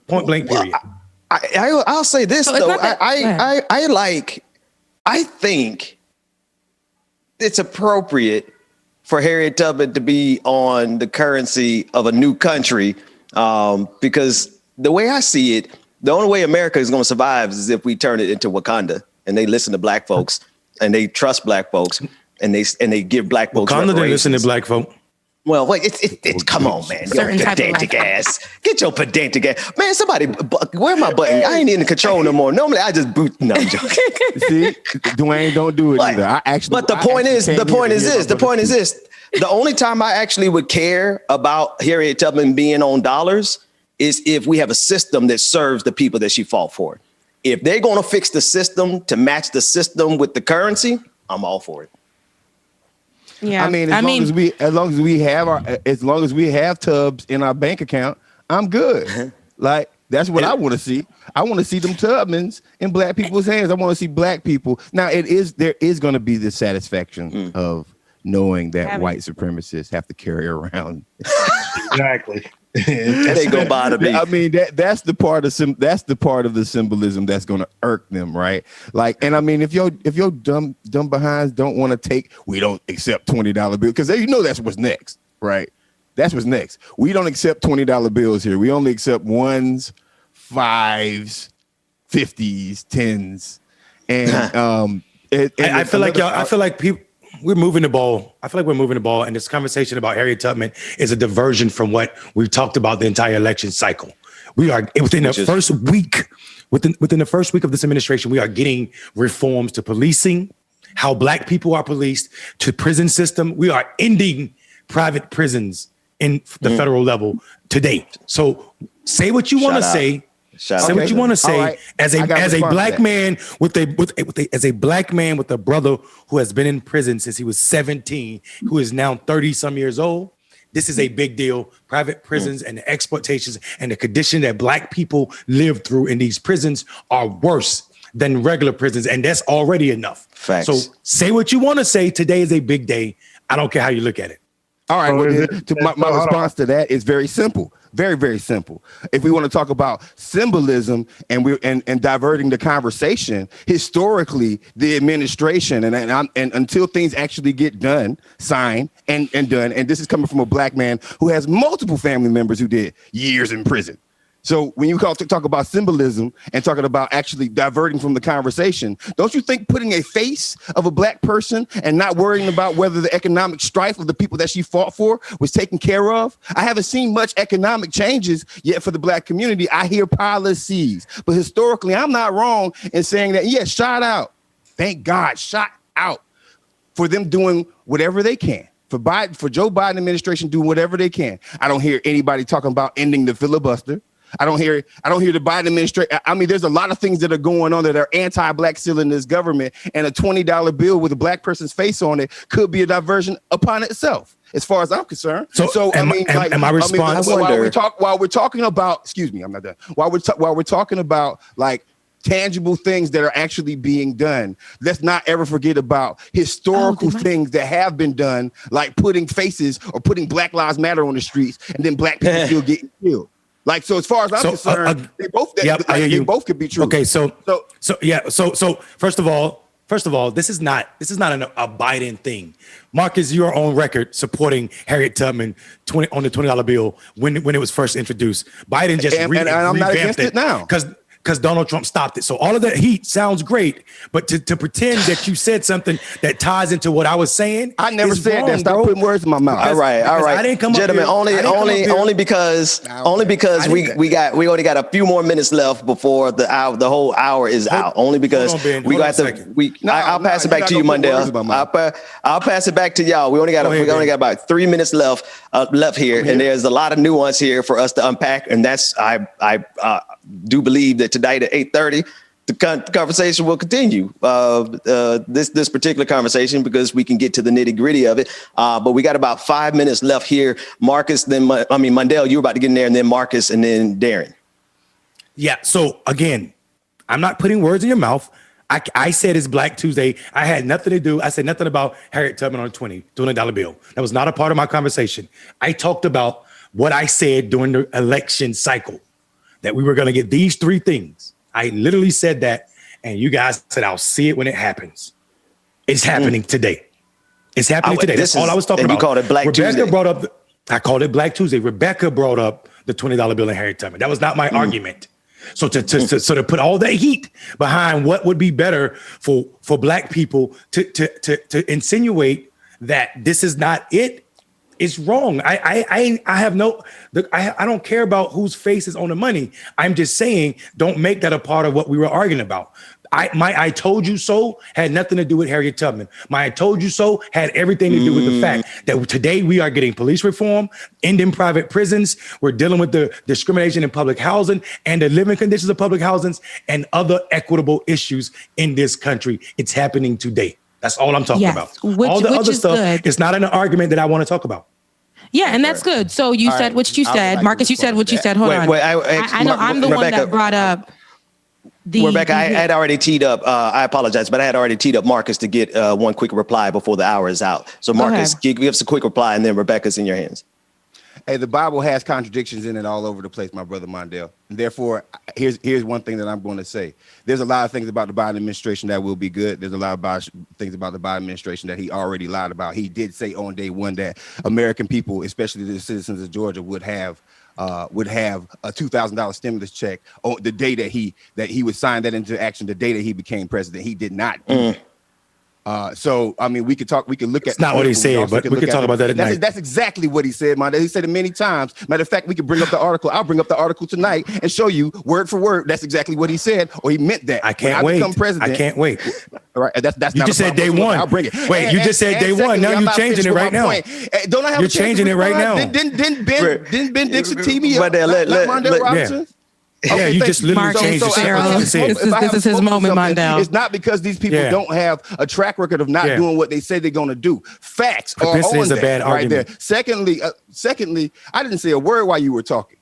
Point blank, period. I'll say this though. I think it's appropriate for Harriet Tubman to be on the currency of a new country because the way I see it, the only way America is going to survive is if we turn it into Wakanda and they listen to Black folks and they trust Black folks and they give Black folks Wakanda didn't listen to Black folk. Well, wait, it's come on, man. Your pedantic ass. Get your pedantic ass. Man, somebody, where my button? I ain't in control no more. Normally, I just boot. No, I'm joking. See, Dwayne, don't do it either. The point is this. The only time I actually would care about Harriet Tubman being on dollars is if we have a system that serves the people that she fought for. If they're going to fix the system to match the system with the currency, I'm all for it. Yeah, I mean, as long as we have tubs in our bank account, I'm good. Like that's what I want to see. I want to see them Tubmans in Black people's hands. I want to see Black people. Now, there is going to be the satisfaction of knowing that white supremacists have to carry around. Exactly. That ain't gonna bother me. I mean, that's the part of the symbolism that's gonna irk them, right? Like, and I mean, if your dumb behinds don't want to take, we don't accept $20 bills because that's what's next, right? That's what's next. We don't accept $20 bills here. We only accept ones, fives, 50s, 10s, and I feel like people. We're moving the ball. I feel like we're moving the ball. And this conversation about Harriet Tubman is a diversion from what we've talked about the entire election cycle. We are within the first week of this administration, we are getting reforms to policing, how Black people are policed, to prison system. We are ending private prisons in the federal level today. So say what you want to say. Say what you want to say. Right. As a black man with a brother who has been in prison since he was 17, who is now 30 some years old. This is a big deal. Private prisons and the exploitations and the condition that Black people live through in these prisons are worse than regular prisons. And that's already enough. Facts. So say what you want to say. Today is a big day. I don't care how you look at it. All right. My response to that is very simple. Very, very simple. If we want to talk about symbolism and diverting the conversation, historically, the administration and until things actually get done, signed and done, and this is coming from a Black man who has multiple family members who did years in prison. So when you talk about symbolism and talking about actually diverting from the conversation, don't you think putting a face of a Black person and not worrying about whether the economic strife of the people that she fought for was taken care of? I haven't seen much economic changes yet for the Black community. I hear policies, but historically, I'm not wrong in saying that, yes, shout out. Thank God, shout out for them doing whatever they can. For Joe Biden administration doing whatever they can. I don't hear anybody talking about ending the filibuster. I don't hear the Biden administration. I mean, there's a lot of things that are going on that are anti-Black still in this government, and a $20 bill with a Black person's face on it could be a diversion upon itself, as far as I'm concerned. My response? While we're talking about, excuse me, I'm not done. While we're talking about like tangible things that are actually being done, let's not ever forget about historical things that have been done, like putting faces or putting Black Lives Matter on the streets, and then Black people still getting killed. Like, so as far as I'm concerned, they both could be true. Okay, so first of all, this is not a Biden thing. Marcus, you're on record supporting Harriet Tubman on the $20 bill when it was first introduced. Biden just and I'm not against it now because Donald Trump stopped it. So all of that heat sounds great, but to pretend that you said something that ties into what I was saying, I never said wrong, that. Stop putting words in my mouth. All right. I didn't come Gentlemen, up here, only because we only got a few more minutes left before the whole hour is out. Only because I'll pass it back to you, Mundell. I'll pass it back to y'all. We only got about 3 minutes left here, and there's a lot of nuance here for us to unpack, and that's I do believe that tonight at 8:30, the conversation will continue. This particular conversation, because we can get to the nitty gritty of it. But we got about 5 minutes left here. Marcus, Mundell, you were about to get in there, and then Marcus, and then Darren. Yeah. So again, I'm not putting words in your mouth. I said it's Black Tuesday. I had nothing to do. I said nothing about Harriet Tubman on a $20 bill. That was not a part of my conversation. I talked about what I said during the election cycle, that we were going to get these three things. I literally said that, and you guys said, I'll see it when it happens. It's happening today. It's happening today. That's all I was talking about. You called it Black Tuesday. I called it Black Tuesday. Rebecca brought up the $20 bill and Harriet Tubman. That was not my argument. So to put all that heat behind what would be better for Black people to insinuate that this is not it, it's wrong. I don't care about whose face is on the money. I'm just saying, don't make that a part of what we were arguing about. I told you so had nothing to do with Harriet Tubman. My I told you so had everything to do with the fact that today we are getting police reform, ending private prisons. We're dealing with the discrimination in public housing and the living conditions of public housings and other equitable issues in this country. It's happening today. That's all I'm talking about. All the other stuff is not an argument that I want to talk about. Yeah, and that's good. So you said what you said. Marcus, you said what you said. Hold on. I know I'm the one that brought up Rebecca, I had already teed up. I apologize, but I had already teed up Marcus to get one quick reply before the hour is out. So Marcus, give us a quick reply, and then Rebecca's in your hands. Hey, the Bible has contradictions in it all over the place, my brother Mondale. And therefore, here's one thing that I'm going to say. There's a lot of things about the Biden administration that will be good. There's a lot of things about the Biden administration that he already lied about. He did say on day one that American people, especially the citizens of Georgia, would have a $2,000 stimulus check on the day that he would sign that into action. The day that he became president, he did not do that. So I mean, we could look at. It's not what he said, but we could talk about that at night. That's exactly what he said, man. He said it many times. Matter of fact, we could bring up the article. I'll bring up the article tonight and show you word for word. That's exactly what he said, or he meant that. I can't wait. Become president, I can't wait. All right, that's. You just said day one. I'll bring it. Wait, you just said day one. Now you're changing it right now. Don't I have? You're changing it right now. Didn't Ben Dixon tee me up? Mondale, Yeah, you just literally changed the shit. This is his moment, Mondale. It's not because these people don't have a track record of not doing what they say they're going to do. Facts are on is a bad right argument. there. Secondly, I didn't say a word while you were talking.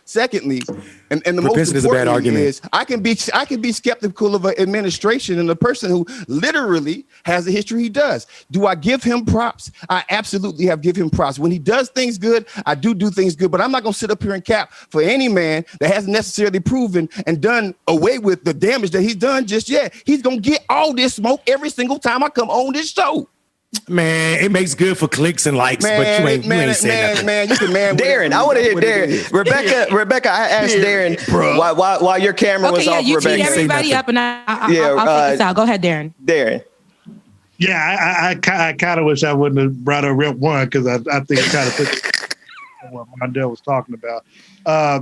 Secondly, and the most important is I can be skeptical of an administration and the person who literally has the history he does. Do I give him props? I absolutely have give him props. When he does things good, I do things good, but I'm not going to sit up here and cap for any man that hasn't necessarily proven and done away with the damage that he's done just yet. He's going to get all this smoke every single time I come on this show. Man, it makes good for clicks and likes, but you ain't saying nothing. You can Darren, I want to hear Darren. Rebecca, I asked Darren while your camera was off. You Rebecca, teed everybody up, and I'll take this out. Go ahead, Darren. Yeah, I kind of wish I wouldn't have brought up Rep 1 because I think it kind of took what Mondale was talking about.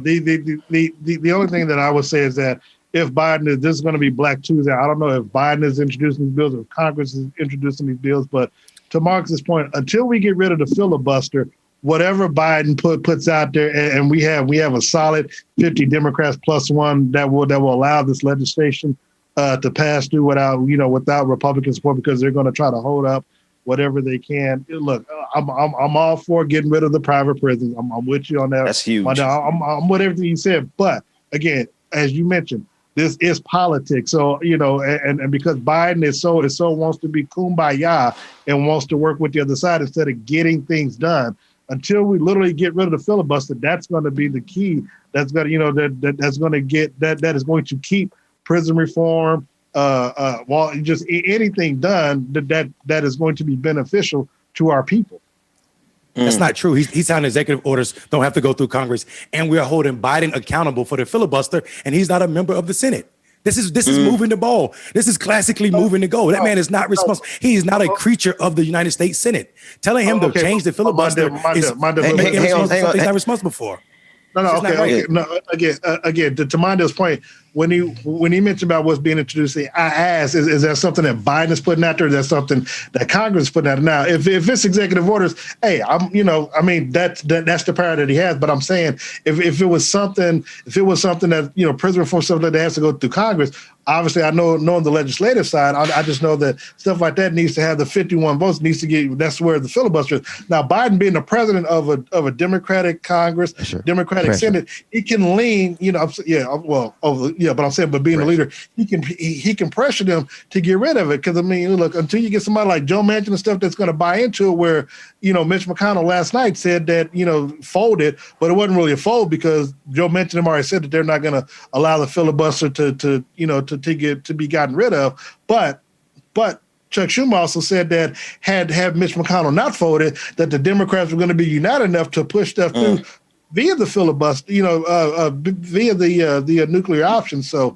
The only thing that I would say is that if Biden this is going to be Black Tuesday. I don't know if Biden is introducing these bills or if Congress is introducing these bills, but to Marcus's point, until we get rid of the filibuster, whatever Biden puts out there, and we have a solid 50 Democrats plus one that will allow this legislation to pass through without Republican support because they're going to try to hold up whatever they can. Look, I'm all for getting rid of the private prisons. I'm with you on that. That's huge. I'm with everything you said, but again, as you mentioned, this is politics. So, and because Biden is so wants to be kumbaya and wants to work with the other side instead of getting things done, until we literally get rid of the filibuster, that's going to be the key. That's going to, that's going to get, that is going to keep prison reform, just anything done that is going to be beneficial to our people. That's not true. He's signing executive orders, don't have to go through Congress, and we're holding Biden accountable for the filibuster, and he's not a member of the Senate. This is moving the ball. This is classically moving the goal. That man is not responsible. He is not a creator of the United States Senate. Telling him to change the filibuster is making him something he's not responsible for. Okay. No, again, to Mondale's point, when he mentioned about what's being introduced, I asked, is that something that Biden is putting out there? Or is that something that Congress is putting out there? Now, if it's executive orders, hey, that's the power that he has. But I'm saying if it was something that, prison reform, something that has to go through Congress, obviously I know on the legislative side, I just know that stuff like that needs to have the 51 votes, that's where the filibuster is. Now, Biden being the president of a Democratic Congress, Democratic Senate, he can lean, but I'm saying, but being a leader, he can pressure them to get rid of it. Because look, until you get somebody like Joe Manchin and stuff that's going to buy into it, where Mitch McConnell last night said that folded, but it wasn't really a fold because Joe Manchin already said that they're not going to allow the filibuster to be gotten rid of. But Chuck Schumer also said that had Mitch McConnell not folded, that the Democrats were going to be united enough to push stuff through via the filibuster, via the nuclear option. So,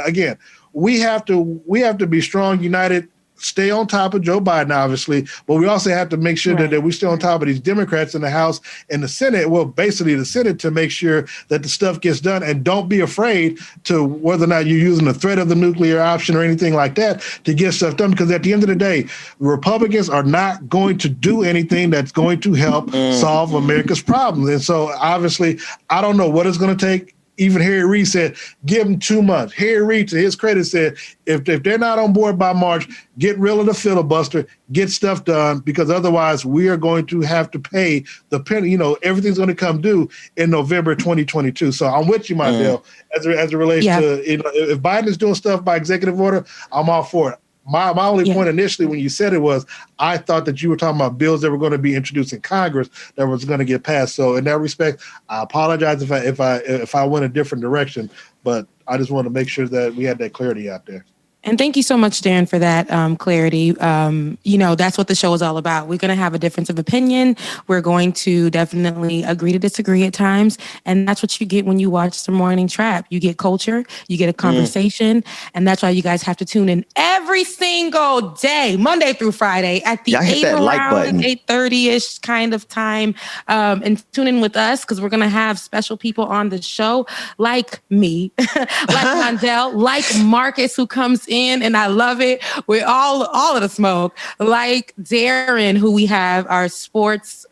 again, we have to be strong, united, stay on top of Joe Biden, obviously, but we also have to make sure that we stay on top of these Democrats in the House and the Senate, well, basically the Senate, to make sure that the stuff gets done. And don't be afraid to whether or not you're using the threat of the nuclear option or anything like that to get stuff done, because at the end of the day, Republicans are not going to do anything that's going to help solve America's problems. And so obviously, I don't know what it's going to take. Even Harry Reid said, give them 2 months. Harry Reid, to his credit, said, if they're not on board by March, get rid of the filibuster, get stuff done, because otherwise we are going to have to pay the penny. Everything's going to come due in November 2022. So I'm with you, Mondale, as it relates to, if Biden is doing stuff by executive order, I'm all for it. My only point initially when you said it was, I thought that you were talking about bills that were going to be introduced in Congress that was going to get passed. So in that respect, I apologize if I went a different direction, but I just want to make sure that we had that clarity out there. And thank you so much, Darren, for that clarity. That's what the show is all about. We're going to have a difference of opinion. We're going to definitely agree to disagree at times. And that's what you get when you watch The Morning Trap. You get culture, you get a conversation. And that's why you guys have to tune in every single day, Monday through Friday at the 8:30-ish kind of time. And tune in with us because we're going to have special people on the show like me, like Mondale, like Marcus, who comes in in, and I love it with all of the smoke. Like Darren, who we have, our sports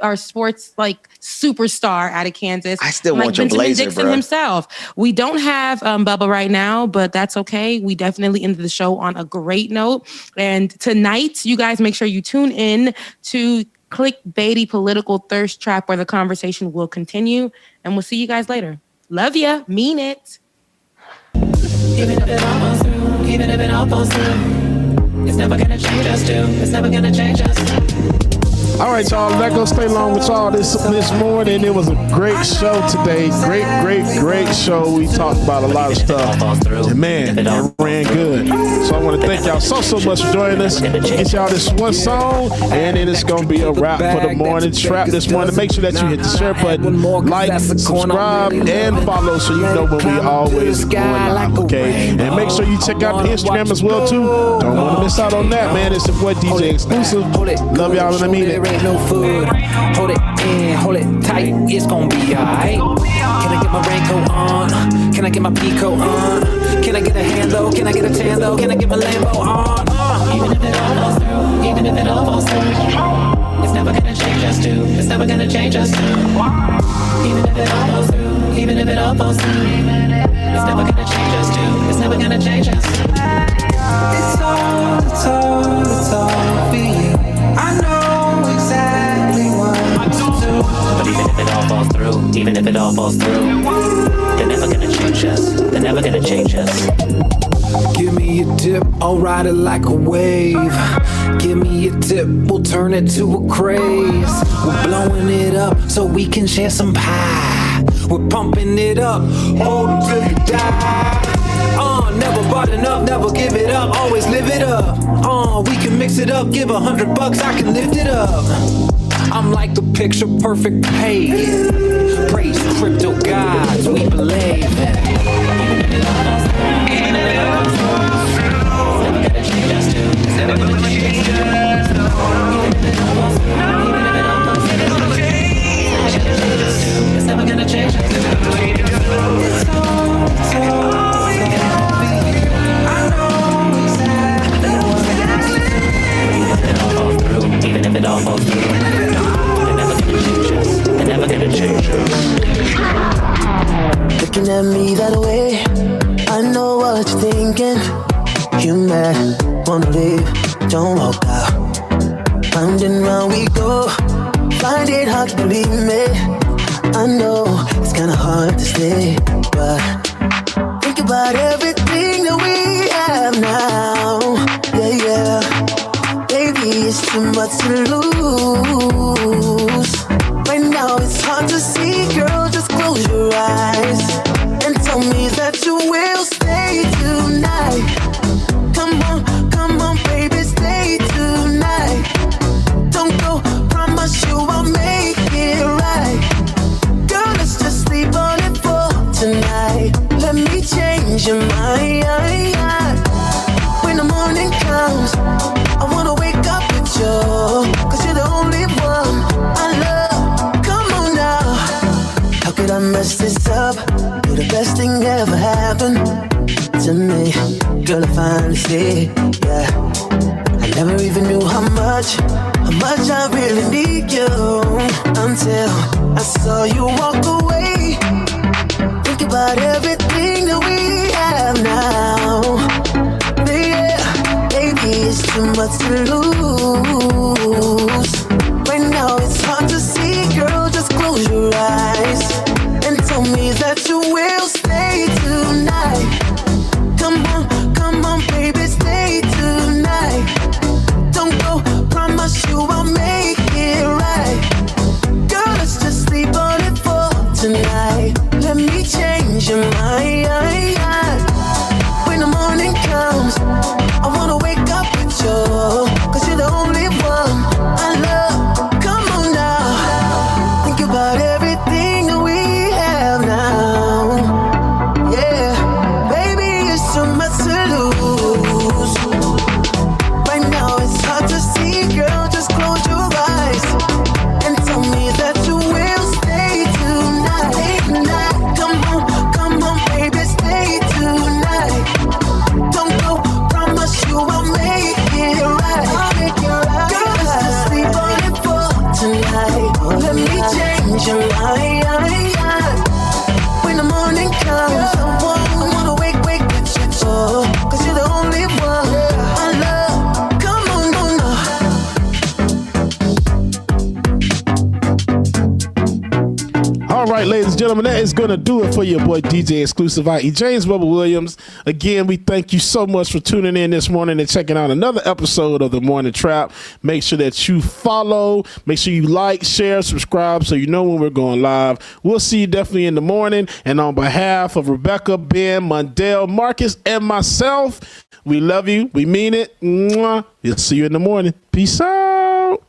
like superstar out of Kansas. I still like want your Benjamin blazer, Dixon bro. himself. We don't have Bubba right now, but that's okay. We definitely ended the show on a great note. And tonight, you guys make sure you tune in to Clickbaity Political Thirst Trap, where the conversation will continue. And we'll see you guys later. Love ya. Mean it. Even if it all falls through, even if it all falls through, it's never gonna change us, too. It's never gonna change us. All right, y'all. Not gonna stay long with y'all this morning. It was a great show today. Great show. We talked about a lot of stuff. And man, it ran good. So I want to thank y'all so much for joining us. Get y'all this one song, and then it's gonna be a wrap for the morning trap this morning. Make sure that you hit the share button, like, subscribe, and follow, so you know when we always go live. Okay, and make sure you check out the Instagram as well too. Don't want to miss out on that, man. It's your boy DJ Exclusive. Love y'all, and I mean it. Ain't no food. Hold it in, hold it tight. It's gonna be alright. Can I get my raincoat on? Can I get my peacoat on? Can I get a hand though? Can I get a tan though? Can I get my Lambo on? Even if it all falls through, even if it all falls through, it's never gonna change us too. It's never gonna change us too. Even if it all falls through, even if it all falls through, it's never gonna change us too. It's never gonna change us. It's all for you. I know exactly what to do. But even if it all falls through, even if it all falls through, they're never gonna change us. They're never gonna change us. Give me a tip, I'll ride it like a wave. Give me a tip, we'll turn it to a craze. We're blowing it up so we can share some pie. We're pumping it up, hold 'em till you die. Never bought enough, never give it up, always live it up. We can mix it up, give $100, I can lift it up. I'm like the picture perfect pagan. Praise crypto gods, we believe in. Even if it all falls through, it's never gonna change us too. It's never gonna change us. Even if it all falls through, even if it all falls through, it's never gonna change us too. It's never gonna change us. It's all. Even if it all falls through, they're never gonna change us. They're never gonna change us. Looking at me that way, I know what you're thinking. You mad, wanna leave, don't walk out. Round and round we go, find it hard to believe me. I know it's kinda hard to stay, but think about everything that we have now. Yeah. Baby, it's too much to lose. Right now it's hard to see, girl, just close your eyes and tell me that you will stay tonight. Come on, baby, stay tonight. Don't go, promise you I'll make it right. Girl, let's just sleep on it for tonight. Let me change your mind. When the morning comes, I wanna wake up with you, 'cause you're the only one I love. Come on now. How could I mess this up? You're the best thing ever happened to me. Girl, I finally see, yeah. I never even knew how much I really need you, until I saw you walk away. Think about everything that we have now. It's too much to lose. Right now it's hard to see, girl, just close your eyes and tell me that you will stay tonight. Come on, baby, stay tonight. Don't go, promise you I'll make it right. Girl, let's just sleep on it for tonight. Let me change your mind. When the morning comes, I wanna wake up with you, 'cause you're the only one I love. Come on now, think about everything that we have now. ladies and gentlemen, that is going to do it for your boy DJ Exclusive IE James Bubba Williams. Again, we thank you so much for tuning in this morning and checking out another episode of The Morning Trap. Make sure that you follow, make sure you like, share, subscribe so you know when we're going live. We'll see you definitely in the morning. And on behalf of Rebecca, Ben, Mundell, Marcus, and myself, we love you. We mean it. Mwah. We'll see you in the morning. Peace out.